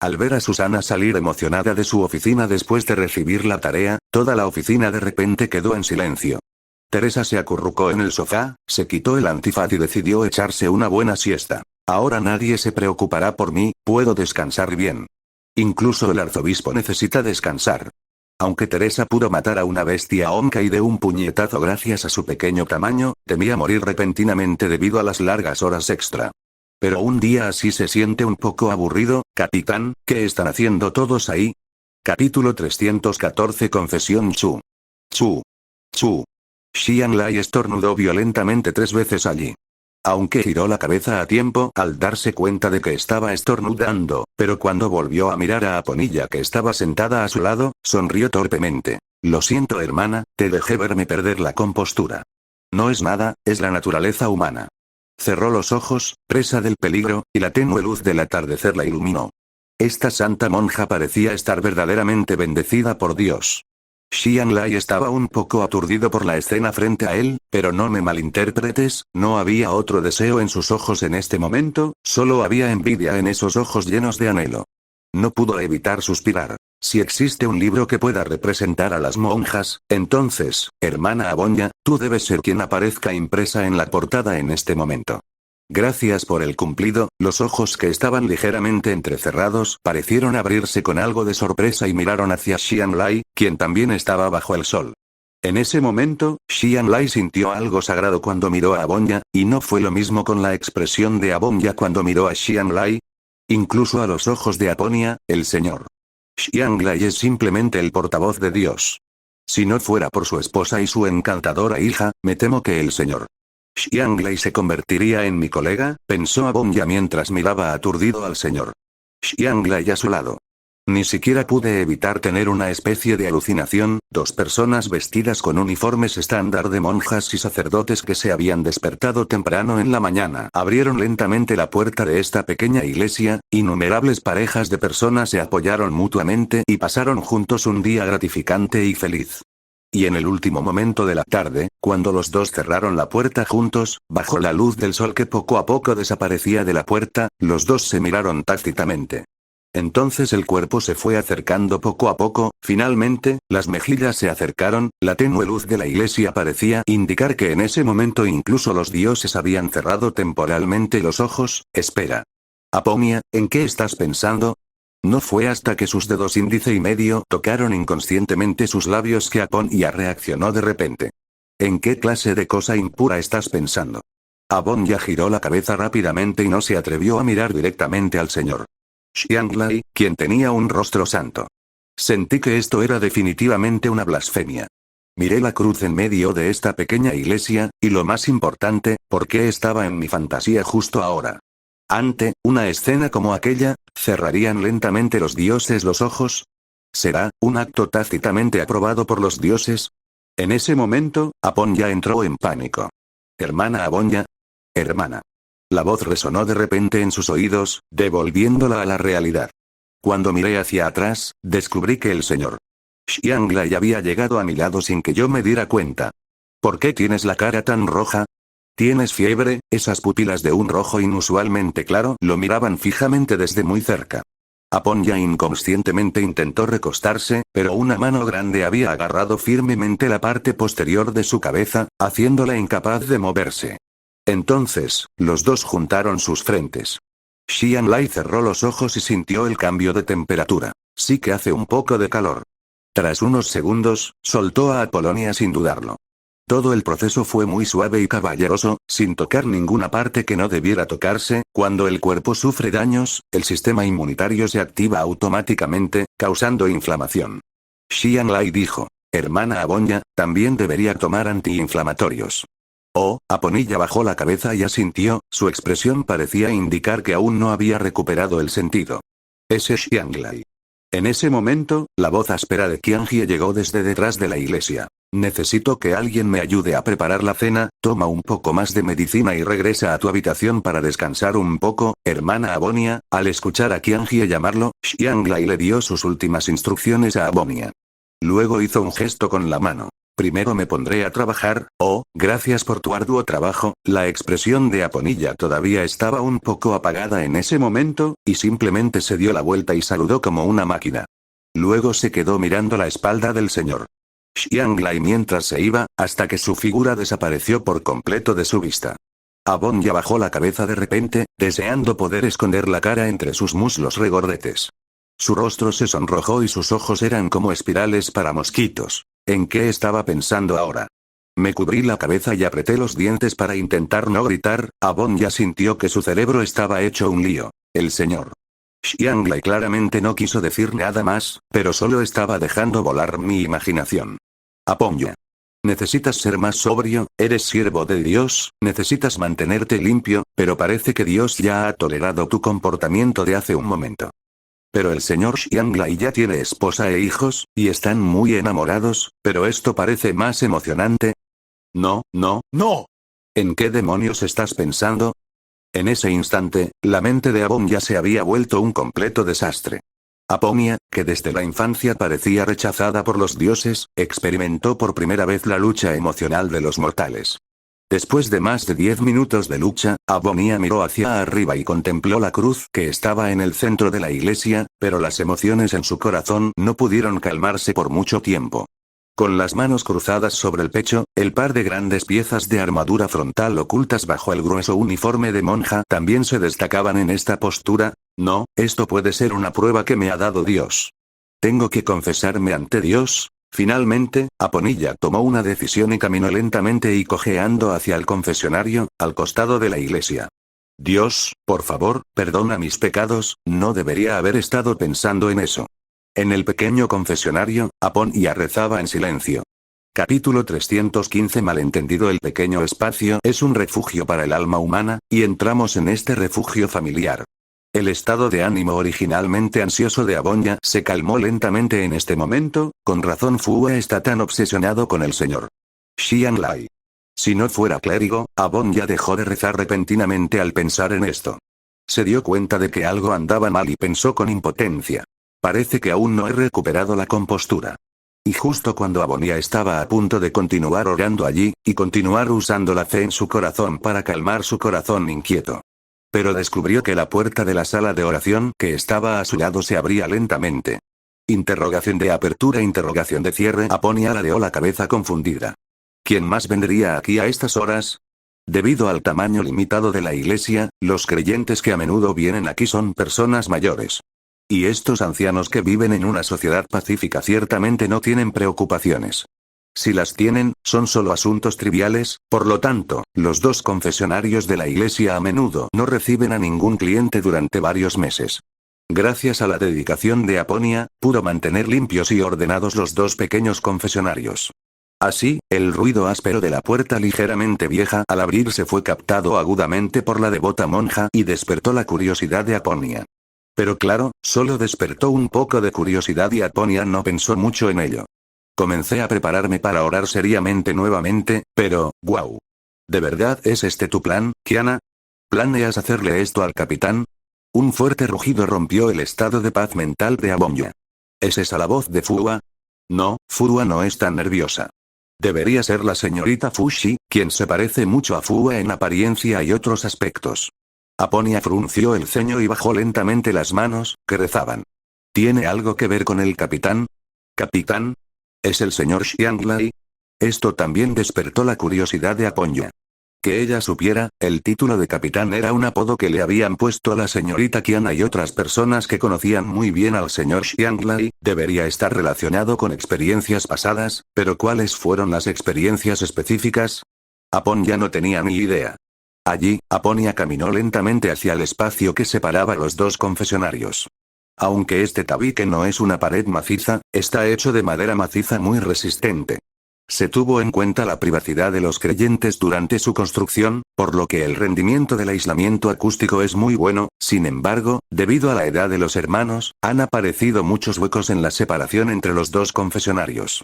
Al ver a Susana salir emocionada de su oficina después de recibir la tarea, toda la oficina de repente quedó en silencio. Teresa se acurrucó en el sofá, se quitó el antifaz y decidió echarse una buena siesta. Ahora nadie se preocupará por mí, puedo descansar bien. Incluso el arzobispo necesita descansar. Aunque Teresa pudo matar a una bestia onca y de un puñetazo gracias a su pequeño tamaño, temía morir repentinamente debido a las largas horas extra. Pero un día así se siente un poco aburrido, capitán, ¿qué están haciendo todos ahí? Capítulo 314 Confesión Chu. Chu. Chu. Xian Lai estornudó violentamente 3 veces allí. Aunque giró la cabeza a tiempo al darse cuenta de que estaba estornudando, pero cuando volvió a mirar a Aponilla que estaba sentada a su lado, sonrió torpemente. Lo siento hermana, te dejé verme perder la compostura. No es nada, es la naturaleza humana. Cerró los ojos, presa del peligro, y la tenue luz del atardecer la iluminó. Esta santa monja parecía estar verdaderamente bendecida por Dios. Xian Lai estaba un poco aturdido por la escena frente a él, pero no me malinterpretes, no había otro deseo en sus ojos en este momento, solo había envidia en esos ojos llenos de anhelo. No pudo evitar suspirar. Si existe un libro que pueda representar a las monjas, entonces, hermana Abonya, tú debes ser quien aparezca impresa en la portada en este momento. Gracias por el cumplido, los ojos que estaban ligeramente entrecerrados parecieron abrirse con algo de sorpresa y miraron hacia Xian Lai, quien también estaba bajo el sol. En ese momento, Xian Lai sintió algo sagrado cuando miró a Abonya, y no fue lo mismo con la expresión de Abonya cuando miró a Xian Lai. Incluso a los ojos de Aponia, el señor Xian Lai es simplemente el portavoz de Dios. Si no fuera por su esposa y su encantadora hija, me temo que el señor Xian Lai se convertiría en mi colega, pensó Abonya mientras miraba aturdido al señor Xian Lai a su lado. Ni siquiera pude evitar tener una especie de alucinación, 2 personas vestidas con uniformes estándar de monjas y sacerdotes que se habían despertado temprano en la mañana. Abrieron lentamente la puerta de esta pequeña iglesia, innumerables parejas de personas se apoyaron mutuamente y pasaron juntos un día gratificante y feliz. Y en el último momento de la tarde, cuando los dos cerraron la puerta juntos, bajo la luz del sol que poco a poco desaparecía de la puerta, los dos se miraron tácitamente. Entonces el cuerpo se fue acercando poco a poco, finalmente, las mejillas se acercaron, la tenue luz de la iglesia parecía indicar que en ese momento incluso los dioses habían cerrado temporalmente los ojos. Espera. Aponia, ¿en qué estás pensando? No fue hasta que sus dedos índice y medio tocaron inconscientemente sus labios que Aponia reaccionó de repente. ¿En qué clase de cosa impura estás pensando? Abonya giró la cabeza rápidamente y no se atrevió a mirar directamente al señor Xian Lai, quien tenía un rostro santo. Sentí que esto era definitivamente una blasfemia. Miré la cruz en medio de esta pequeña iglesia, y lo más importante, ¿por qué estaba en mi fantasía justo ahora? Ante una escena como aquella, ¿cerrarían lentamente los dioses los ojos? ¿Será un acto tácitamente aprobado por los dioses? En ese momento, Aponya entró en pánico. Hermana Abonya. Hermana. La voz resonó de repente en sus oídos, devolviéndola a la realidad. Cuando miré hacia atrás, descubrí que el señor Xian Lai había llegado a mi lado sin que yo me diera cuenta. ¿Por qué tienes la cara tan roja? ¿Tienes fiebre? Esas pupilas de un rojo inusualmente claro lo miraban fijamente desde muy cerca. Aponya inconscientemente intentó recostarse, pero una mano grande había agarrado firmemente la parte posterior de su cabeza, haciéndola incapaz de moverse. Entonces, los dos juntaron sus frentes. Xian Lai cerró los ojos y sintió el cambio de temperatura. Sí que hace un poco de calor. Tras unos segundos, soltó a Apolonia sin dudarlo. Todo el proceso fue muy suave y caballeroso, sin tocar ninguna parte que no debiera tocarse. Cuando el cuerpo sufre daños, el sistema inmunitario se activa automáticamente, causando inflamación. Xian Lai dijo: hermana Abonya, también debería tomar antiinflamatorios. Oh, Aponilla bajó la cabeza y asintió, su expresión parecía indicar que aún no había recuperado el sentido. Ese Xian Lai. En ese momento, la voz áspera de Qianjie llegó desde detrás de la iglesia. Necesito que alguien me ayude a preparar la cena, toma un poco más de medicina y regresa a tu habitación para descansar un poco, hermana Abonia. Al escuchar a Qianjie llamarlo, Xian Lai le dio sus últimas instrucciones a Abonia. Luego hizo un gesto con la mano. Primero me pondré a trabajar. Oh, gracias por tu arduo trabajo. La expresión de Aponilla todavía estaba un poco apagada en ese momento, y simplemente se dio la vuelta y saludó como una máquina. Luego se quedó mirando la espalda del señor Xian Lai mientras se iba, hasta que su figura desapareció por completo de su vista. Abonya bajó la cabeza de repente, deseando poder esconder la cara entre sus muslos regordetes. Su rostro se sonrojó y sus ojos eran como espirales para mosquitos. ¿En qué estaba pensando ahora? Me cubrí la cabeza y apreté los dientes para intentar no gritar. Abonya sintió que su cerebro estaba hecho un lío. El señor Xian Lai claramente no quiso decir nada más, pero solo estaba dejando volar mi imaginación. Abonya. Necesitas ser más sobrio, eres siervo de Dios, necesitas mantenerte limpio, pero parece que Dios ya ha tolerado tu comportamiento de hace un momento. Pero el señor Xian Lai ya tiene esposa e hijos, y están muy enamorados, pero esto parece más emocionante. No, no, no. ¿En qué demonios estás pensando? En ese instante, la mente de Abonya se había vuelto un completo desastre. Aponia, que desde la infancia parecía rechazada por los dioses, experimentó por primera vez la lucha emocional de los mortales. Después de más de 10 minutos de lucha, Abonia miró hacia arriba y contempló la cruz que estaba en el centro de la iglesia, pero las emociones en su corazón no pudieron calmarse por mucho tiempo. Con las manos cruzadas sobre el pecho, el par de grandes piezas de armadura frontal ocultas bajo el grueso uniforme de monja también se destacaban en esta postura. No, esto puede ser una prueba que me ha dado Dios. Tengo que confesarme ante Dios. Finalmente, Aponilla tomó una decisión y caminó lentamente y cojeando hacia el confesionario, al costado de la iglesia. Dios, por favor, perdona mis pecados, no debería haber estado pensando en eso. En el pequeño confesionario, Aponilla rezaba en silencio. Capítulo 315 Malentendido. El pequeño espacio es un refugio para el alma humana, y entramos en este refugio familiar. El estado de ánimo originalmente ansioso de Abonya se calmó lentamente en este momento. Con razón Fua está tan obsesionado con el señor Xian Lai. Si no fuera clérigo, Abonya dejó de rezar repentinamente al pensar en esto. Se dio cuenta de que algo andaba mal y pensó con impotencia. Parece que aún no he recuperado la compostura. Y justo cuando Abonya estaba a punto de continuar orando allí, y continuar usando la fe en su corazón para calmar su corazón inquieto. Pero descubrió que la puerta de la sala de oración que estaba a su lado se abría lentamente. Interrogación de apertura, interrogación de cierre. Aponia ladeó la cabeza confundida. ¿Quién más vendría aquí a estas horas? Debido al tamaño limitado de la iglesia, los creyentes que a menudo vienen aquí son personas mayores. Y estos ancianos que viven en una sociedad pacífica ciertamente no tienen preocupaciones. Si las tienen, son solo asuntos triviales. Por lo tanto, los dos confesionarios de la iglesia a menudo no reciben a ningún cliente durante varios meses. Gracias a la dedicación de Aponia, pudo mantener limpios y ordenados los dos pequeños confesionarios. Así, el ruido áspero de la puerta ligeramente vieja al abrirse fue captado agudamente por la devota monja y despertó la curiosidad de Aponia. Pero claro, solo despertó un poco de curiosidad y Aponia no pensó mucho en ello. Comencé a prepararme para orar seriamente nuevamente, pero, ¡guau! ¿De verdad es este tu plan, Kiana? ¿Planeas hacerle esto al capitán? Un fuerte rugido rompió el estado de paz mental de Abonya. ¿Es esa la voz de Fua? No, Fua no es tan nerviosa. Debería ser la señorita Fushi, quien se parece mucho a Fua en apariencia y otros aspectos. Aponia frunció el ceño y bajó lentamente las manos, que rezaban. ¿Tiene algo que ver con el capitán? ¿Capitán? ¿Es el señor Xianglai? Esto también despertó la curiosidad de Aponya. Que ella supiera, el título de capitán era un apodo que le habían puesto a la señorita Kiana y otras personas que conocían muy bien al señor Xianglai, debería estar relacionado con experiencias pasadas, pero ¿cuáles fueron las experiencias específicas? Aponya no tenía ni idea. Allí, Aponya caminó lentamente hacia el espacio que separaba los dos confesionarios. Aunque este tabique no es una pared maciza, está hecho de madera maciza muy resistente. Se tuvo en cuenta la privacidad de los creyentes durante su construcción, por lo que el rendimiento del aislamiento acústico es muy bueno. Sin embargo, debido a la edad de los hermanos, han aparecido muchos huecos en la separación entre los dos confesionarios.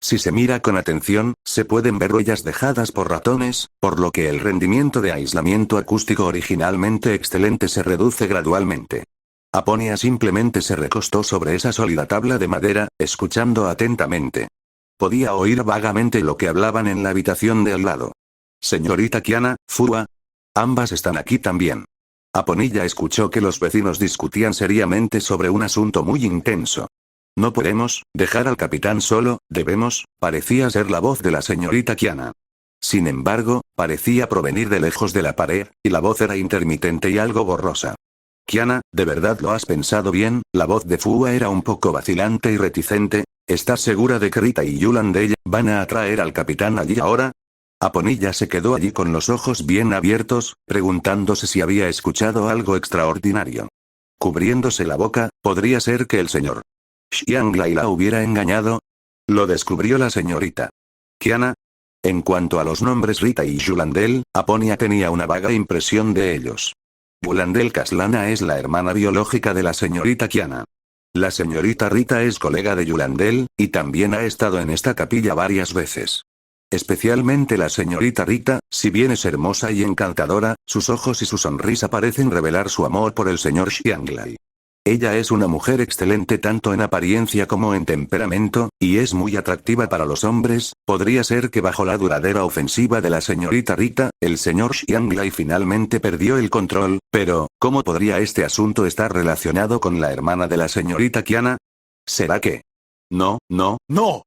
Si se mira con atención, se pueden ver huellas dejadas por ratones, por lo que el rendimiento de aislamiento acústico originalmente excelente se reduce gradualmente. Aponia simplemente se recostó sobre esa sólida tabla de madera, escuchando atentamente. Podía oír vagamente lo que hablaban en la habitación de al lado. Señorita Kiana, Fua. Ambas están aquí también. Aponilla escuchó que los vecinos discutían seriamente sobre un asunto muy intenso. No podemos dejar al capitán solo, debemos, parecía ser la voz de la señorita Kiana. Sin embargo, parecía provenir de lejos de la pared, y la voz era intermitente y algo borrosa. Kiana, ¿de verdad lo has pensado bien? La voz de Fua era un poco vacilante y reticente. ¿Estás segura de que Rita y Yulandell van a atraer al capitán allí ahora? Aponilla se quedó allí con los ojos bien abiertos, preguntándose si había escuchado algo extraordinario. Cubriéndose la boca, ¿podría ser que el señor Xianglai la hubiera engañado? Lo descubrió la señorita Kiana. En cuanto a los nombres Rita y Yulandell, Aponia tenía una vaga impresión de ellos. Yulandell Kaslana es la hermana biológica de la señorita Kiana. La señorita Rita es colega de Yulandell, y también ha estado en esta capilla varias veces. Especialmente la señorita Rita, si bien es hermosa y encantadora, sus ojos y su sonrisa parecen revelar su amor por el señor Xianglai. Ella es una mujer excelente tanto en apariencia como en temperamento, y es muy atractiva para los hombres. Podría ser que bajo la duradera ofensiva de la señorita Rita, el señor Xianglai finalmente perdió el control, pero, ¿cómo podría este asunto estar relacionado con la hermana de la señorita Kiana? ¿Será que? No, no, no.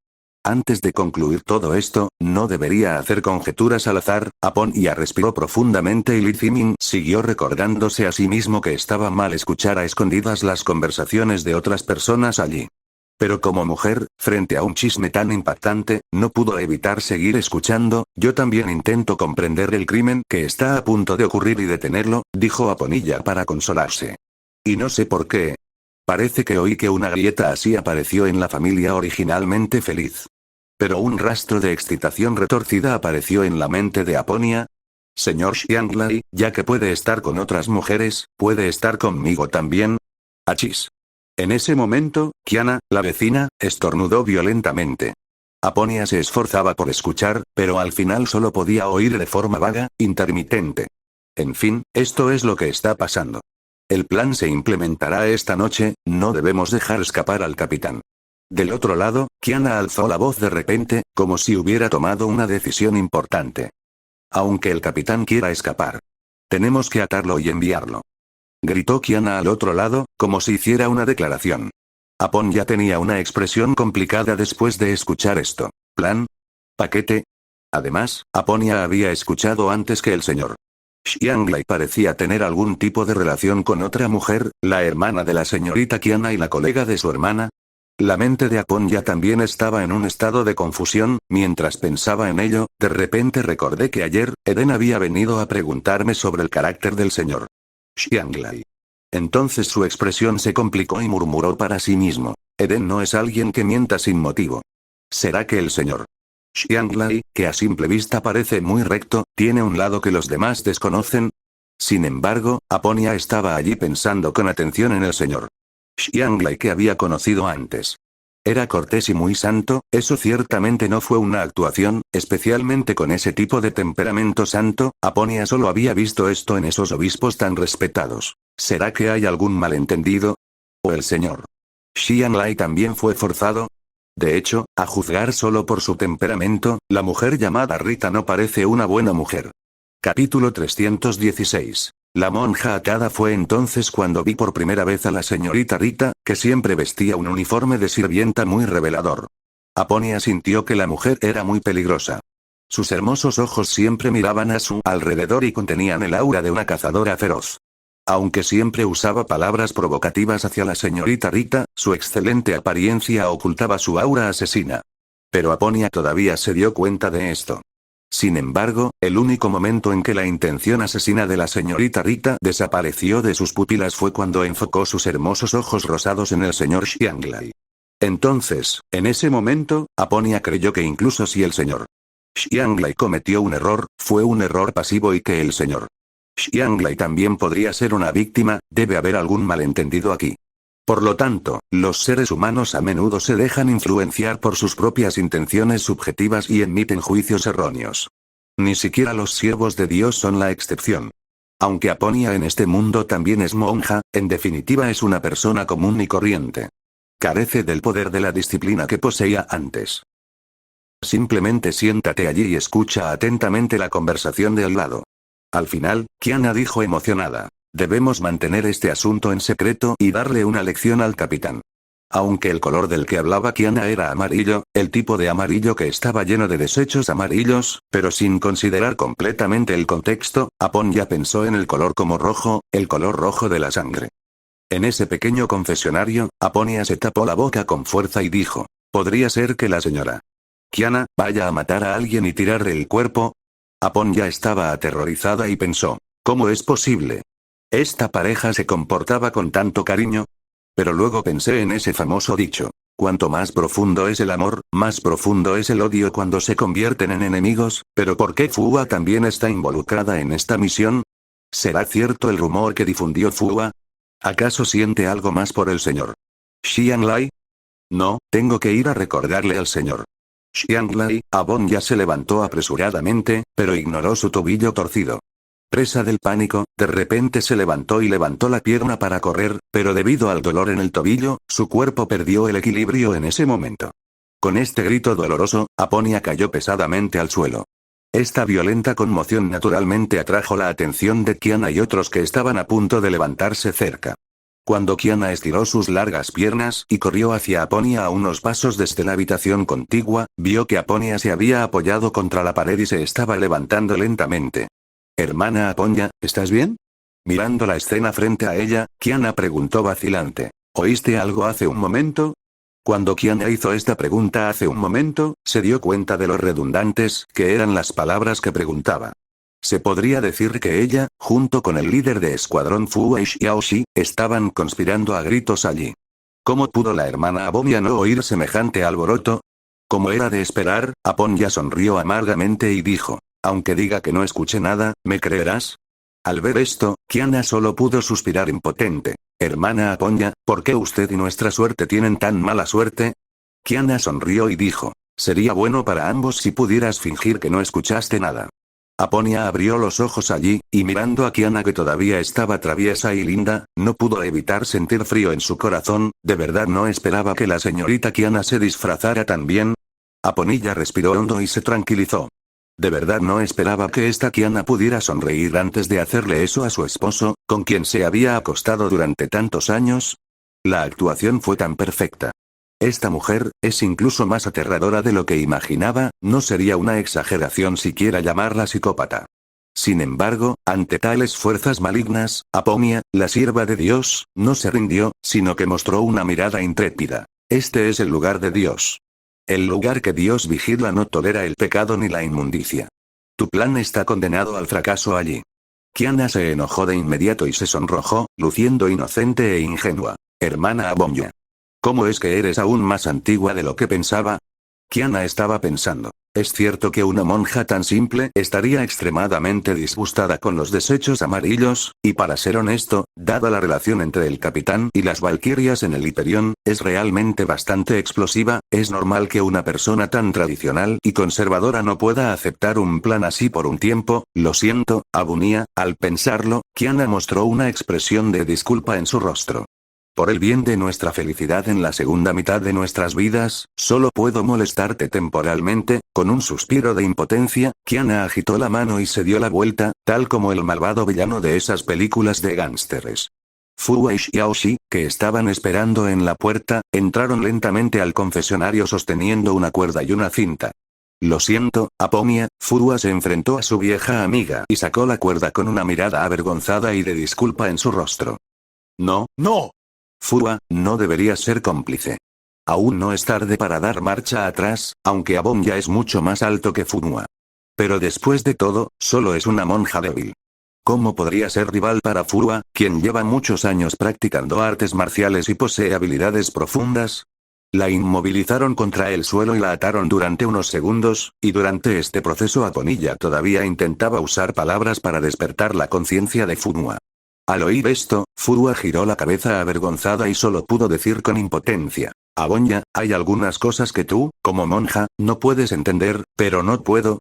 Antes de concluir todo esto, no debería hacer conjeturas al azar. Aponia respiró profundamente y Li Zimin siguió recordándose a sí mismo que estaba mal escuchar a escondidas las conversaciones de otras personas allí. Pero como mujer, frente a un chisme tan impactante, no pudo evitar seguir escuchando. Yo también intento comprender el crimen que está a punto de ocurrir y detenerlo, dijo Aponilla para consolarse. Y no sé por qué. Parece que oí que una grieta así apareció en la familia originalmente feliz. Pero un rastro de excitación retorcida apareció en la mente de Aponia. Señor Xianglai, ya que puede estar con otras mujeres, ¿puede estar conmigo también? Achis. En ese momento, Kiana, la vecina, estornudó violentamente. Aponia se esforzaba por escuchar, pero al final solo podía oír de forma vaga, intermitente. En fin, esto es lo que está pasando. El plan se implementará esta noche, no debemos dejar escapar al capitán. Del otro lado, Kiana alzó la voz de repente, como si hubiera tomado una decisión importante. Aunque el capitán quiera escapar, tenemos que atarlo y enviarlo. Gritó Kiana al otro lado, como si hiciera una declaración. Apon ya tenía una expresión complicada después de escuchar esto. ¿Plan? ¿Paquete? Además, Aponia había escuchado antes que el señor Xianglai parecía tener algún tipo de relación con otra mujer, la hermana de la señorita Kiana y la colega de su hermana. La mente de Aponya también estaba en un estado de confusión. Mientras pensaba en ello, de repente recordé que ayer, Eden había venido a preguntarme sobre el carácter del señor Xianglai. Entonces su expresión se complicó y murmuró para sí mismo. Eden no es alguien que mienta sin motivo. ¿Será que el señor Xianglai, que a simple vista parece muy recto, tiene un lado que los demás desconocen? Sin embargo, Aponya estaba allí pensando con atención en el señor Xianglai que había conocido antes. Era cortés y muy santo, eso ciertamente no fue una actuación, especialmente con ese tipo de temperamento santo. Aponia solo había visto esto en esos obispos tan respetados. ¿Será que hay algún malentendido? ¿O el señor Xianglai también fue forzado? De hecho, a juzgar solo por su temperamento, la mujer llamada Rita no parece una buena mujer. Capítulo 316. La monja atada fue entonces cuando vi por primera vez a la señorita Rita, que siempre vestía un uniforme de sirvienta muy revelador. Aponia sintió que la mujer era muy peligrosa. Sus hermosos ojos siempre miraban a su alrededor y contenían el aura de una cazadora feroz. Aunque siempre usaba palabras provocativas hacia la señorita Rita, su excelente apariencia ocultaba su aura asesina. Pero Aponia todavía se dio cuenta de esto. Sin embargo, el único momento en que la intención asesina de la señorita Rita desapareció de sus pupilas fue cuando enfocó sus hermosos ojos rosados en el señor Xianglai. Entonces, en ese momento, Aponia creyó que incluso si el señor Xianglai cometió un error, fue un error pasivo y que el señor Xianglai también podría ser una víctima, debe haber algún malentendido aquí. Por lo tanto, los seres humanos a menudo se dejan influenciar por sus propias intenciones subjetivas y emiten juicios erróneos. Ni siquiera los siervos de Dios son la excepción. Aunque Aponia en este mundo también es monja, en definitiva es una persona común y corriente. Carece del poder de la disciplina que poseía antes. Simplemente siéntate allí y escucha atentamente la conversación de al lado. Al final, Kiana dijo emocionada. Debemos mantener este asunto en secreto y darle una lección al capitán. Aunque el color del que hablaba Kiana era amarillo, el tipo de amarillo que estaba lleno de desechos amarillos, pero sin considerar completamente el contexto, Aponia pensó en el color como rojo, el color rojo de la sangre. En ese pequeño confesionario, Aponia se tapó la boca con fuerza y dijo, ¿podría ser que la señora Kiana vaya a matar a alguien y tirarle el cuerpo? Aponia estaba aterrorizada y pensó, ¿cómo es posible? ¿Esta pareja se comportaba con tanto cariño? Pero luego pensé en ese famoso dicho, cuanto más profundo es el amor, más profundo es el odio cuando se convierten en enemigos, pero ¿por qué Fua también está involucrada en esta misión? ¿Será cierto el rumor que difundió Fua? ¿Acaso siente algo más por el señor Xianglai? No, tengo que ir a recordarle al señor Xianglai. Aponia se levantó apresuradamente, pero ignoró su tobillo torcido. Presa del pánico, de repente se levantó y levantó la pierna para correr, pero debido al dolor en el tobillo, su cuerpo perdió el equilibrio en ese momento. Con este grito doloroso, Aponia cayó pesadamente al suelo. Esta violenta conmoción naturalmente atrajo la atención de Kiana y otros que estaban a punto de levantarse cerca. Cuando Kiana estiró sus largas piernas y corrió hacia Aponia a unos pasos desde la habitación contigua, vio que Aponia se había apoyado contra la pared y se estaba levantando lentamente. Hermana Aponia, ¿estás bien? Mirando la escena frente a ella, Kiana preguntó vacilante. ¿Oíste algo hace un momento? Cuando Kiana hizo esta pregunta hace un momento, se dio cuenta de lo redundantes que eran las palabras que preguntaba. Se podría decir que ella, junto con el líder de escuadrón Fua y Xiaoxi, estaban conspirando a gritos allí. ¿Cómo pudo la hermana Aponia no oír semejante alboroto? Como era de esperar, Aponia sonrió amargamente y dijo, aunque diga que no escuché nada, ¿me creerás? Al ver esto, Kiana solo pudo suspirar impotente. Hermana Aponia, ¿por qué usted y nuestra suerte tienen tan mala suerte? Kiana sonrió y dijo, sería bueno para ambos si pudieras fingir que no escuchaste nada. Aponia abrió los ojos allí, y mirando a Kiana que todavía estaba traviesa y linda, no pudo evitar sentir frío en su corazón. ¿De verdad no esperaba que la señorita Kiana se disfrazara tan bien? Aponia respiró hondo y se tranquilizó. ¿De verdad no esperaba que esta Kiana pudiera sonreír antes de hacerle eso a su esposo, con quien se había acostado durante tantos años? La actuación fue tan perfecta. Esta mujer, es incluso más aterradora de lo que imaginaba, no sería una exageración siquiera llamarla psicópata. Sin embargo, ante tales fuerzas malignas, Aponia, la sierva de Dios, no se rindió, sino que mostró una mirada intrépida. Este es el lugar de Dios. El lugar que Dios vigila no tolera el pecado ni la inmundicia. Tu plan está condenado al fracaso allí. Kiana se enojó de inmediato y se sonrojó, luciendo inocente e ingenua. Hermana Aponia. ¿Cómo es que eres aún más antigua de lo que pensaba? Kiana estaba pensando. Es cierto que una monja tan simple estaría extremadamente disgustada con los desechos amarillos, y para ser honesto, dada la relación entre el capitán y las valquirias en el Hyperion, es realmente bastante explosiva. Es normal que una persona tan tradicional y conservadora no pueda aceptar un plan así por un tiempo. Lo siento, Aponia. Al pensarlo, Kiana mostró una expresión de disculpa en su rostro. Por el bien de nuestra felicidad en la segunda mitad de nuestras vidas, solo puedo molestarte temporalmente. Con un suspiro de impotencia, Kiana agitó la mano y se dio la vuelta, tal como el malvado villano de esas películas de gángsteres. Fua y Xiaoxi, que estaban esperando en la puerta, entraron lentamente al confesionario sosteniendo una cuerda y una cinta. Lo siento, Aponia. Fua se enfrentó a su vieja amiga y sacó la cuerda con una mirada avergonzada y de disculpa en su rostro. No, no. Fua, no deberías ser cómplice. Aún no es tarde para dar marcha atrás, aunque Abom ya es mucho más alto que Fua. Pero después de todo, solo es una monja débil. ¿Cómo podría ser rival para Fua, quien lleva muchos años practicando artes marciales y posee habilidades profundas? La inmovilizaron contra el suelo y la ataron durante unos segundos, y durante este proceso Aponilla todavía intentaba usar palabras para despertar la conciencia de Fua. Al oír esto, Fua giró la cabeza avergonzada y solo pudo decir con impotencia: Abonya, hay algunas cosas que tú, como monja, no puedes entender, pero no puedo.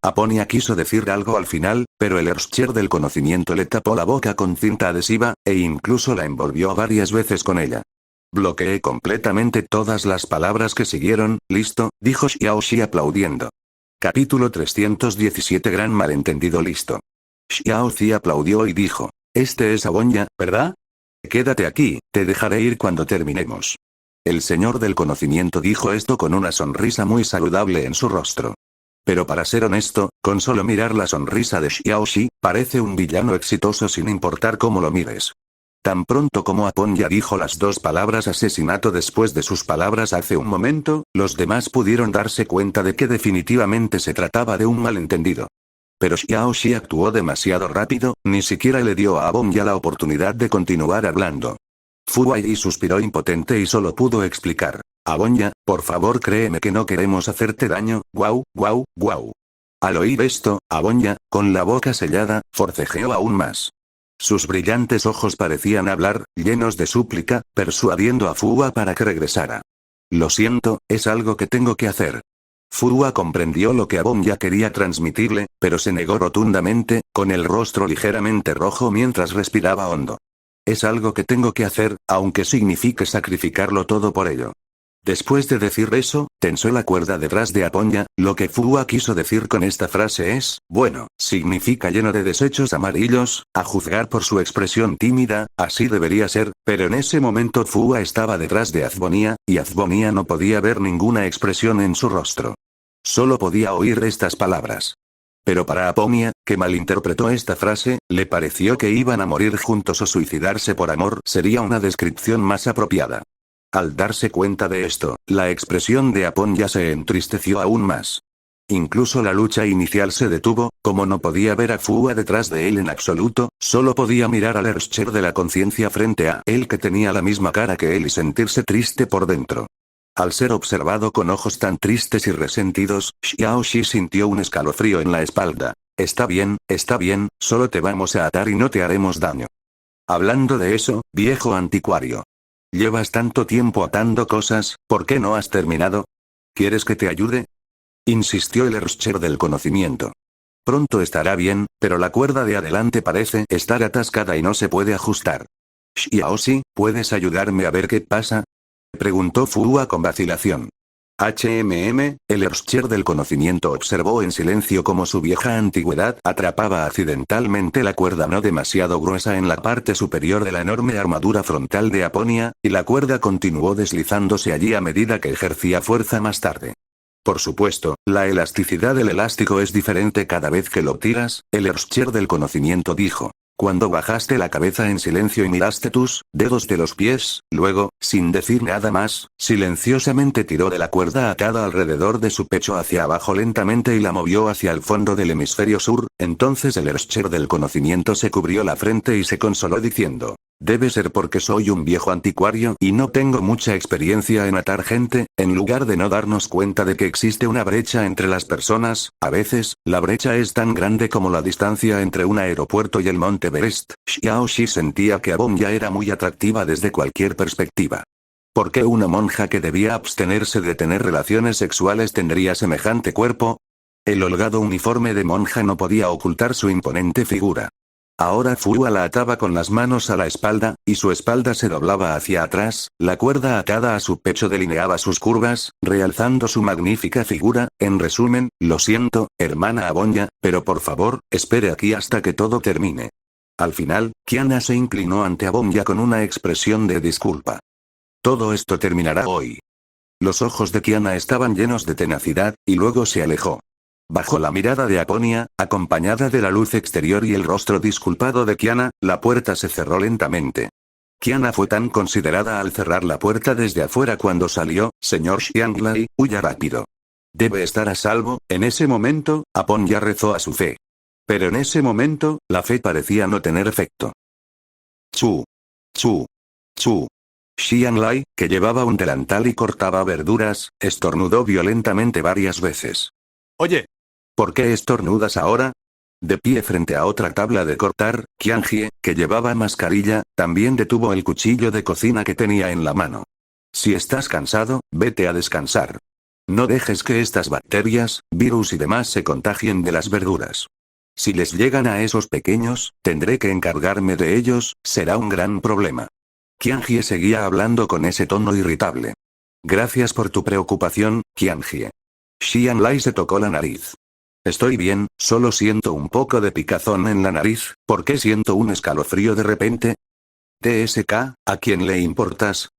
Aponia quiso decir algo al final, pero el Erscher del conocimiento le tapó la boca con cinta adhesiva, e incluso la envolvió varias veces con ella. Bloqueé completamente todas las palabras que siguieron. Listo, dijo Xiaoxi aplaudiendo. Capítulo 317. Gran malentendido. Listo. Xiaoxi aplaudió y dijo: Este es Abonya, ¿verdad? Quédate aquí, te dejaré ir cuando terminemos. El señor del conocimiento dijo esto con una sonrisa muy saludable en su rostro. Pero para ser honesto, con solo mirar la sonrisa de Xiaoxi, parece un villano exitoso sin importar cómo lo mires. Tan pronto como Aponya dijo las dos palabras asesinato después de sus palabras hace un momento, los demás pudieron darse cuenta de que definitivamente se trataba de un malentendido. Pero Xiaoxi actuó demasiado rápido, ni siquiera le dio a Abonya la oportunidad de continuar hablando. Fua y suspiró impotente y solo pudo explicar: Abonya, por favor créeme que no queremos hacerte daño. Guau. Al oír esto, Abonya, con la boca sellada, forcejeó aún más. Sus brillantes ojos parecían hablar, llenos de súplica, persuadiendo a Fua para que regresara. Lo siento, es algo que tengo que hacer. Fua comprendió lo que Abonya quería transmitirle, pero se negó rotundamente, con el rostro ligeramente rojo mientras respiraba hondo. Es algo que tengo que hacer, aunque signifique sacrificarlo todo por ello. Después de decir eso, tensó la cuerda detrás de Aponya. Lo que Fua quiso decir con esta frase es, bueno, significa lleno de desechos amarillos, a juzgar por su expresión tímida, así debería ser, pero en ese momento Fua estaba detrás de Azbonia, y Azbonia no podía ver ninguna expresión en su rostro. Solo podía oír estas palabras. Pero para Aponia, que malinterpretó esta frase, le pareció que iban a morir juntos o suicidarse por amor sería una descripción más apropiada. Al darse cuenta de esto, la expresión de Aponya se entristeció aún más. Incluso la lucha inicial se detuvo, como no podía ver a Fua detrás de él en absoluto, solo podía mirar al Erscher de la conciencia frente a él que tenía la misma cara que él y sentirse triste por dentro. Al ser observado con ojos tan tristes y resentidos, Xiaoxi sintió un escalofrío en la espalda. Está bien, solo te vamos a atar y no te haremos daño. Hablando de eso, viejo anticuario. Llevas tanto tiempo atando cosas, ¿por qué no has terminado? ¿Quieres que te ayude? Insistió el Erscher del conocimiento. Pronto estará bien, pero la cuerda de adelante parece estar atascada y no se puede ajustar. Xiaoxi, ¿puedes ayudarme a ver qué pasa? Preguntó Fua con vacilación. El Erscher del conocimiento observó en silencio cómo su vieja antigüedad atrapaba accidentalmente la cuerda no demasiado gruesa en la parte superior de la enorme armadura frontal de Aponia, y la cuerda continuó deslizándose allí a medida que ejercía fuerza más tarde. Por supuesto, la elasticidad del elástico es diferente cada vez que lo tiras, el Erscher del conocimiento dijo. Cuando bajaste la cabeza en silencio y miraste tus dedos de los pies, luego, sin decir nada más, silenciosamente tiró de la cuerda atada alrededor de su pecho hacia abajo lentamente y la movió hacia el fondo del hemisferio sur. Entonces el Erscher del conocimiento se cubrió la frente y se consoló diciendo: debe ser porque soy un viejo anticuario y no tengo mucha experiencia en atar gente. En lugar de no darnos cuenta de que existe una brecha entre las personas, a veces, la brecha es tan grande como la distancia entre un aeropuerto y el Monte Everest. Xiaoxi sentía que Abonya era muy atractiva desde cualquier perspectiva. ¿Por qué una monja que debía abstenerse de tener relaciones sexuales tendría semejante cuerpo? El holgado uniforme de monja no podía ocultar su imponente figura. Ahora Fua la ataba con las manos a la espalda, y su espalda se doblaba hacia atrás, la cuerda atada a su pecho delineaba sus curvas, realzando su magnífica figura. En resumen, lo siento, hermana Abonya, pero por favor, espere aquí hasta que todo termine. Al final, Kiana se inclinó ante Abonya con una expresión de disculpa. Todo esto terminará hoy. Los ojos de Kiana estaban llenos de tenacidad, y luego se alejó. Bajo la mirada de Aponia, acompañada de la luz exterior y el rostro disculpado de Kiana, la puerta se cerró lentamente. Kiana fue tan considerada al cerrar la puerta desde afuera cuando salió. Señor Xianglai, huya rápido. Debe estar a salvo. En ese momento, Aponia rezó a su fe. Pero en ese momento, la fe parecía no tener efecto. Chu. Chu. Chu. Xianglai, que llevaba un delantal y cortaba verduras, estornudó violentamente varias veces. Oye. ¿Por qué estornudas ahora? De pie frente a otra tabla de cortar, Qianjie, que llevaba mascarilla, también detuvo el cuchillo de cocina que tenía en la mano. Si estás cansado, vete a descansar. No dejes que estas bacterias, virus y demás se contagien de las verduras. Si les llegan a esos pequeños, tendré que encargarme de ellos, será un gran problema. Qianjie seguía hablando con ese tono irritable. Gracias por tu preocupación, Qianjie. Xianglai se tocó la nariz. Estoy bien, solo siento un poco de picazón en la nariz. ¿Por qué siento un escalofrío de repente? TSK, ¿a quién le importas?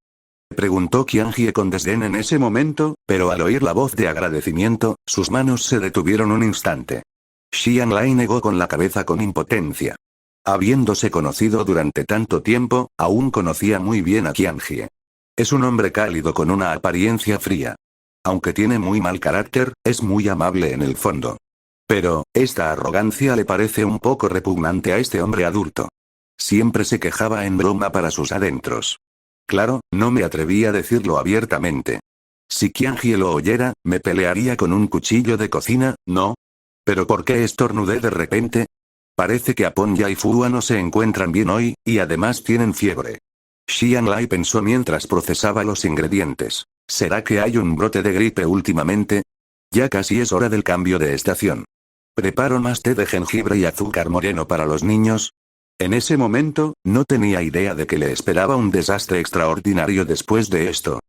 Preguntó Qianjie con desdén en ese momento, pero al oír la voz de agradecimiento, sus manos se detuvieron un instante. Xianglai negó con la cabeza con impotencia. Habiéndose conocido durante tanto tiempo, aún conocía muy bien a Qianjie. Es un hombre cálido con una apariencia fría. Aunque tiene muy mal carácter, es muy amable en el fondo. Pero, esta arrogancia le parece un poco repugnante a este hombre adulto. Siempre se quejaba en broma para sus adentros. Claro, no me atreví a decirlo abiertamente. Si Qianjie lo oyera, me pelearía con un cuchillo de cocina, ¿no? ¿Pero por qué estornudé de repente? Parece que Aponya y Fua no se encuentran bien hoy, y además tienen fiebre. Xianglai pensó mientras procesaba los ingredientes. ¿Será que hay un brote de gripe últimamente? Ya casi es hora del cambio de estación. ¿Preparo más té de jengibre y azúcar moreno para los niños? En ese momento, no tenía idea de que le esperaba un desastre extraordinario después de esto.